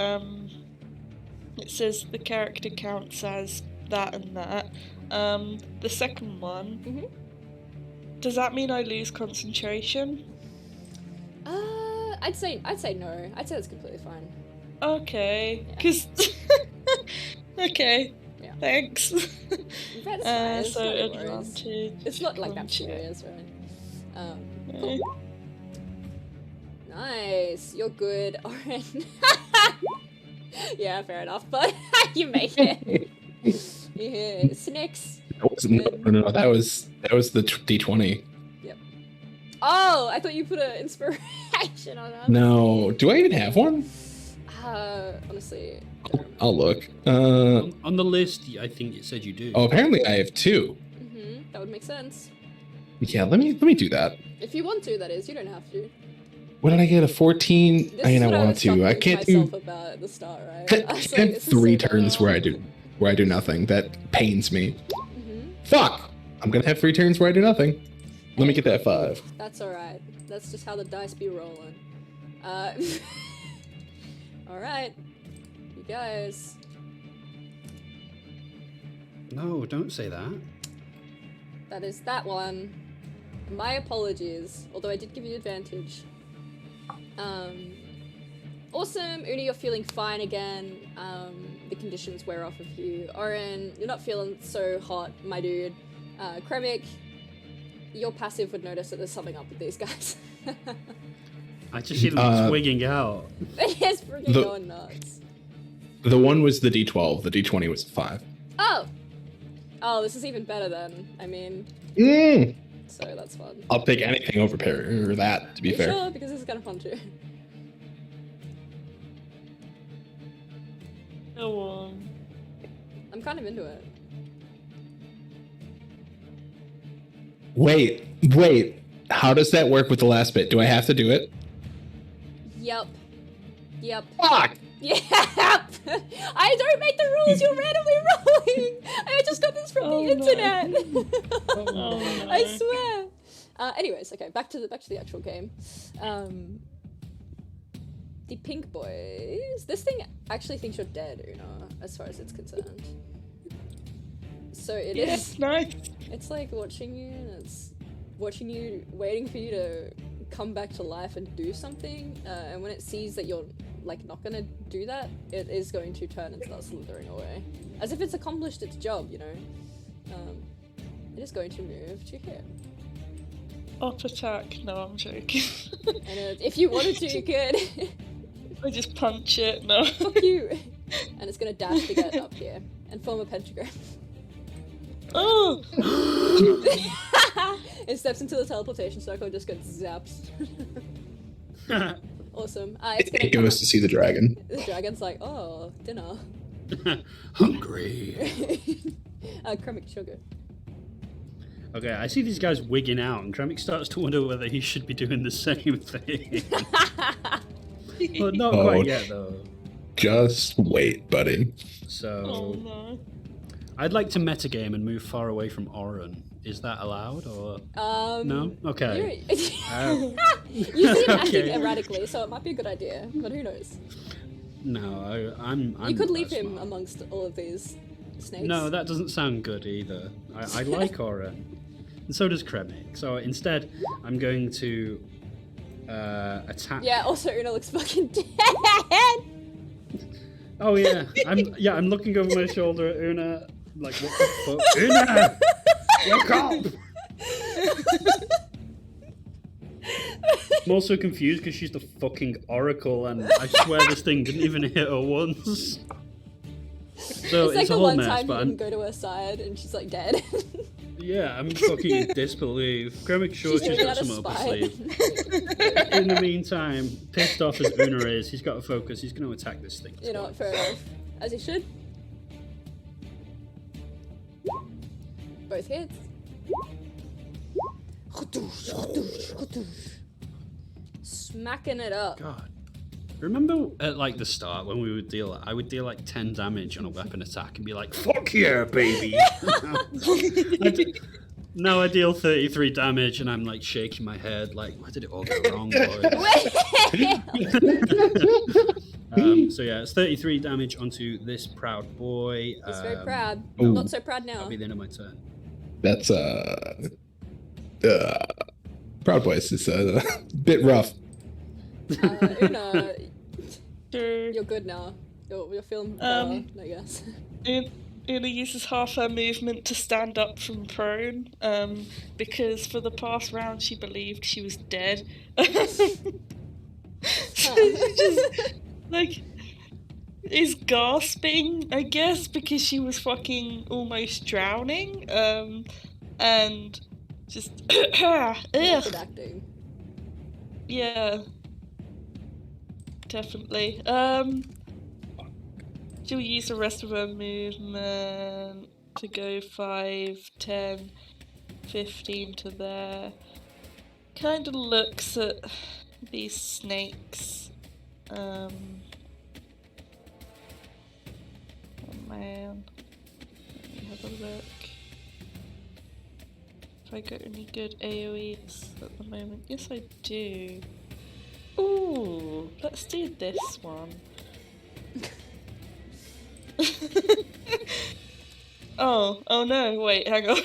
it says the character counts as that and that. The second one. Mhm. Does that mean I lose concentration? I'd say no. I'd say that's completely fine. Okay, Yeah. because okay, Yeah. thanks. That's fine. It's So not any worries. advantage. It's not like that contra- serious, right? Eh. Cool. Nice. You're good, Oren. Yeah, fair enough, but you make it. Yeah, snakes. No, that was the D20. Oh, I thought you put an inspiration on that. No, do I even have one? Honestly, I'll look. On the list, I think it said you do. Oh, apparently I have 2. that would make sense. Yeah, let me do that. If you want to, that is. You don't have to. What did I get? A 14? This I mean, is I what want was to. I talking can't myself do. about at the start, right? I I was have this is 3 so turns dumb. where I do nothing. That pains me. Mhm. Fuck! I'm gonna have 3 turns where I do nothing. Let me get that 5. That's alright. That's just how the dice be rolling. Alright. You guys. No, don't say that. That is that one. My apologies, although I did give you advantage. Awesome, Una, you're feeling fine again. The conditions wear off of you. Oren, you're not feeling so hot, my dude. Kremik, your passive would notice that there's something up with these guys. I just see them twigging out. They're just freaking going nuts. The one was the D12. The D20 was 5. Oh, this is even better then. I mean, so that's fun. I'll take anything over or that, to be fair. Sure, because this is kind of fun too. Go on. I'm kind of into it. Wait. How does that work with the last bit? Do I have to do it? Yep. Fuck! Yep. I don't make the rules. You're randomly rolling. I just got this from the internet. No. I swear. Anyways, okay. Back to the actual game. The pink boys. This thing actually thinks you're dead, Una, as far as it's concerned. So it is. Yes, nice. It's like watching you, and it's watching you, waiting for you to come back to life and do something. And when it sees that you're like not gonna do that, it is going to turn and start slithering away, as if it's accomplished its job. You know, it is going to move to here. Up attack. No, I'm joking. And if you wanted to, you could. I just punch it. No. Fuck you. And it's gonna dash to get up here and form a pentagram. Oh. It steps into the teleportation circle and just gets zapped. Awesome. It goes to see the dragon. The dragon's like, oh, dinner. Hungry. Kremik, sugar. Okay, I see these guys wigging out, and Kremik starts to wonder whether he should be doing the same thing. But not quite yet, though. Just wait, buddy. So, Oh no. I'd like to metagame and move far away from Oren. Is that allowed, or no? Okay. You see him acting Okay. erratically, so it might be a good idea, but who knows? No, I'm You could not leave that him smart. amongst all of these snakes. No, that doesn't sound good either. I like Oren, and so does Kremik. So instead, I'm going to attack. Yeah, also Una looks fucking dead! Oh yeah, I'm looking over my shoulder at Una, like what the fuck, Una, wake up! I'm also confused because she's the fucking Oracle, and I swear this thing didn't even hit her once. So It's like it's a the whole one mess, time you but didn't go to her side and she's like dead. Yeah, I'm fucking in disbelief. Kremik sure she's got some up her sleeve. In the meantime, pissed off as Una is, he's got to focus. He's going to attack this thing. You know what? Fair enough. As he should. Both hits. Smacking it up. God. Remember at like the start when we would deal, I would deal like 10 damage on a weapon attack and be like, fuck yeah, baby. Now I deal 33 damage and I'm like shaking my head like, why did it all go wrong, boys? So yeah, it's 33 damage onto this proud boy. He's very proud. Ooh. Not so proud now. That'll be the end of my turn. That's Proud Boys is a bit rough. Una, you're good now. You're feeling better, I guess. Una uses half her movement to stand up from prone, because for the past round she believed she was dead. So she just, like, is gasping, I guess, because she was fucking almost drowning, and just Method acting. Yeah. Definitely. She'll use the rest of her movement to go 5, 10, 15 to there. Kind of looks at these snakes. Oh man. Let me have a look. If I got any good AoEs at the moment. Yes, I do. Ooh, let's do this one. Oh no, wait, hang on.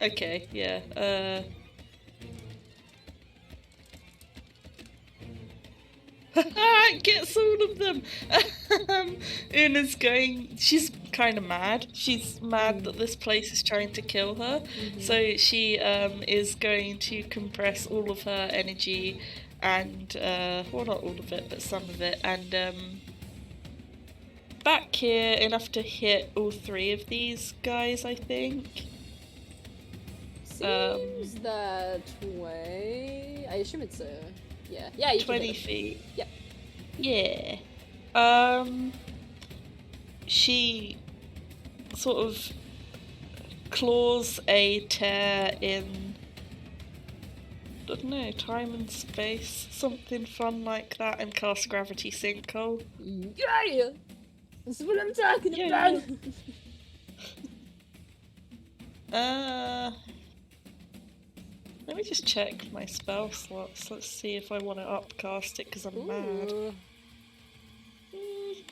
Okay, yeah, gets all of them! Una's going, she's kind of mad. She's mad that this place is trying to kill her. So she is going to compress all of her energy and, well, not all of it, but some of it, and back here enough to hit all 3 of these guys, I think. Seems that way. I assume it's yeah, you 20 feet. Yep. Yeah. She sort of claws a tear in, I don't know, time and space, something fun like that, and casts Gravity Sinkhole. Yeah! This is what I'm talking Yeah, about! Let me just check my spell slots. Let's see if I want to upcast it because I'm mad.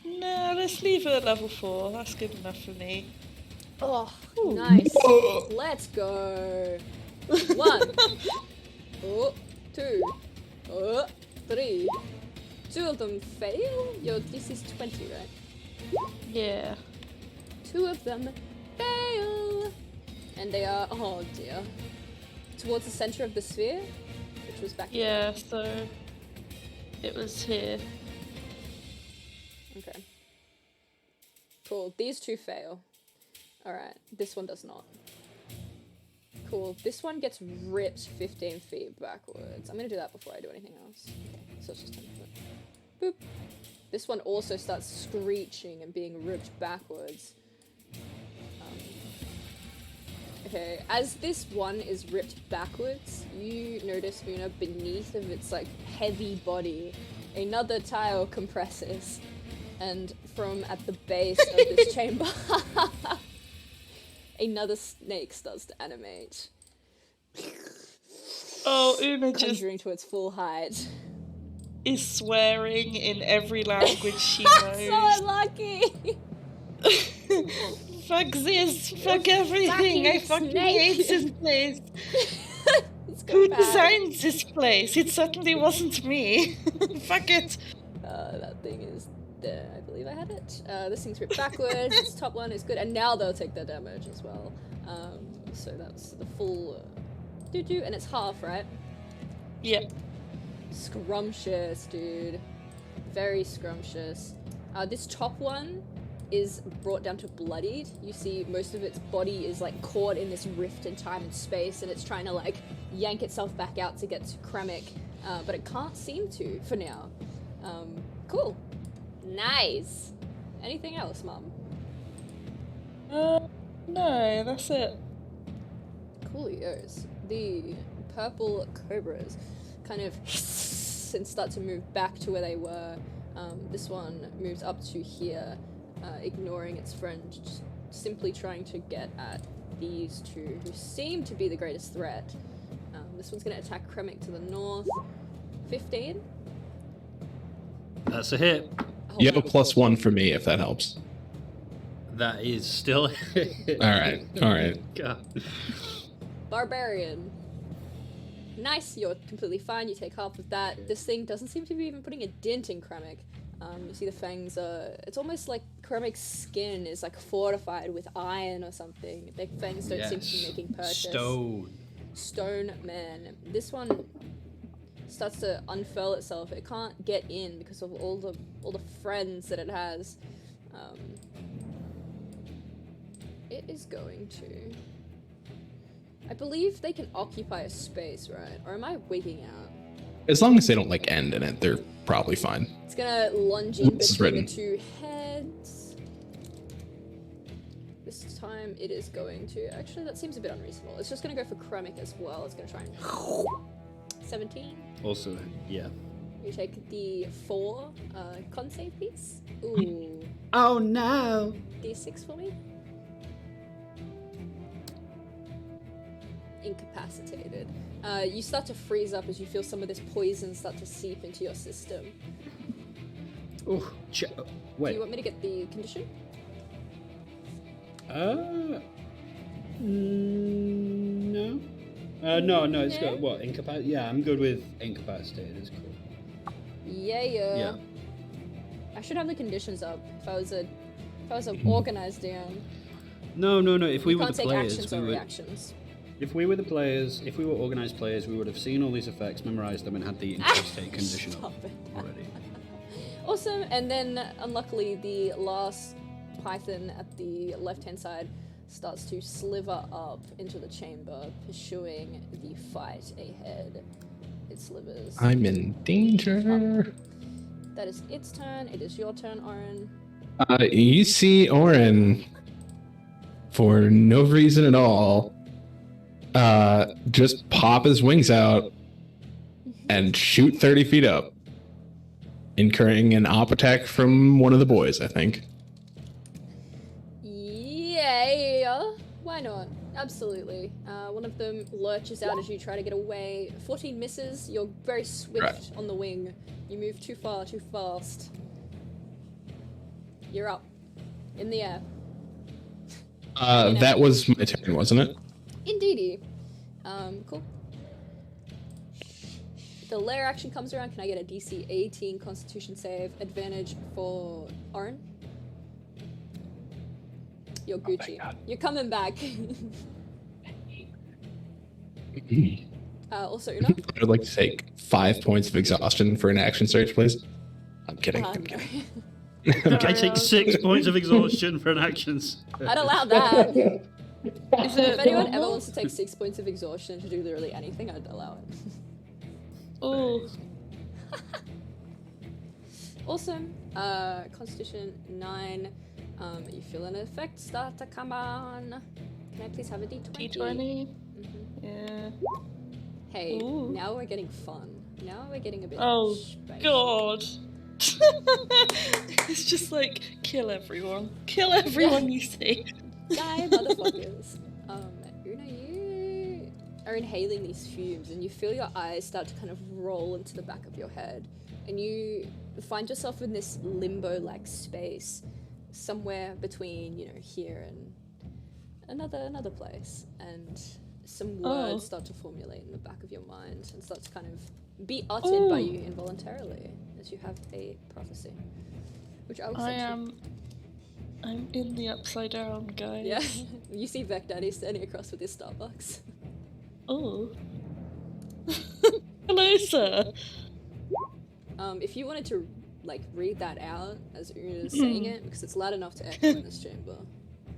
No, let's leave it at level 4. That's good enough for me. Oh, nice. Let's go. 1. 2. 3. 2 of them fail? Yo, this is 20, right? Yeah. 2 of them fail! And they are, oh dear, towards the center of the sphere, which was back Yeah, so it was here. Okay. Cool, these 2 fail. Alright, this one does not. Cool, this one gets ripped 15 feet backwards. I'm gonna do that before I do anything else. Okay, so it's just 10 foot. Boop. This one also starts screeching and being ripped backwards. Okay, as this one is ripped backwards, you notice, Una, beneath of its like heavy body, another tile compresses, and from at the base of this chamber, another snake starts to animate. Oh, Una just Conjuring to its full height. is swearing in every language she knows. So unlucky! Fuck this, fuck everything, I fucking hate this place. Who designed this place? It certainly wasn't me. Fuck it. That thing is there. I believe I had it. This thing's ripped backwards. This top one is good, and now they'll take their damage as well. So that's the full doo-doo, and it's half, right? Yep. Scrumptious, dude. Very scrumptious. This top one is brought down to bloodied. You see most of its body is like caught in this rift in time and space, and it's trying to like yank itself back out to get to Kremik, but it can't seem to for now. Cool. Nice. Anything else, Mum? No, that's it. Coolios. The purple cobras kind of hiss and start to move back to where they were. This one moves up to here, ignoring its friend, just simply trying to get at these two, who seem to be the greatest threat. This one's going to attack Kremik to the north. 15? That's a hit. Oh, You have a wow. +1 for me, if that helps. That is still a hit. All right. God. Barbarian. Nice, you're completely fine, you take half of that. This thing doesn't seem to be even putting a dent in Kremik. You see the fangs are... It's almost like Kremik's skin is like fortified with iron or something. Their fangs don't seem to be making purchase. Stone man. This one starts to unfurl itself. It can't get in because of all the friends that it has. It is going to... I believe they can occupy a space, right? Or am I wigging out? As long as they don't like end in it, they're probably fine. It's gonna lunge in This is between the written. two heads. This time it is going to... Actually, that seems a bit unreasonable. It's just gonna go for Kremik as well. It's gonna try and... 17. Also, yeah. You take the 4 con save piece. Ooh. Oh no! D6 for me. Incapacitated. You start to freeze up as you feel some of this poison start to seep into your system. Oh, Do wait. you want me to get the condition? No. No, it's good. What, incapacitated? Yeah, I'm good with incapacitated. It's cool. Yeah. I should have the conditions up if I was a organized DM. No. If we You were can't the take players, actions or reactions. if we were the players, if we were organized players, we would have seen all these effects, memorized them, and had the incapacitated condition up Stop it. already. Awesome, and then unluckily the last python at the left-hand side starts to sliver up into the chamber, pursuing the fight ahead. It slivers. I'm in danger. That is its turn. It is your turn, Oren. You see Orin, for no reason at all, just pop his wings out and shoot 30 feet up, incurring an op attack from one of the boys, I think. Yeah, why not? Absolutely. One of them lurches out as you try to get away. 14 misses. You're very swift Right. on the wing. You move too far, too fast. You're up. In the air. That was my turn, wasn't it? Indeedy. Cool. The lair action comes around. Can I get a DC 18 Constitution save? Advantage for Oren? You're Gucci. God. You're coming back. Also, Una? I would like to take 5 points of exhaustion for an action search, please. I'm kidding. I'm kidding. I'm I kidding. take 6 points of exhaustion for an actions. I'd allow that. Is it If anyone ever normal? wants to take 6 points of exhaustion to do literally anything, I'd allow it. Oh, Awesome. Constitution 9. You feel an effect start to come on. Can I please have a D20? D20. Mhm. Yeah. Hey, Ooh. now we're getting fun. Now we're getting a bit Oh, spicy. God. It's just like, kill everyone. Kill everyone you see. Die, motherfuckers. Una, you are inhaling these fumes and you feel your eyes start to kind of roll into the back of your head. And you find yourself in this limbo-like space somewhere between, here and another place. And some words start to formulate in the back of your mind and start to kind of be uttered by you involuntarily as you have a prophecy. Which I will send you. I'm in the upside down, guys. Yeah, you see Vec Daddy standing across with his Starbucks. Oh. Hello, sir. If you wanted to like read that out as Una's saying it, because it's loud enough to echo in this chamber.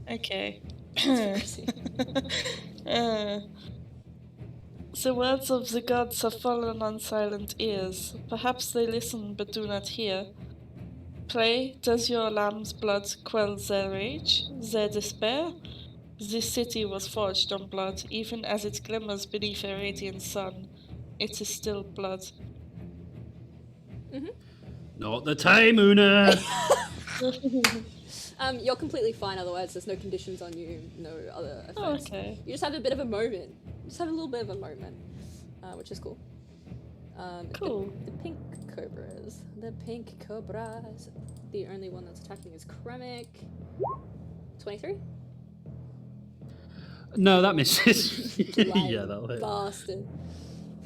Okay. It's crazy. The words of the gods have fallen on silent ears. Perhaps they listen but do not hear. Pray, does your lamb's blood quell their rage, their despair? This city was forged on blood, even as it glimmers beneath a radiant sun. It is still blood. Not the time, Una! You're completely fine otherwise. There's no conditions on you, no other effects. Oh, okay. You just have a bit of a moment. You just have a little bit of a moment, which is cool. Cool. The pink cobras. The pink cobras. The only one that's attacking is Kremik. 23? No, that misses. Lying Yeah, that'll hit. bastard.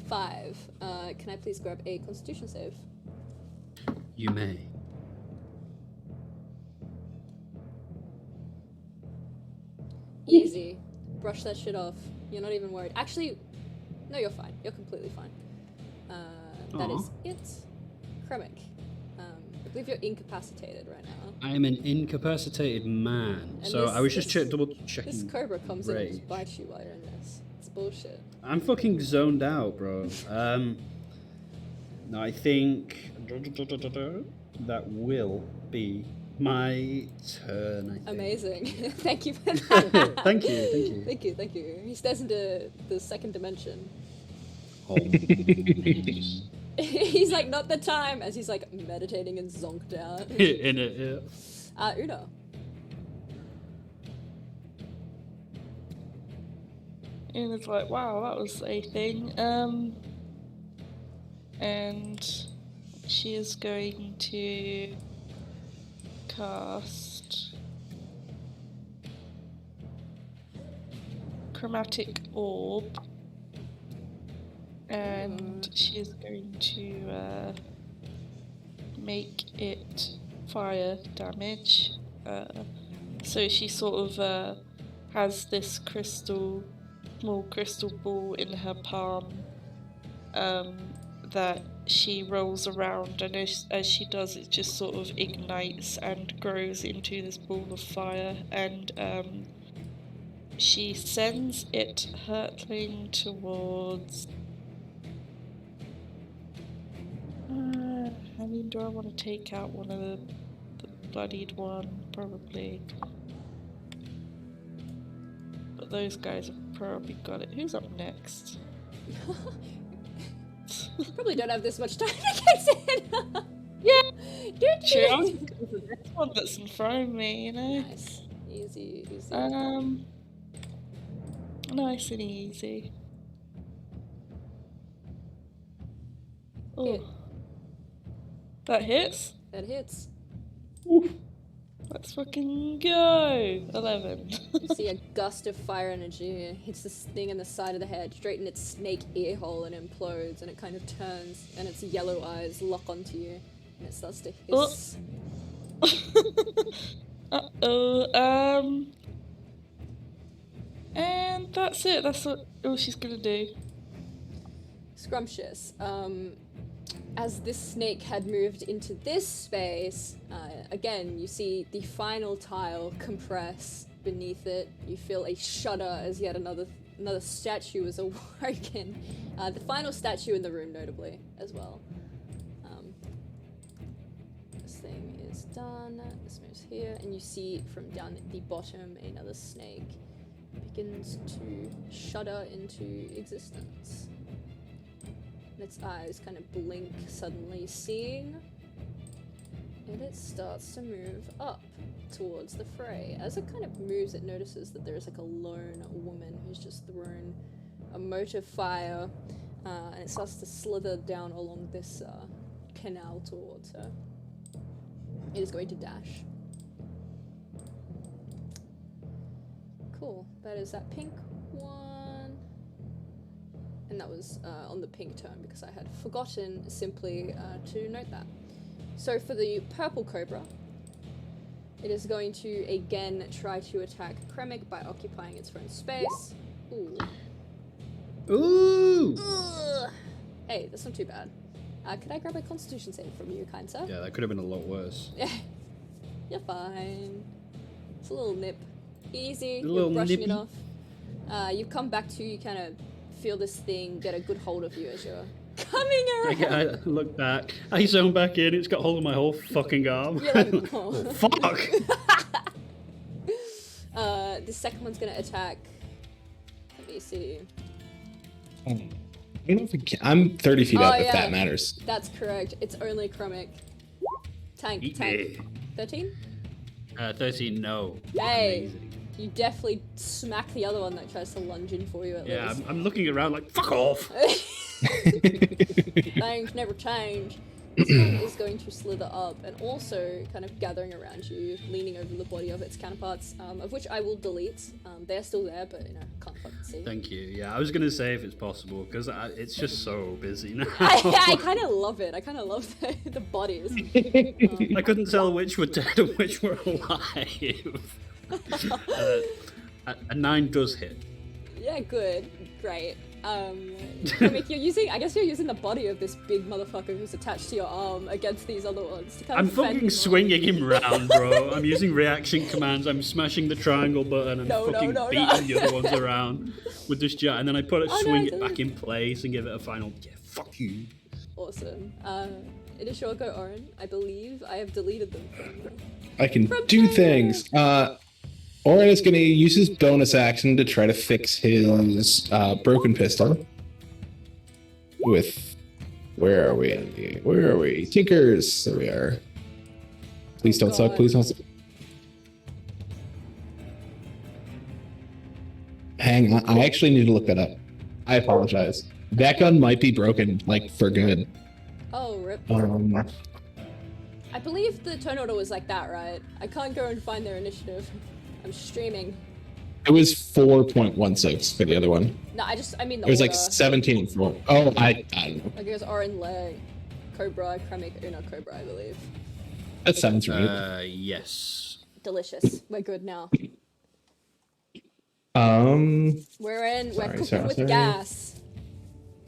5. Can I please grab a Constitution save? You may. Easy. Brush that shit off. You're not even worried. Actually, no, you're fine. You're completely fine. That is it. Kremik. I believe you're incapacitated right now. I am an incapacitated man. And So this- I was just this- double checking. This cobra comes in and rage. just bites you while you're in this. It's bullshit. I'm fucking zoned out, bro. No, I think that will be my turn. I think. Amazing. Thank you for that. Thank you, thank you. Thank you, thank you. He stares into the second dimension. Oh. He's like, not the time, as he's like meditating and zonked out. In it, yeah. Una. And it's like, wow, that was a thing. And she is going to cast Chromatic Orb, and she is going to make it fire damage. So she sort of has this small crystal ball in her palm that she rolls around, and as she does, it just sort of ignites and grows into this ball of fire, and she sends it hurtling towards... I mean, do I want to take out one of the bloodied one? Probably. But those guys have probably got it. Who's up next? Probably don't have this much time to get in. Yeah. Sure, I was going to the next one that's in front of me, you know? Nice. Easy, easy. Nice and easy. Oh. Hit. That hits? That hits. Let's fucking go! 11. You see a gust of fire energy hits this thing in the side of the head, straight in its snake ear hole, and implodes, and it kind of turns, and its yellow eyes lock onto you, and it starts to hiss. Uh-oh, and that's it, that's all she's gonna do. Scrumptious. As this snake had moved into this space, again, you see the final tile compress beneath it. You feel a shudder as yet another statue is awoken. The final statue in the room, notably, as well. This thing is done. This moves here, and you see from down at the bottom another snake begins to shudder into existence. And its eyes kind of blink, suddenly seeing, and it starts to move up towards the fray. As it kind of moves, it notices that there is like a lone woman who's just thrown a mote of fire, and it starts to slither down along this canal towards her. It is going to dash. Cool, that is that pink one. And that was on the pink turn because I had forgotten simply to note that. So for the purple cobra, it is going to again try to attack Kremik by occupying its own space. Ooh. Ooh! Ugh. Hey, that's not too bad. Could I grab a Constitution save from you, kind sir? Yeah, that could have been a lot worse. You're fine. It's a little nip. Easy. A You're little brushing it nippy. off. You come back to, you kind of feel this thing get a good hold of you as you're coming around. I look back. I zone back in. It's got hold of my whole fucking arm. You're like, oh. Oh, fuck. The second one's gonna attack. Let me see. I don't know if I'm 30 feet up, if yeah. that matters. That's correct. It's only Chromic. Tank. Eat 13? 13, no. Hey. Amazing. You definitely smack the other one that tries to lunge in for you at Yeah, least. I'm looking around like, fuck off. Things never change. This one is going to slither up and also kind of gathering around you, leaning over the body of its counterparts, of which I will delete. They're still there, but can't fucking see. Thank you. Yeah, I was going to say if it's possible, because it's just so busy now. I kind of love it. I kind of love the bodies. I couldn't tell which were dead and which were alive. A 9 does hit. Yeah, good. Great. Comic, I guess you're using the body of this big motherfucker who's attached to your arm against these other ones to kind I'm of fend fucking them swinging him round, bro. I'm using reaction commands. I'm smashing the triangle button and beating the other ones around with this jet, and then I swing it back in place and give it a final. Yeah, fuck you. off. Awesome. It is your go, Oren. I believe I have deleted them from. I can do things. Oren is going to use his bonus action to try to fix his broken pistol. With, where are we? Tinkers. There we are. Please don't suck. Please don't suck. Hang on. I actually need to look that up. I apologize. That gun might be broken, like, for good. Oh, rip. I believe the turn order was like that, right? I can't go and find their initiative. I'm streaming. It was 4.16 for the other one. No, I mean the It was order. like 17 for. Oh, I don't know. Like it was Oren, Leg, Cobra, Kremik, Una, Cobra, I believe. That sounds right. Yes. Delicious. We're good now. We're cooking with gas.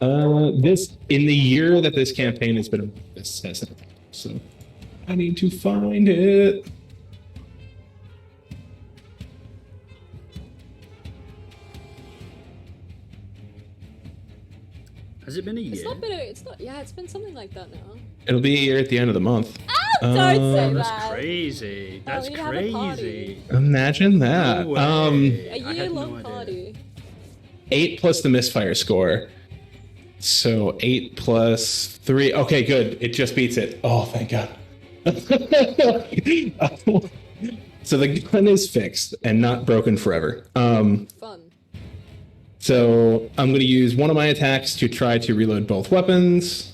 This in the year that this campaign has been so I need to find it. Has it been a year? It's been something like that now. It'll be a year at the end of the month. Don't say That's that. crazy. That's we'd have a party. crazy. Imagine that. No way. A I had year-long no idea. party. 8 plus the misfire score. So 8 plus 3. Okay, good. It just beats it. Oh, thank God. So the gun is fixed and not broken forever. Fun. So I'm going to use one of my attacks to try to reload both weapons.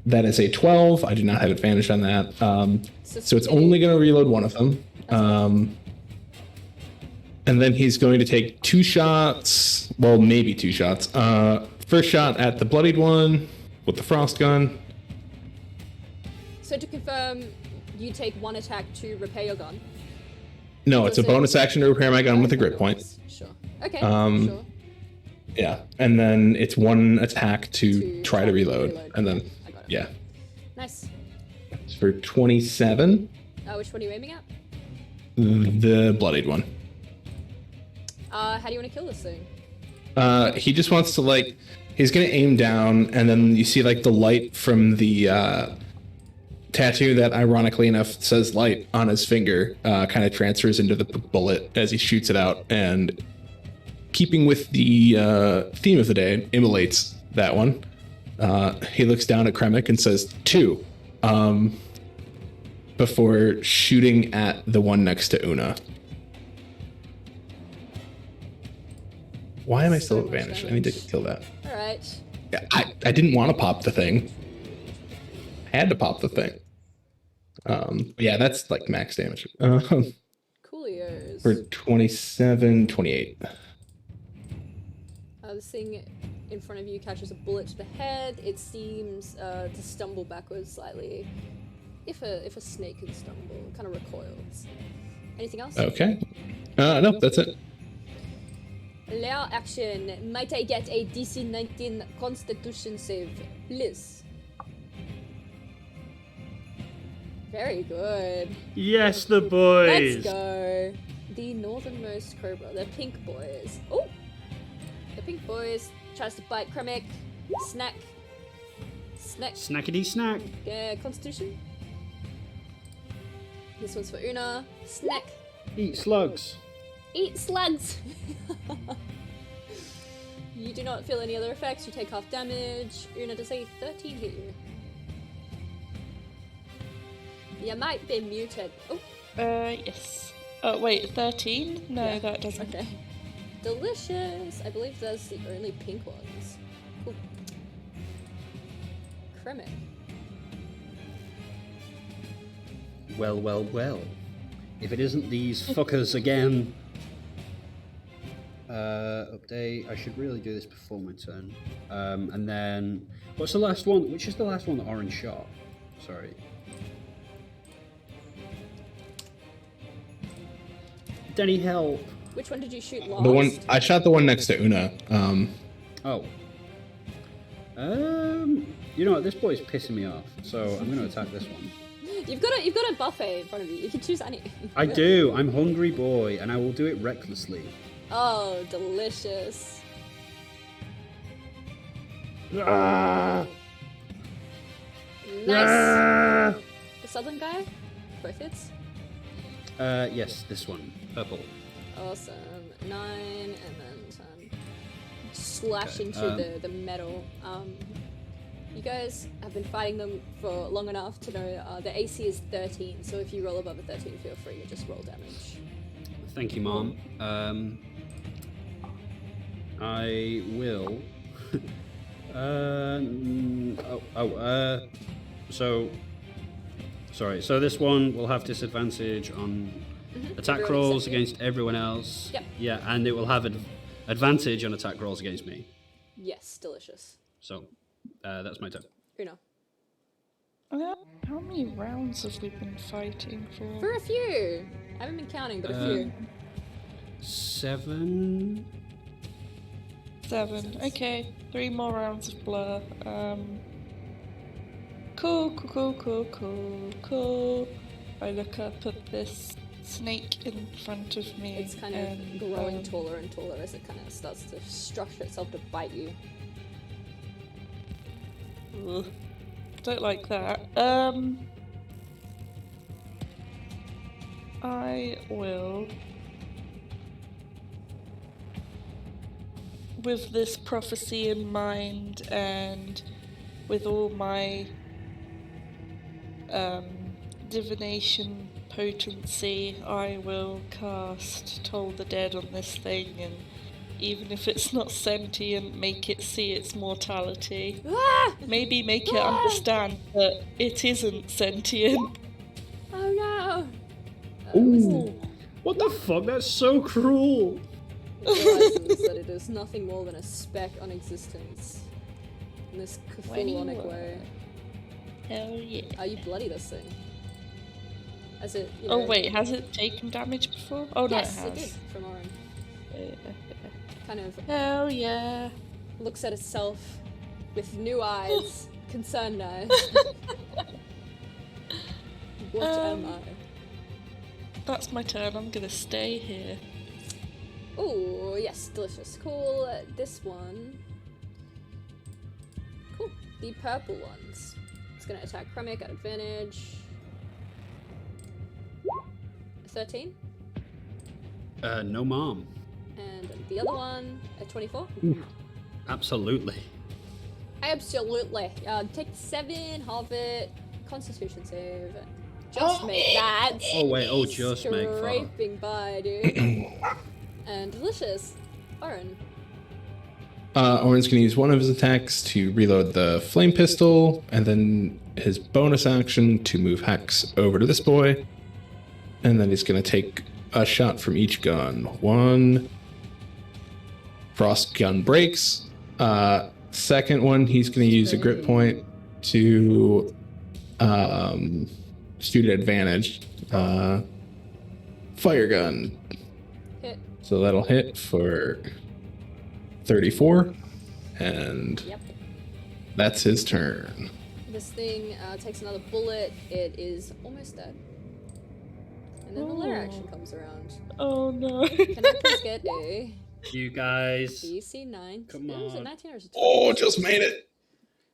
That is a 12. I do not have advantage on that. So it's only going to reload one of them. And then he's going to take 2 shots. Well, maybe 2 shots. First shot at the bloodied one with the frost gun. So to confirm, you take 1 attack to repair your gun. No, it's a bonus action to repair my gun with a grip point. Sure. Okay. Sure. Yeah, and then it's 1 attack to try to reload. And then, I got it. yeah. Nice. It's for 27. Which one are you aiming at? The bloodied one. How do you want to kill this thing? He just wants to, he's gonna aim down, and then you see, the light from the tattoo that, ironically enough, says light on his finger, kind of transfers into the bullet as he shoots it out, and keeping with the theme of the day, immolates that one. He looks down at Kremik and says, 2, before shooting at the one next to Una. Why am I still advantaged? I need to kill that. Alright. Yeah, I didn't want to pop the thing. I had to pop the thing. Yeah, that's max damage. Coolios. For 27, 28. This thing in front of you catches a bullet to the head. It seems to stumble backwards slightly. If a snake can stumble, it kind of recoils. Anything else? Okay. No, that's it. Layer action. Might I get a DC 19 Constitution save, please? Very good. Yes, the boys. Let's go. The northernmost cobra, the pink boys. Oh, the pink boys tries to bite Kremik. Snack. Snackety snack. Constitution. This one's for Una. Snack. Eat slugs. Eat slugs. You do not feel any other effects. You take half damage. Una, does a 13 hit you? You might be muted. Oh. Yes. Oh, wait, 13? No, Yeah. that doesn't. Okay. Delicious. I believe those are the only pink ones. Cool. Kremik. Well, well, well. If it isn't these fuckers again. Update. I should really do this before my turn. And then, what's the last one? Which is the last one that Orange shot? Sorry. Denny, help. Which one did you shoot last? The one I shot the one next to Una. Oh. You know what? This boy's pissing me off, so I'm going to attack this one. You've got a buffet in front of you. You can choose any. I do. I'm hungry boy, and I will do it recklessly. Oh, delicious. Ah! Nice. Ah! The southern guy? Both hits? Yes, this one. Purple. Awesome. 9 and then 10. Slash Okay, into the metal. You guys have been fighting them for long enough to know the AC is 13, so if you roll above a 13, feel free to just roll damage. Thank you, Mom. I will. Sorry. So this one will have disadvantage on attack Everyone rolls except you. against everyone else. Yep. Yeah, and it will have advantage on attack rolls against me. Yes, delicious. So that's my turn. Una. How many rounds have we been fighting for? For a few! I haven't been counting, but a few. 7. 7. Okay, 3 more rounds of blur. Cool. I look up at this snake in front of me. It's kind of growing taller and taller as it kind of starts to structure itself to bite you. Ugh, don't like that. I will, with this prophecy in mind and with all my divination potency, I will cast Toll the Dead on this thing, and even if it's not sentient, make it see its mortality. Ah! Maybe make it understand that it isn't sentient. Oh no! Ooh. What the fuck? That's so cruel. It realizes that it is nothing more than a speck on existence. In this Cthulhonic way. Hell yeah. You bloody this thing. As it, you Oh know, wait, has it taken damage before? Oh no, yes, it it has. did, from Oren. Kind of Hell yeah. looks at itself with new eyes, concerned eyes. What am I? That's my turn. I'm gonna stay here. Oh, yes, delicious. Cool. This one. Cool. The purple ones. It's gonna attack Kremik at advantage. 13. No, Mom. And the other one at 24. Absolutely. Absolutely. Take 7, half it. Constitution save. Just make that. Oh wait, just make fun. Scraping by, dude. And delicious. Oren. Oren's going to use one of his attacks to reload the flame pistol, and then his bonus action to move Hex over to this boy. And then he's going to take a shot from each gun. One. Frost gun breaks. Second one, he's going to use a grip point to shoot at advantage. Fire gun. Hit. So that'll hit for 34. And Yep. that's his turn. This thing takes another bullet. It is almost dead. And then the lair action comes around. Oh no. Can I please get a You guys. DC 9? Come Was it on. 19 or was it 20? Oh, just made it.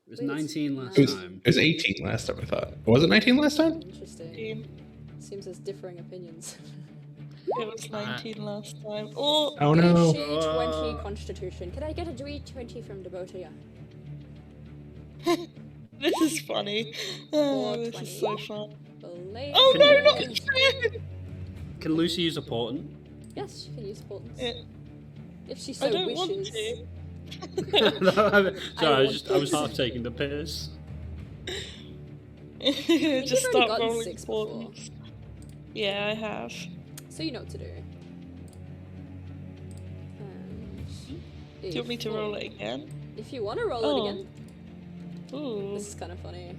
It was Wait, 19 last It was, time. it was 18 last time, I thought. Was it 19 last time? Interesting. Seems there's differing opinions. It was 19 last time. Oh, Oh no. DC 20 Constitution. Can I get a D20 from Devotia? this is funny. Oh, this is so fun. Blade Oh no, Blade. not again! Can Lucy use a portent? Yes, she can use portents. Yeah. If she so I don't wishes. want to. Sorry, I was half taking the piss. Just you've start already gotten rolling 6 before. portents. Yeah, I have. So you know what to do. Do you want me to roll it again? If you want to roll Oh. it again. Ooh. This is kind of funny.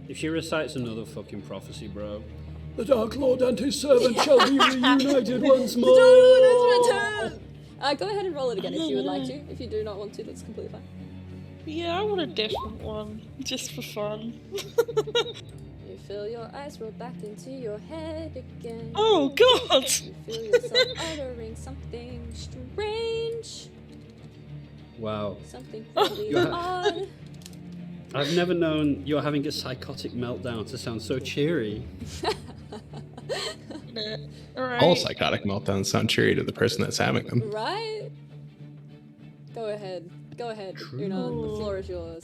If she recites another fucking prophecy, bro. The Dark Lord and his servant shall be reunited once more. Go ahead and roll it again if you would like to. If you do not want to, that's completely fine. Yeah, I want a different one, just for fun. You feel your eyes roll back into your head again. Oh god! You feel yourself uttering something strange. Wow. Something really odd. I've never known you're having a psychotic meltdown to sound so cheery. Alright. All psychotic meltdowns sound cheery to the person that's having them. Right? Go ahead. Go ahead, Una. The floor is yours.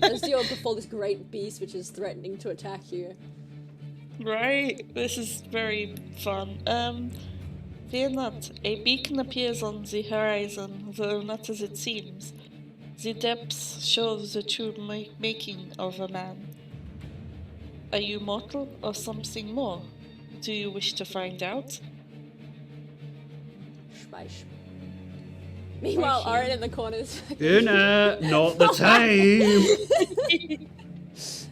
As you're before this great beast which is threatening to attack you. Right, this is very fun. Fear not, a beacon appears on the horizon, though not as it seems. The depths show the true making of a man. Are you mortal or something more? Do you wish to find out? Spaish. Meanwhile, Aaron in the corners. Una, not the time.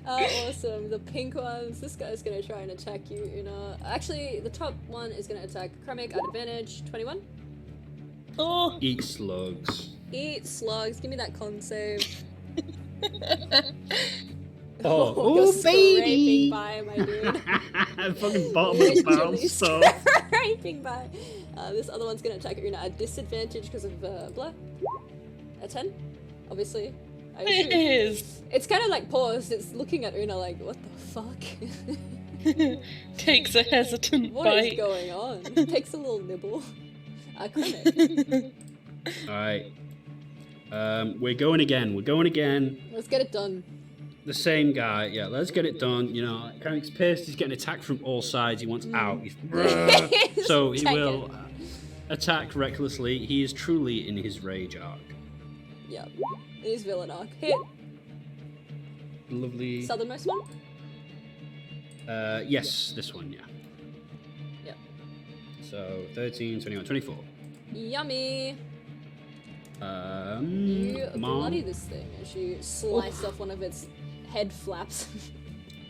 Awesome. The pink ones. This guy's gonna try and attack you, Una. Actually, the top one is gonna attack Kremik at advantage. 21. Oh! Eat slugs. Eat slugs. Give me that con save. Oh, you're baby! scraping by, my dude. Fucking bottom of the barrel Literally stuff. scraping by. This other one's gonna attack Una at disadvantage because of Blur. A 10, obviously. I assume. It is! It's kind of like paused. It's looking at Una like, what the fuck? Takes a hesitant What is bite. going on? Takes a little nibble. Kremik. Alright. We're going again. We're going again. Let's get it done. The same guy. Yeah, let's get it done. You know, Kremik's pissed. He's getting attacked from all sides. He wants out. He's... So he will attack recklessly. He is truly in his rage arc. Yep. It is villain arc. Hit. Lovely. Southernmost one? Yes, this one, yeah. Yep. So 13, 21, 24. Yummy. You Mom, bloody this thing as you slice off one of its head flaps.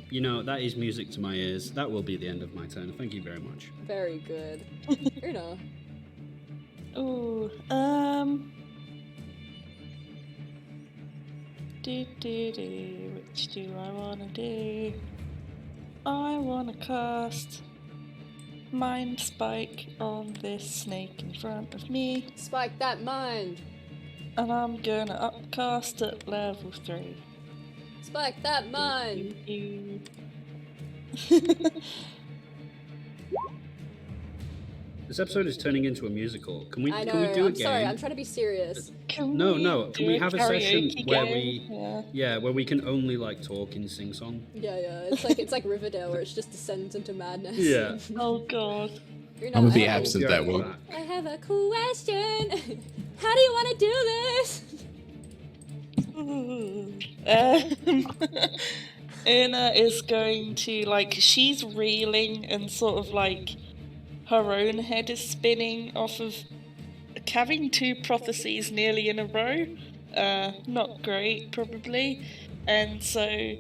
you know, that is music to my ears. That will be the end of my turn. Thank you very much. Very good. Una. Ooh, which do I wanna do? I wanna cast Mind Spike on this snake in front of me, Spike that mind. and I'm gonna upcast at level 3. Spike that mind. This episode is turning into a musical. Can we I know, can we do a I'm game? sorry, I'm trying to be serious. No. Can we have a session karaoke where game? where we can only like talk in sing song? Yeah. It's like Riverdale where it just descends into madness. Yeah. Oh god. Una, I'm gonna be I have- absent that week. I have a question. How do you want to do this? Una is going to, like, she's reeling and sort of like her own head is spinning off of having 2 prophecies nearly in a row. Not great, probably. And so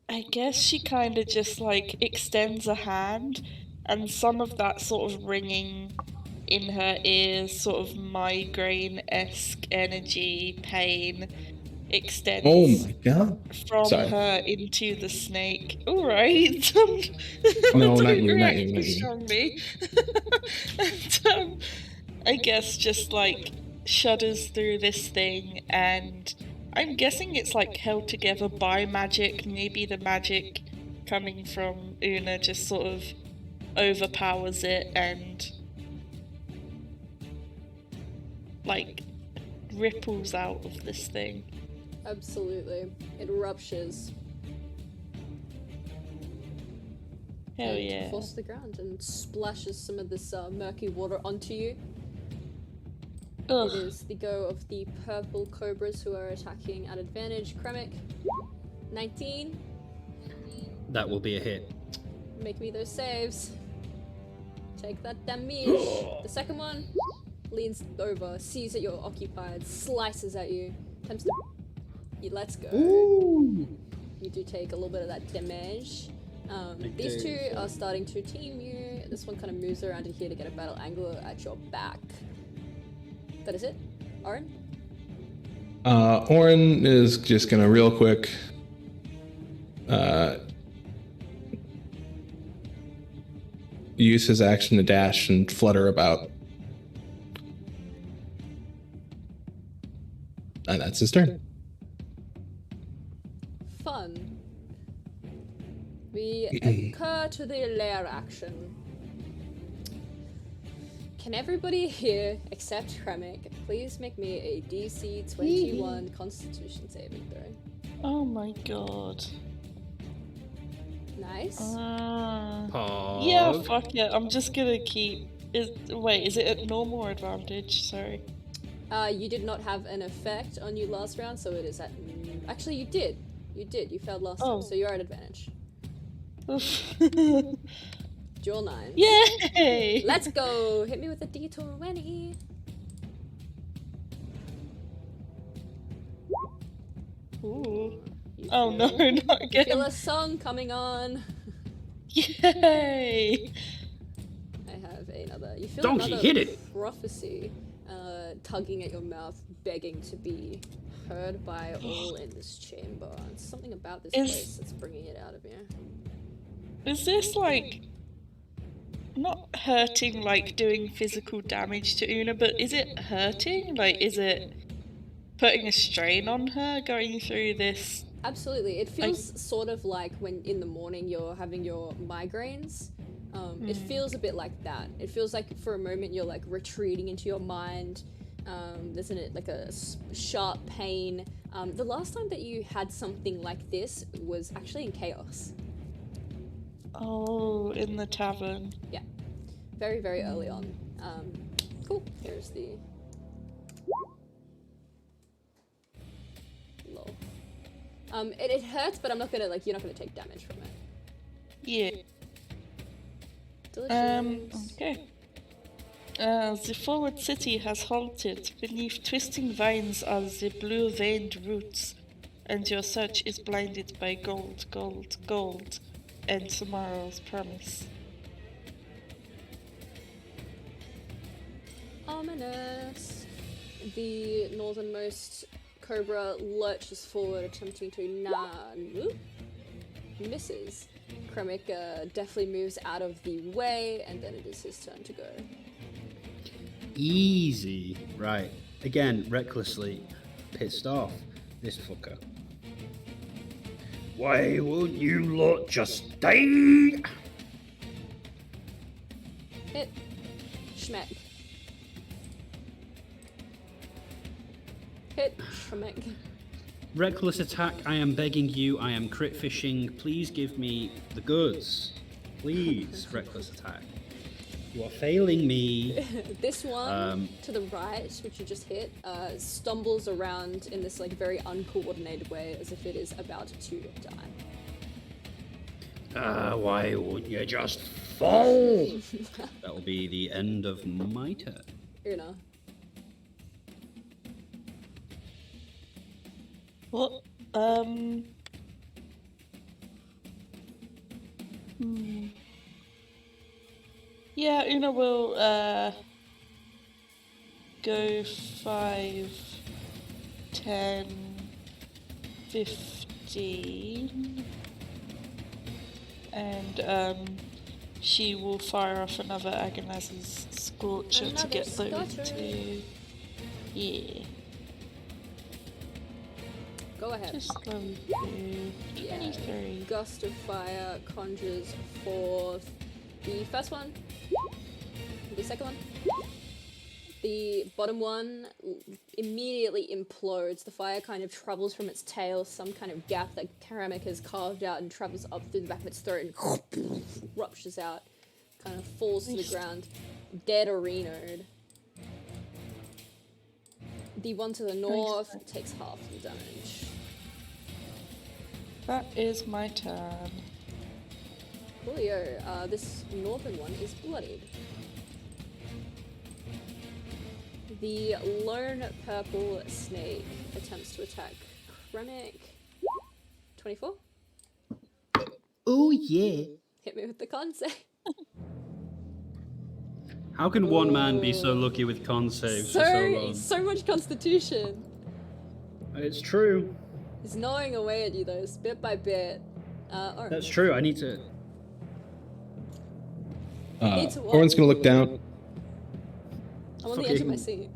I guess she kind of just like extends a hand, and some of that sort of ringing in her ears, sort of migraine-esque energy, pain, extends Oh my god. from Sorry. her into the snake. All right. No, Don't not you, not react you, too not you. strongly. And I guess just like shudders through this thing, and I'm guessing it's like held together by magic. Maybe the magic coming from Una just sort of overpowers it and like ripples out of this thing. Absolutely. It ruptures. Hell and yeah. falls to the ground and splashes some of this murky water onto you. Ugh. It is the go of the purple cobras who are attacking at advantage. Kremik, 19. That will be a hit. Make me those saves. Take that damage. The second one leans over, sees that you're occupied, slices at you. Attempts to... Let's go. Ooh. You do take a little bit of that damage. These two are starting to team you. This one kind of moves around in here to get a battle angle at your back. That is it. Oren? Oren is just gonna real quick use his action to dash and flutter about. And that's his turn. Fun. We occur to the lair action. Can everybody here, except Kremik, please make me a DC 21 Constitution saving throw? Oh my god. Nice. Pog. Yeah, fuck it. I'm just gonna keep. Wait, is it at normal or advantage? Sorry. You did not have an effect on you last round, so it is at... Actually, you did. You did. You failed last time, so you're at advantage. Dual 9. Yay! Let's go! Hit me with a D20. Ooh. Oh no, not You feel again. a song coming on. Yay! I have another. You feel Donkey, another hit it! prophecy tugging at your mouth, begging to be heard by all in this chamber. It's something about this place that's bringing it out of you. Is this like not hurting, like doing physical damage to Una, but is it hurting? Like, is it putting a strain on her going through this? Absolutely. It feels sort of like when in the morning you're having your migraines. It feels a bit like that. It feels like for a moment you're like retreating into your mind. There's like a sharp pain. The last time that you had something like this was actually in Chaos. Oh, in the tavern. Yeah. Very, very early on. Cool. Here's the... Lol. It hurts, but I'm not gonna, like, you're not gonna take damage from it. Yeah. Delicious. Okay. The forward city has halted. Beneath twisting vines are the blue-veined roots, and your search is blinded by gold, gold, gold, and tomorrow's promise. Ominous. The northernmost cobra lurches forward, attempting to misses. Kremik definitely moves out of the way, and then it is his turn to go. Easy. Right. Again, recklessly pissed off. This fucker. Why won't you lot just stay? Hit. Schmeck. Hit. Schmeck. Reckless attack, I am begging you, I am crit fishing. Please give me the goods. Please, reckless attack. You are failing me. This one to the right, which you just hit, stumbles around in this like very uncoordinated way as if it is about to die. Why won't you just fall? That will be the end of my turn. Una. What? Yeah, Una will go 5, 10, 15. And she will fire off another Agonizer's Scorcher to get those two. Yeah. Go ahead. Just level 2. 23. Gust of fire conjures forth the first one, the second one. The bottom one immediately implodes. The fire kind of travels from its tail, some kind of gap that Ceramic has carved out, and travels up through the back of its throat and ruptures out, kind of falls to the ground, dead or renoed. The one to the north takes half the damage. That is my turn. Coolio, this northern one is bloodied. The lone purple snake attempts to attack Ceramic. 24? Oh yeah. Hit me with the con save. How can one man be so lucky with con saves for so long? So much constitution. It's true. He's gnawing away at you though, bit by bit. That's true. I need to. Orin's gonna look down. I'm on the edge of my seat.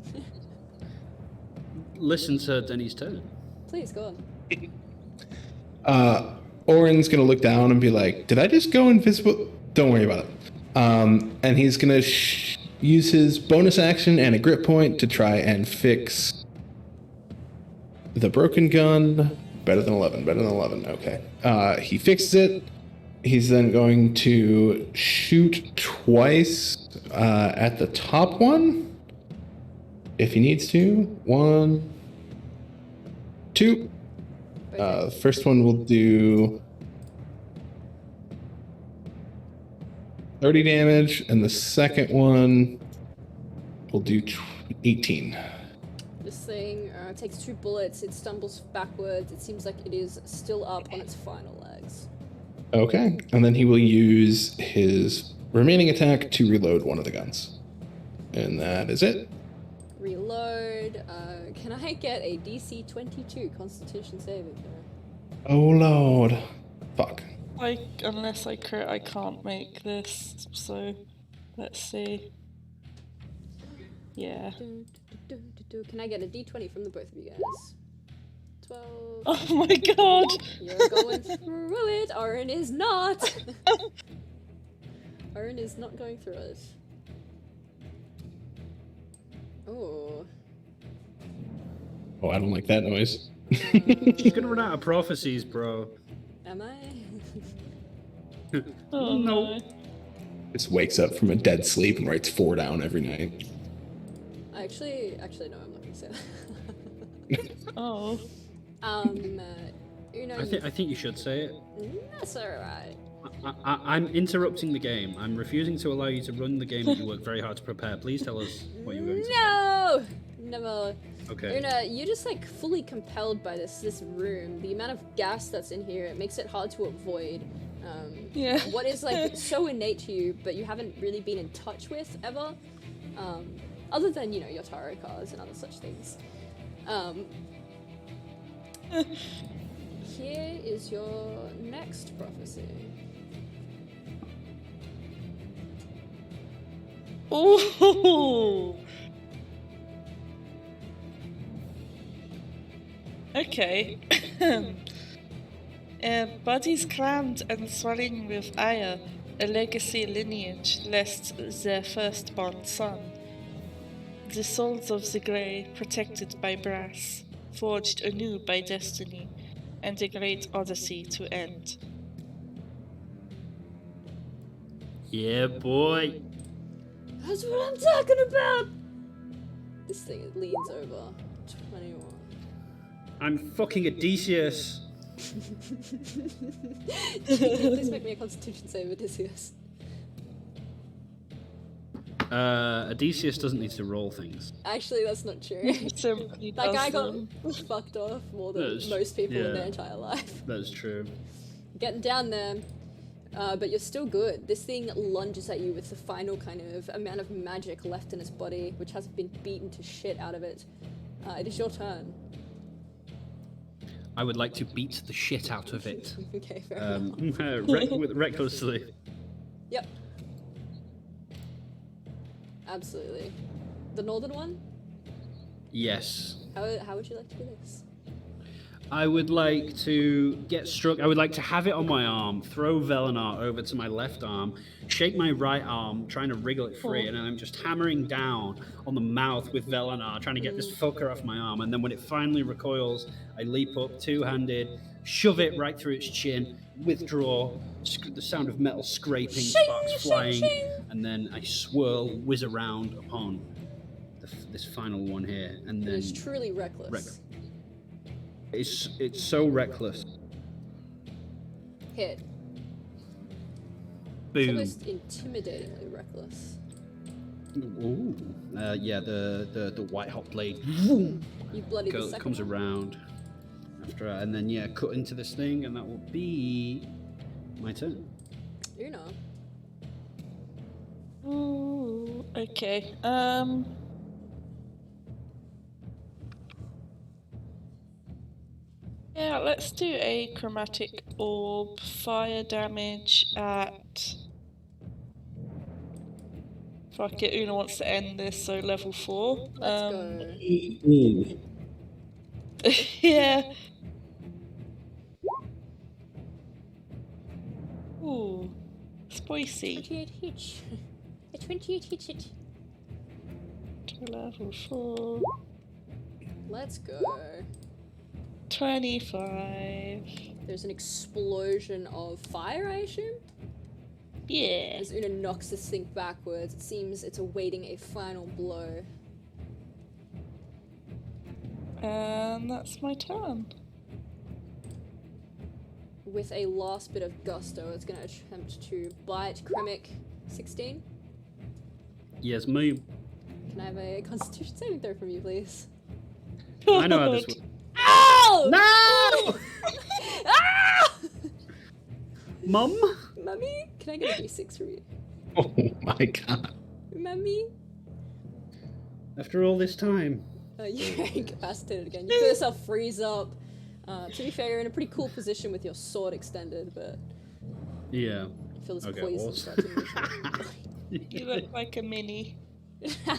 Listen to Denny's turn. Please, go on. Orin's gonna look down and be like, "Did I just go invisible?" Don't worry about it. And he's gonna use his bonus action and a grip point to try and fix the broken gun. Better than 11. Better than 11. Okay. He fixes it. He's then going to shoot twice at the top one. If he needs to. 1, 2. The first one will do 30 damage, and the second one will do 18. This thing takes 2 bullets, it stumbles backwards, it seems like it is still up on its final legs. Okay, and then he will use his remaining attack to reload one of the guns. And that is it. Reload. Can I get a DC 22 Constitution saving throw? Oh lord. Fuck. Unless I crit, I can't make this, so let's see. Yeah. Can I get a D20 from the both of you guys? 12. Oh my god! You're going through it. Orin is not. Orin is not going through it. Oh. Oh, I don't like that noise. She's gonna run out of prophecies, bro. Am I? Oh no. Just wakes up from a dead sleep and writes 4 down every night. Actually, no, I'm not gonna say that. Oh. I think you should say it. That's alright. I'm interrupting the game. I'm refusing to allow you to run the game that you worked very hard to prepare. Please tell us what you're going to say. No! Never. Okay. You're just like fully compelled by this room. The amount of gas that's in here, it makes it hard to avoid. Yeah. What is like so innate to you, but you haven't really been in touch with ever. Other than, your tarot cards and other such things. Here is your next prophecy. Oh. Okay. Bodies crammed and swelling with ire, a legacy lineage lest their firstborn son. The souls of the grey, protected by brass, forged anew by destiny, and a great odyssey to end. Yeah, boy. That's what I'm talking about! This thing leans over. 21. I'm fucking Odysseus. Please make me a Constitution save, Odysseus. Odysseus doesn't need to roll things. Actually, that's not true. That guy got fucked off more than most people in their entire life. That's true. Getting down there. But you're still good. This thing lunges at you with the final kind of amount of magic left in its body, which hasn't been beaten to shit out of it. It is your turn. I would like to beat the shit out of it. Okay, fair enough. Recklessly. Yep. Absolutely. The northern one? Yes. How would you like to do this? I would like to get struck. I would like to have it on my arm, throw Velenar over to my left arm, shake my right arm, trying to wriggle it free, and then I'm just hammering down on the mouth with Velenar, trying to get this fucker off my arm. And then when it finally recoils, I leap up two-handed, shove it right through its chin, withdraw, the sound of metal scraping, sparks flying, and then I swirl, whiz around upon this final one here, and then It's truly reckless. It's so reckless. Hit. It's Boom. almost intimidatingly reckless. Ooh. Yeah, the white hot blade You bloody the second comes one? around after, and then yeah, cut into this thing, and that will be my turn. Una. Ooh, okay. Yeah, let's do a chromatic orb, fire damage at... Fuck it, Una wants to end this, so level 4. Let's go. Yeah. Ooh, spicy. 28 hits. A 28 hits it. To level 4. Let's go. 25. There's an explosion of fire, I assume? Yeah. As Una knocks this thing backwards, it seems it's awaiting a final blow. And that's my turn. With a last bit of gusto, it's going to attempt to bite Kremik. 16. Yes, me. Can I have a Constitution saving throw from you, please? I know how this works. Ow! No! Ah! Mum? Mummy? Can I get a d6 from you? Oh my god. Mummy? After all this time. You're incapacitated again. You feel yourself freeze up. To be fair, you're in a pretty cool position with your sword extended, but Yeah. you feel this Okay, poison awesome. start to move. You look like a mini.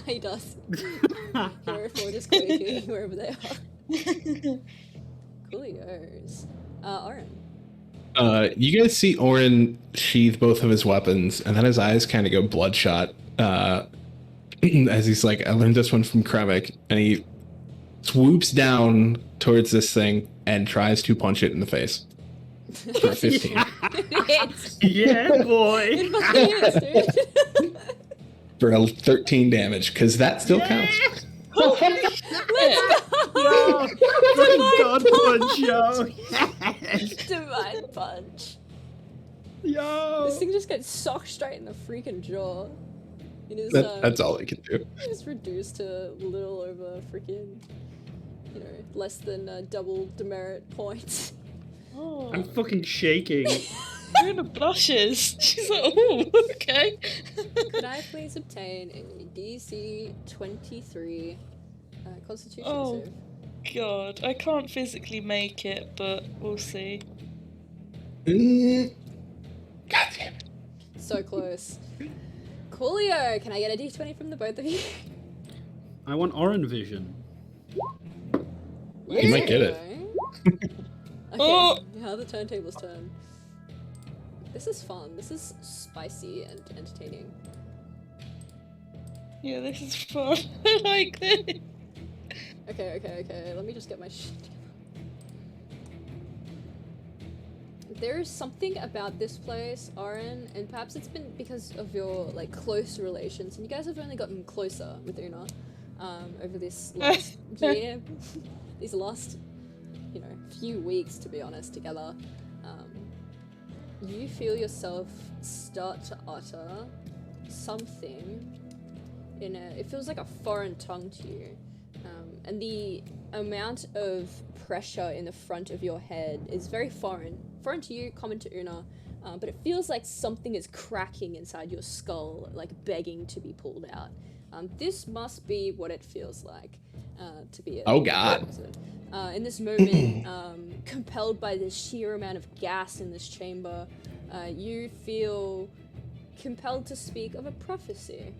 He does. Hero 4 just quaking wherever they are. Coolios. Oren. You guys see Orin sheath both of his weapons, and then his eyes kind of go bloodshot as he's like, I learned this one from Kremik, and he swoops down towards this thing and tries to punch it in the face. For a 15. It hits. Yeah, boy. It fucking hits, dude. For a 13 damage, because that still counts. Yo, God punch, yo. Yes. Divine punch. Yo. This thing just gets socked straight in the freaking jaw. It is, That's all I can do. it's reduced to a little over freaking, less than double demerit points. Oh, I'm fucking shaking. Una blushes. She's like, oh, okay. Could I please obtain a DC 23 Constitution Oh. save? God, I can't physically make it, but we'll see. God damn it. So close. Coolio, can I get a D20 from the both of you? I want Oran vision. You might get it. Okay, Oh! now the turntable's turn. This is fun. This is spicy and entertaining. Yeah, this is fun. I like this. Okay. Let me just get my shit together. There is something about this place, Oren, and perhaps it's been because of your close relations, and you guys have only gotten closer with Una over this last year, these last few weeks, to be honest, together. You feel yourself start to utter something it feels like a foreign tongue to you, and the amount of pressure in the front of your head is very foreign to you, common to Una, but it feels like something is cracking inside your skull, like begging to be pulled out. This must be what it feels like to be a God. in this moment, compelled by the sheer amount of gas in this chamber, you feel compelled to speak of a prophecy.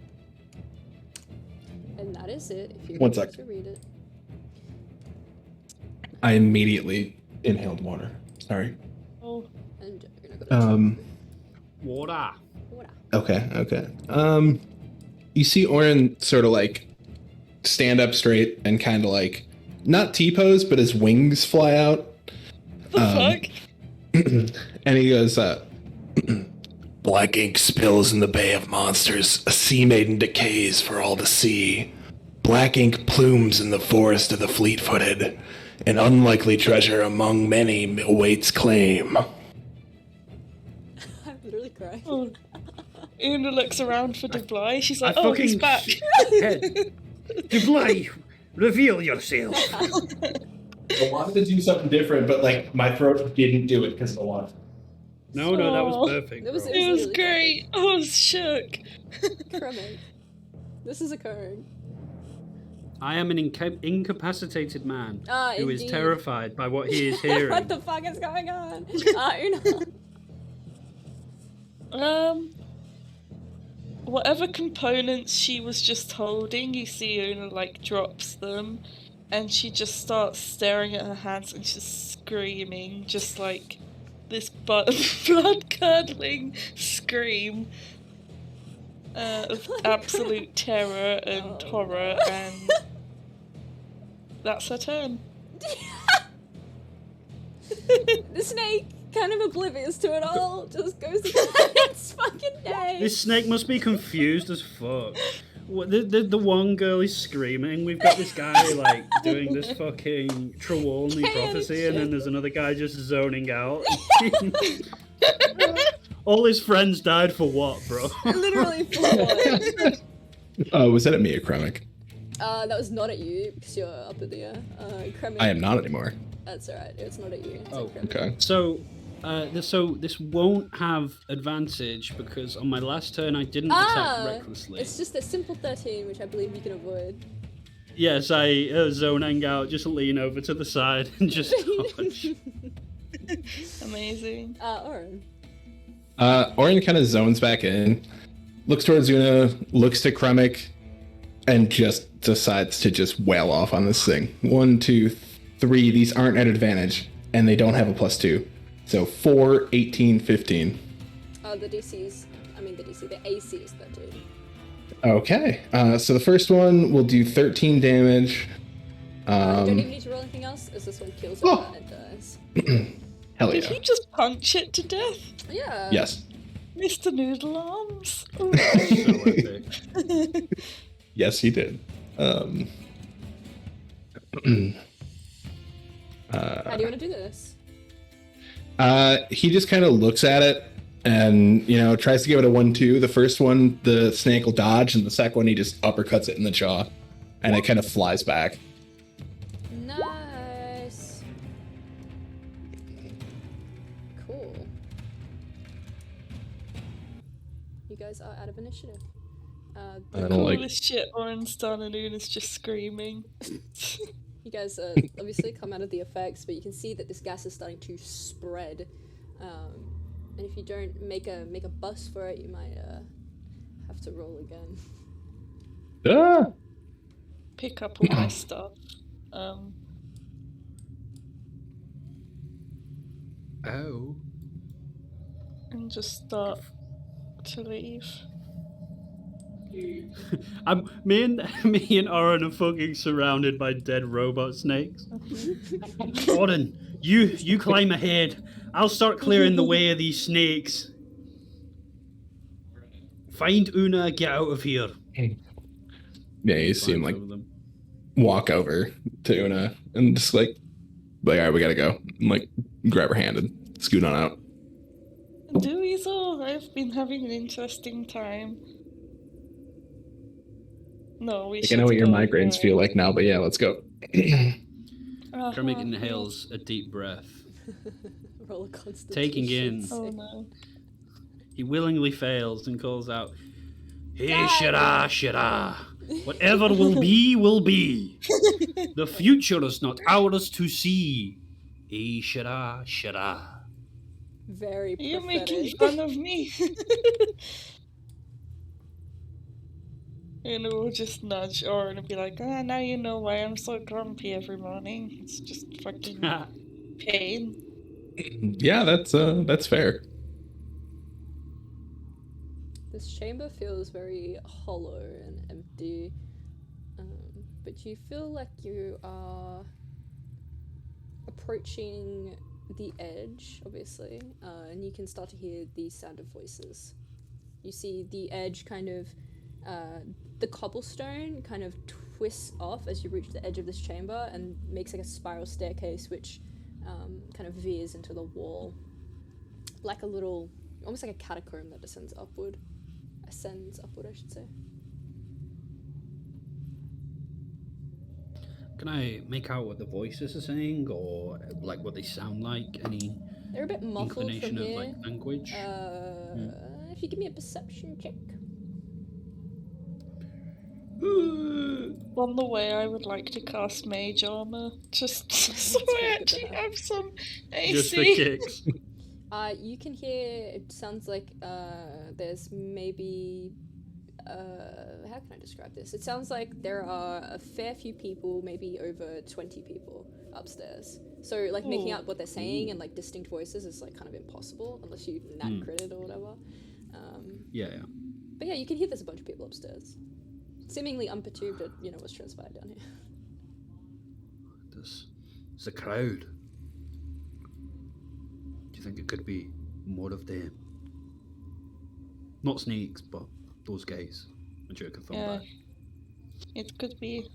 And that is it, if you One want sec. to read it. I immediately inhaled water. Sorry. Oh. And you're gonna go to Water. water. Okay. You see Orin sort of like stand up straight and kind of like not T-pose, but his wings fly out. The fuck? And he goes, black ink spills in the Bay of Monsters, a sea maiden decays for all to see. Black ink plumes in the forest of the fleet-footed. An unlikely treasure among many awaits claim. I'm literally crying. Oh. Una looks around for Debly. She's like, I oh, he's fucking back. Debly, reveal yourself. I wanted to do something different, but like my throat didn't do it because of the water. No, that Oh. was perfect. It was- bro. It was really great. I was shook. Cremate. This is occurring. I am an incapacitated man who is Indeed. terrified by what he is hearing. What the fuck is going on? Una. Whatever components she was just holding, you see Una like drops them, and she just starts staring at her hands and just screaming, just like this blood-curdling scream of absolute terror and horror, and that's her turn. The snake, kind of oblivious to it all, just goes about its fucking day. This snake must be confused as fuck. What, the one girl is screaming. We've got this guy like doing this fucking Trelawney prophecy, and then there's another guy just zoning out. All his friends died for what, bro? Literally for what? Was that at me or Kremik? That was not at you, because you're up at the Kremik. I am not anymore. That's alright, it's not at you. It's Oh, at Kremik. Okay. So this won't have advantage because on my last turn I didn't attack recklessly. It's just a simple 13, which I believe you can avoid. Yes, I zoning out, just lean over to the side and just dodge. Amazing. Oren. Orin kind of zones back in, looks towards Una, looks to Kremik, and just decides to just wail off on this thing. 1, 2, 3. These aren't at advantage, and they don't have a +2. So 4, 18, 15. The DC's, the AC is 13. Okay. So the first one will do 13 damage. You don't even need to roll anything else, as this one kills it and it dies. Hell Did yeah. he just punch it to death? Yeah. Yes. Mr. Noodle Arms. Oh, So epic. Yes, he did. How do you want to do this? He just kind of looks at it and, tries to give it a 1-2. The first one, the snake will dodge, and the second one, he just uppercuts it in the jaw, and it kind of flies back. Nice. Cool. You guys are out of initiative. I don't like. coolest shit Oren's done, and Una's just screaming. You guys obviously come out of the effects, but you can see that this gas is starting to spread. And if you don't make a bust for it, you might have to roll again. Ah! Pick up all my stuff. Oh. And just start to leave. Me and Oren are fucking surrounded by dead robot snakes. Oren, you climb ahead. I'll start clearing the way of these snakes. Find Una, get out of here. Yeah, you see him Climbs like over them. walk over to Una and just like, all right, we gotta go. And like grab her hand and scoot on out. Dewey's all, I've been having an interesting time. No, we Like, I should know what your go, migraines right? feel like now, but yeah, let's go. Kermit inhales a deep breath, Roll a constitution. taking in Oh no. He willingly fails and calls out, "Hey, Shira, Shira! Whatever will be, will be. The future is not ours to see. Hey, Shira, Shira." Very You're prophetic. making fun of me. And we'll just nudge Orin and be like, now you know why I'm so grumpy every morning. It's just fucking pain. Yeah, that's fair. This chamber feels very hollow and empty, but you feel like you are approaching the edge, obviously, and you can start to hear the sound of voices. You see the edge kind of, the cobblestone kind of twists off as you reach the edge of this chamber and makes like a spiral staircase which kind of veers into the wall. Like a little, almost like a catacomb that ascends upward, I should say. Can I make out what the voices are saying, or like what they sound like? Any They're a bit muffled from inclination of here. like language? If you give me a perception check. On the way, I would like to cast Mage Armor, just so I actually have some AC. Just for kicks. You can hear, it sounds like there's maybe, how can I describe this? It sounds like there are a fair few people, maybe over 20 people upstairs. So like making out what they're saying and like distinct voices is like kind of impossible unless you nat critted or whatever. Yeah. But yeah, you can hear there's a bunch of people upstairs. Seemingly unperturbed at, what's transpired down here. There's a crowd. Do you think it could be more of them? Not snakes, but those guys. I'm sure I can thumb back. It could be.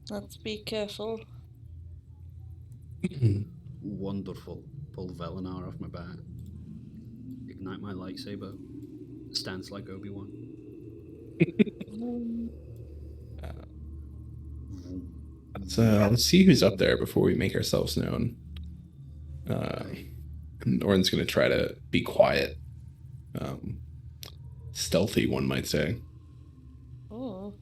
Let's be careful. Wonderful. Pull Velinar off my back. Ignite my lightsaber. Stance like Obi-Wan. Let's see who's up there before we make ourselves known. Orin's going to try to be quiet. Stealthy, one might say. Oh.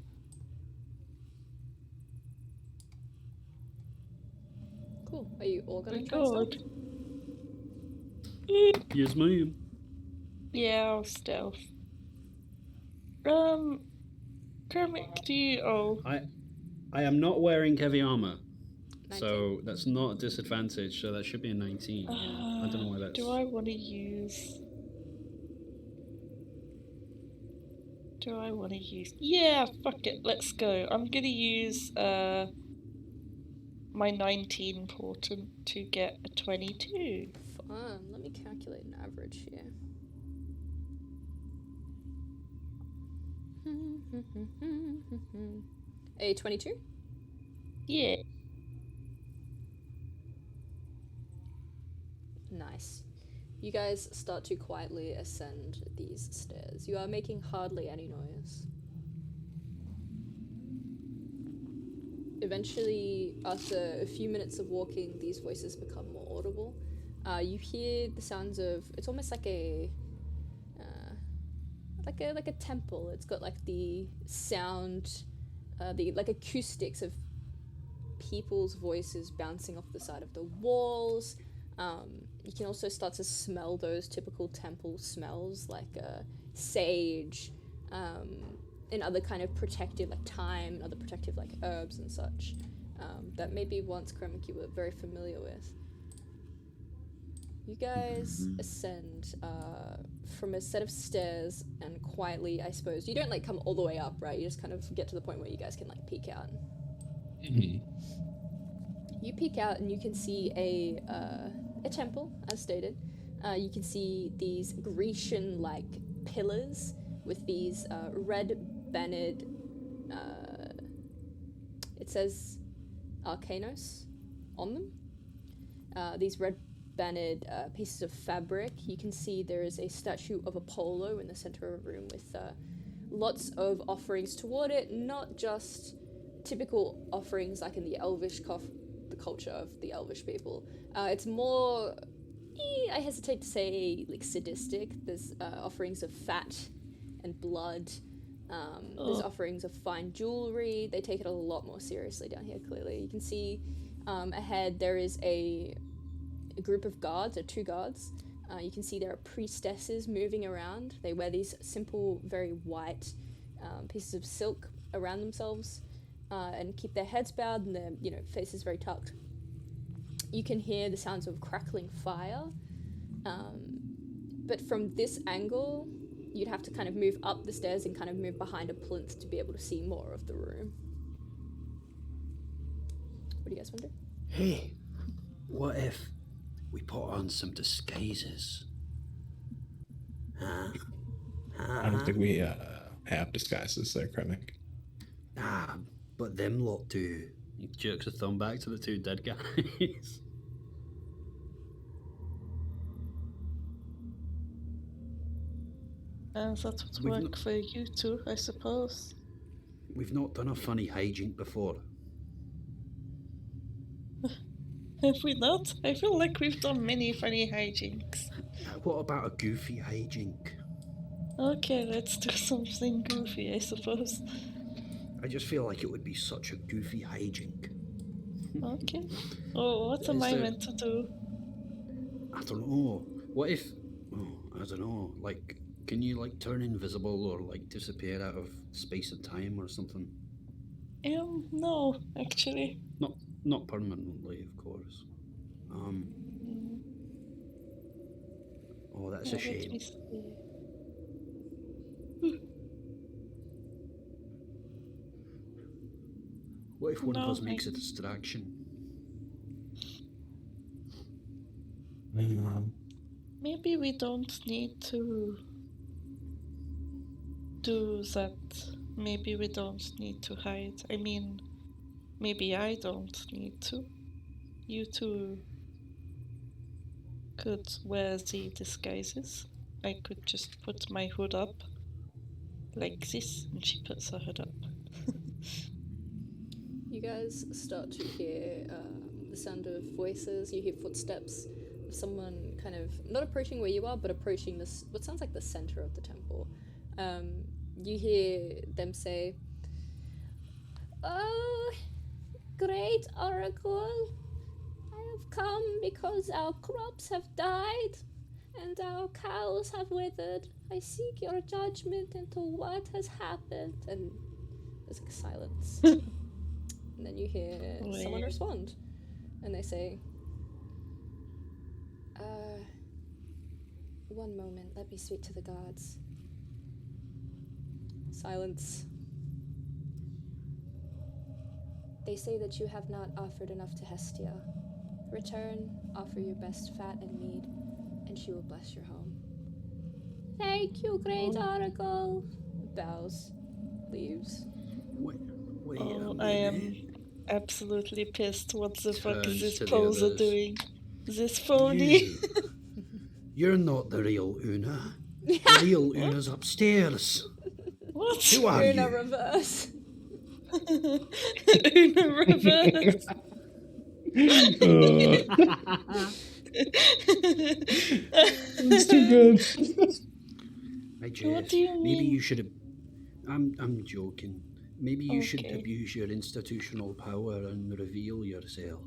Cool. Are you all gonna My try God. stealth? Yes, ma'am. Yeah, I'll stealth. Kermit, do you... Oh. I am not wearing heavy armor. 19. So that's not a disadvantage, so that should be a 19. I don't know why that's... Do I want to use... Yeah, fuck it, let's go. I'm gonna use my 19 portent to get a 22. Fun. Let me calculate an average here. A 22? Yeah. Nice. You guys start to quietly ascend these stairs. You are making hardly any noise. Eventually, after a few minutes of walking, these voices become more audible. You hear the sounds of, it's almost like a temple. It's got like the sound, the like acoustics of people's voices bouncing off the side of the walls. You can also start to smell those typical temple smells, like sage, and other kind of protective, like thyme, and other protective, like herbs and such, that maybe once Kremek you were very familiar with. You guys ascend from a set of stairs, and quietly, I suppose, you don't like come all the way up, right? You just kind of get to the point where you guys can like peek out. You peek out and you can see a temple, as stated. You can see these Grecian-like pillars with these red-bannered, it says Arkenos on them. These red-bannered pieces of fabric. You can see there is a statue of Apollo in the center of a room with lots of offerings toward it, not just typical offerings like in the Elvish the culture of the Elvish people. It's more I hesitate to say like sadistic. There's offerings of fat and blood. There's offerings of fine jewelry. They take it a lot more seriously down here, clearly. You can see ahead there is a group of guards, or 2 guards. You can see there are priestesses moving around. They wear these simple, very white pieces of silk around themselves and keep their heads bowed and their faces very tucked. You can hear the sounds of crackling fire. But from this angle, you'd have to kind of move up the stairs and kind of move behind a plinth to be able to see more of the room. What do you guys want to do? Hey, what if we put on some disguises? Huh? I don't think we have disguises there, Kremik. But them lot do. He jerks a thumb back to the 2 dead guys. That would work for you too, I suppose. We've not done a funny hijink before. Have we not? I feel like we've done many funny hijinks. What about a goofy hijink? Okay, let's do something goofy, I suppose. I just feel like it would be such a goofy hijink. Okay. Oh, what am I meant to do? I don't know. What if... Oh, I don't know. Like, can you, like, turn invisible or, like, disappear out of space and time or something? No, actually. Not permanently, of course. Oh, that's a shame. What if one of us makes a distraction? Maybe we don't need to do that. Maybe we don't need to hide. I mean, maybe I don't need to. You two could wear the disguises. I could just put my hood up like this, and she puts her hood up. You guys start to hear the sound of voices. You hear footsteps of someone kind of not approaching where you are, but approaching this, what sounds like the center of the temple. You hear them say, "Oh, great Oracle, I have come because our crops have died and our cows have withered. I seek your judgment into what has happened." And there's like silence. And then you hear someone respond, and they say, "One moment, let me speak to the guards." Silence. "They say that you have not offered enough to Hestia. Return, offer your best fat and mead, and she will bless your home." "Thank you, great Oracle." Bows, leaves. Wait I am absolutely pissed. What the fuck is this to the poser others. doing? This phony? You're not the real Una. The real Una's upstairs. What? Who are Una you? reverse. Una reverse. It's too good. Hi, Jeff. What do you mean? Maybe you should have... I'm joking. Maybe you should Okay. abuse your institutional power and reveal yourself.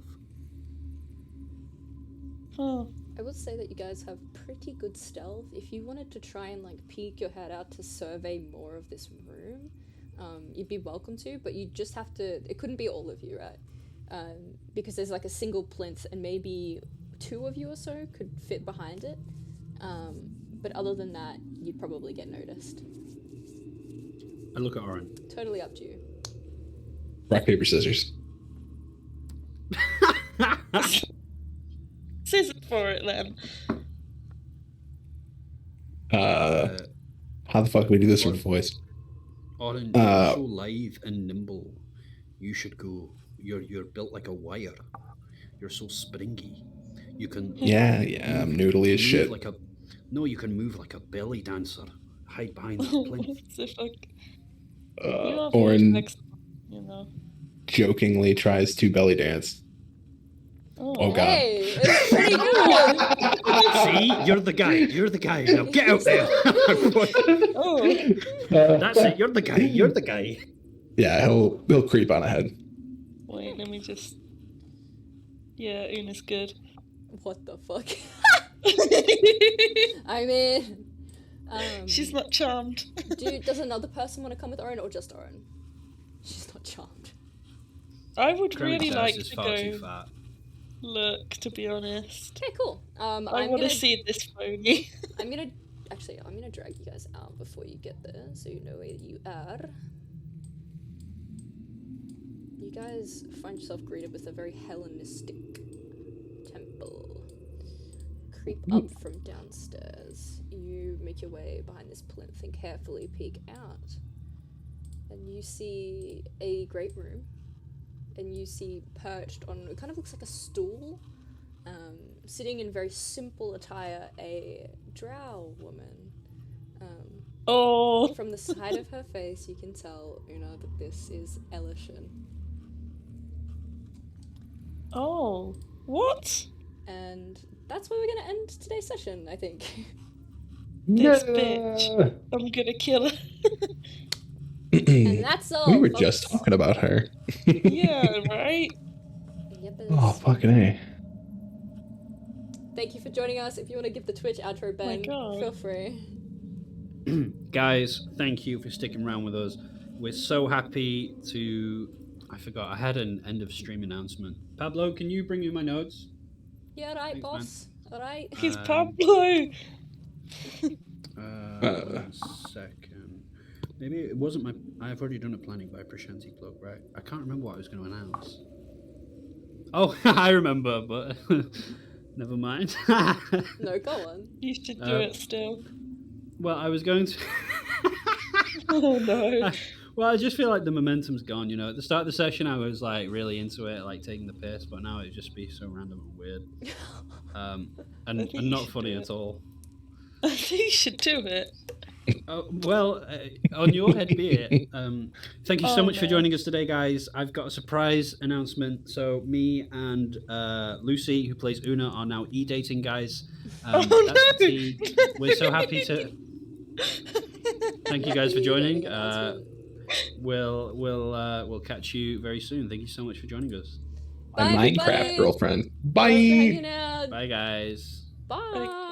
Oh, I would say that you guys have pretty good stealth. If you wanted to try and like peek your head out to survey more of this room, you'd be welcome to, but you just have to, it couldn't be all of you, right? Because there's like a single plinth and maybe 2 of you or so could fit behind it. But other than that, you'd probably get noticed. I look at Oren. Totally up to you. Rock, paper, scissors. scissors for it then. How the fuck do we do this with voice? Oren, you're so lithe and nimble. You should go. You're built like a wire. You're so springy. You can... Yeah, I'm noodly as shit. Like you can move like a belly dancer. Hide behind that plinth. What the fuck? You are very Oren flexible, you know. jokingly tries to belly dance. Oh god. Hey, it's pretty good. See, you're the guy. You're the guy. Now get out there. Oh, That's it. You're the guy. You're the guy. Yeah, he'll creep on ahead. wait, let me just. Yeah, Una's good. What the fuck? I mean, She's not charmed. does another person want to come with Oren or just Oren? She's not charmed. I would Creme really Taz like is to far too go fat. look, to be honest. Okay, cool. I I'm want gonna to see this pony. I'm gonna drag you guys out before you get there, so you know where you are. You guys find yourself greeted with a very Hellenistic temple. Creep up from downstairs. You make your way behind this plinth and carefully peek out. And you see a great room. And you see perched on, it kind of looks like a stool, sitting in very simple attire, a drow woman. Oh. From the side of her face, you can tell, Una, that this is Elishan. Oh. What? And that's where we're going to end today's session, I think. This bitch. I'm gonna kill her. And that's all. We were folks. just talking about her. Yeah, right? Yep, Oh, fucking A. Thank you for joining us. If you want to give the Twitch outro, Ben, God. feel free. Guys, thank you for sticking around with us. We're so happy to... I forgot, I had an end of stream announcement. Pablo, can you bring me my notes? Yeah, right, Thanks, boss. All right. He's Pablo. One second. Maybe it wasn't my... I've already done a planning by Prashanti Plug, right? I can't remember what I was going to announce. Oh, I remember, but... Never mind. No, go on. You should do it still. Well, I was going to... Oh no. Well, I just feel like the momentum's gone, you know. At the start of the session, I was, like, really into it, like, taking the piss, but now it'd just be so random and weird. And not funny at all. I think you should do it. Well, on your head be it. Thank you so much for no. joining us today, guys. I've got a surprise announcement. So me and Lucy, who plays Una, are now e-dating, guys. That's the tea. We're so happy to... Thank you guys for joining. We'll catch you very soon. Thank you so much for joining us. My Bye, Minecraft everybody. girlfriend. Thanks for hanging Bye. out. Bye, guys. Bye.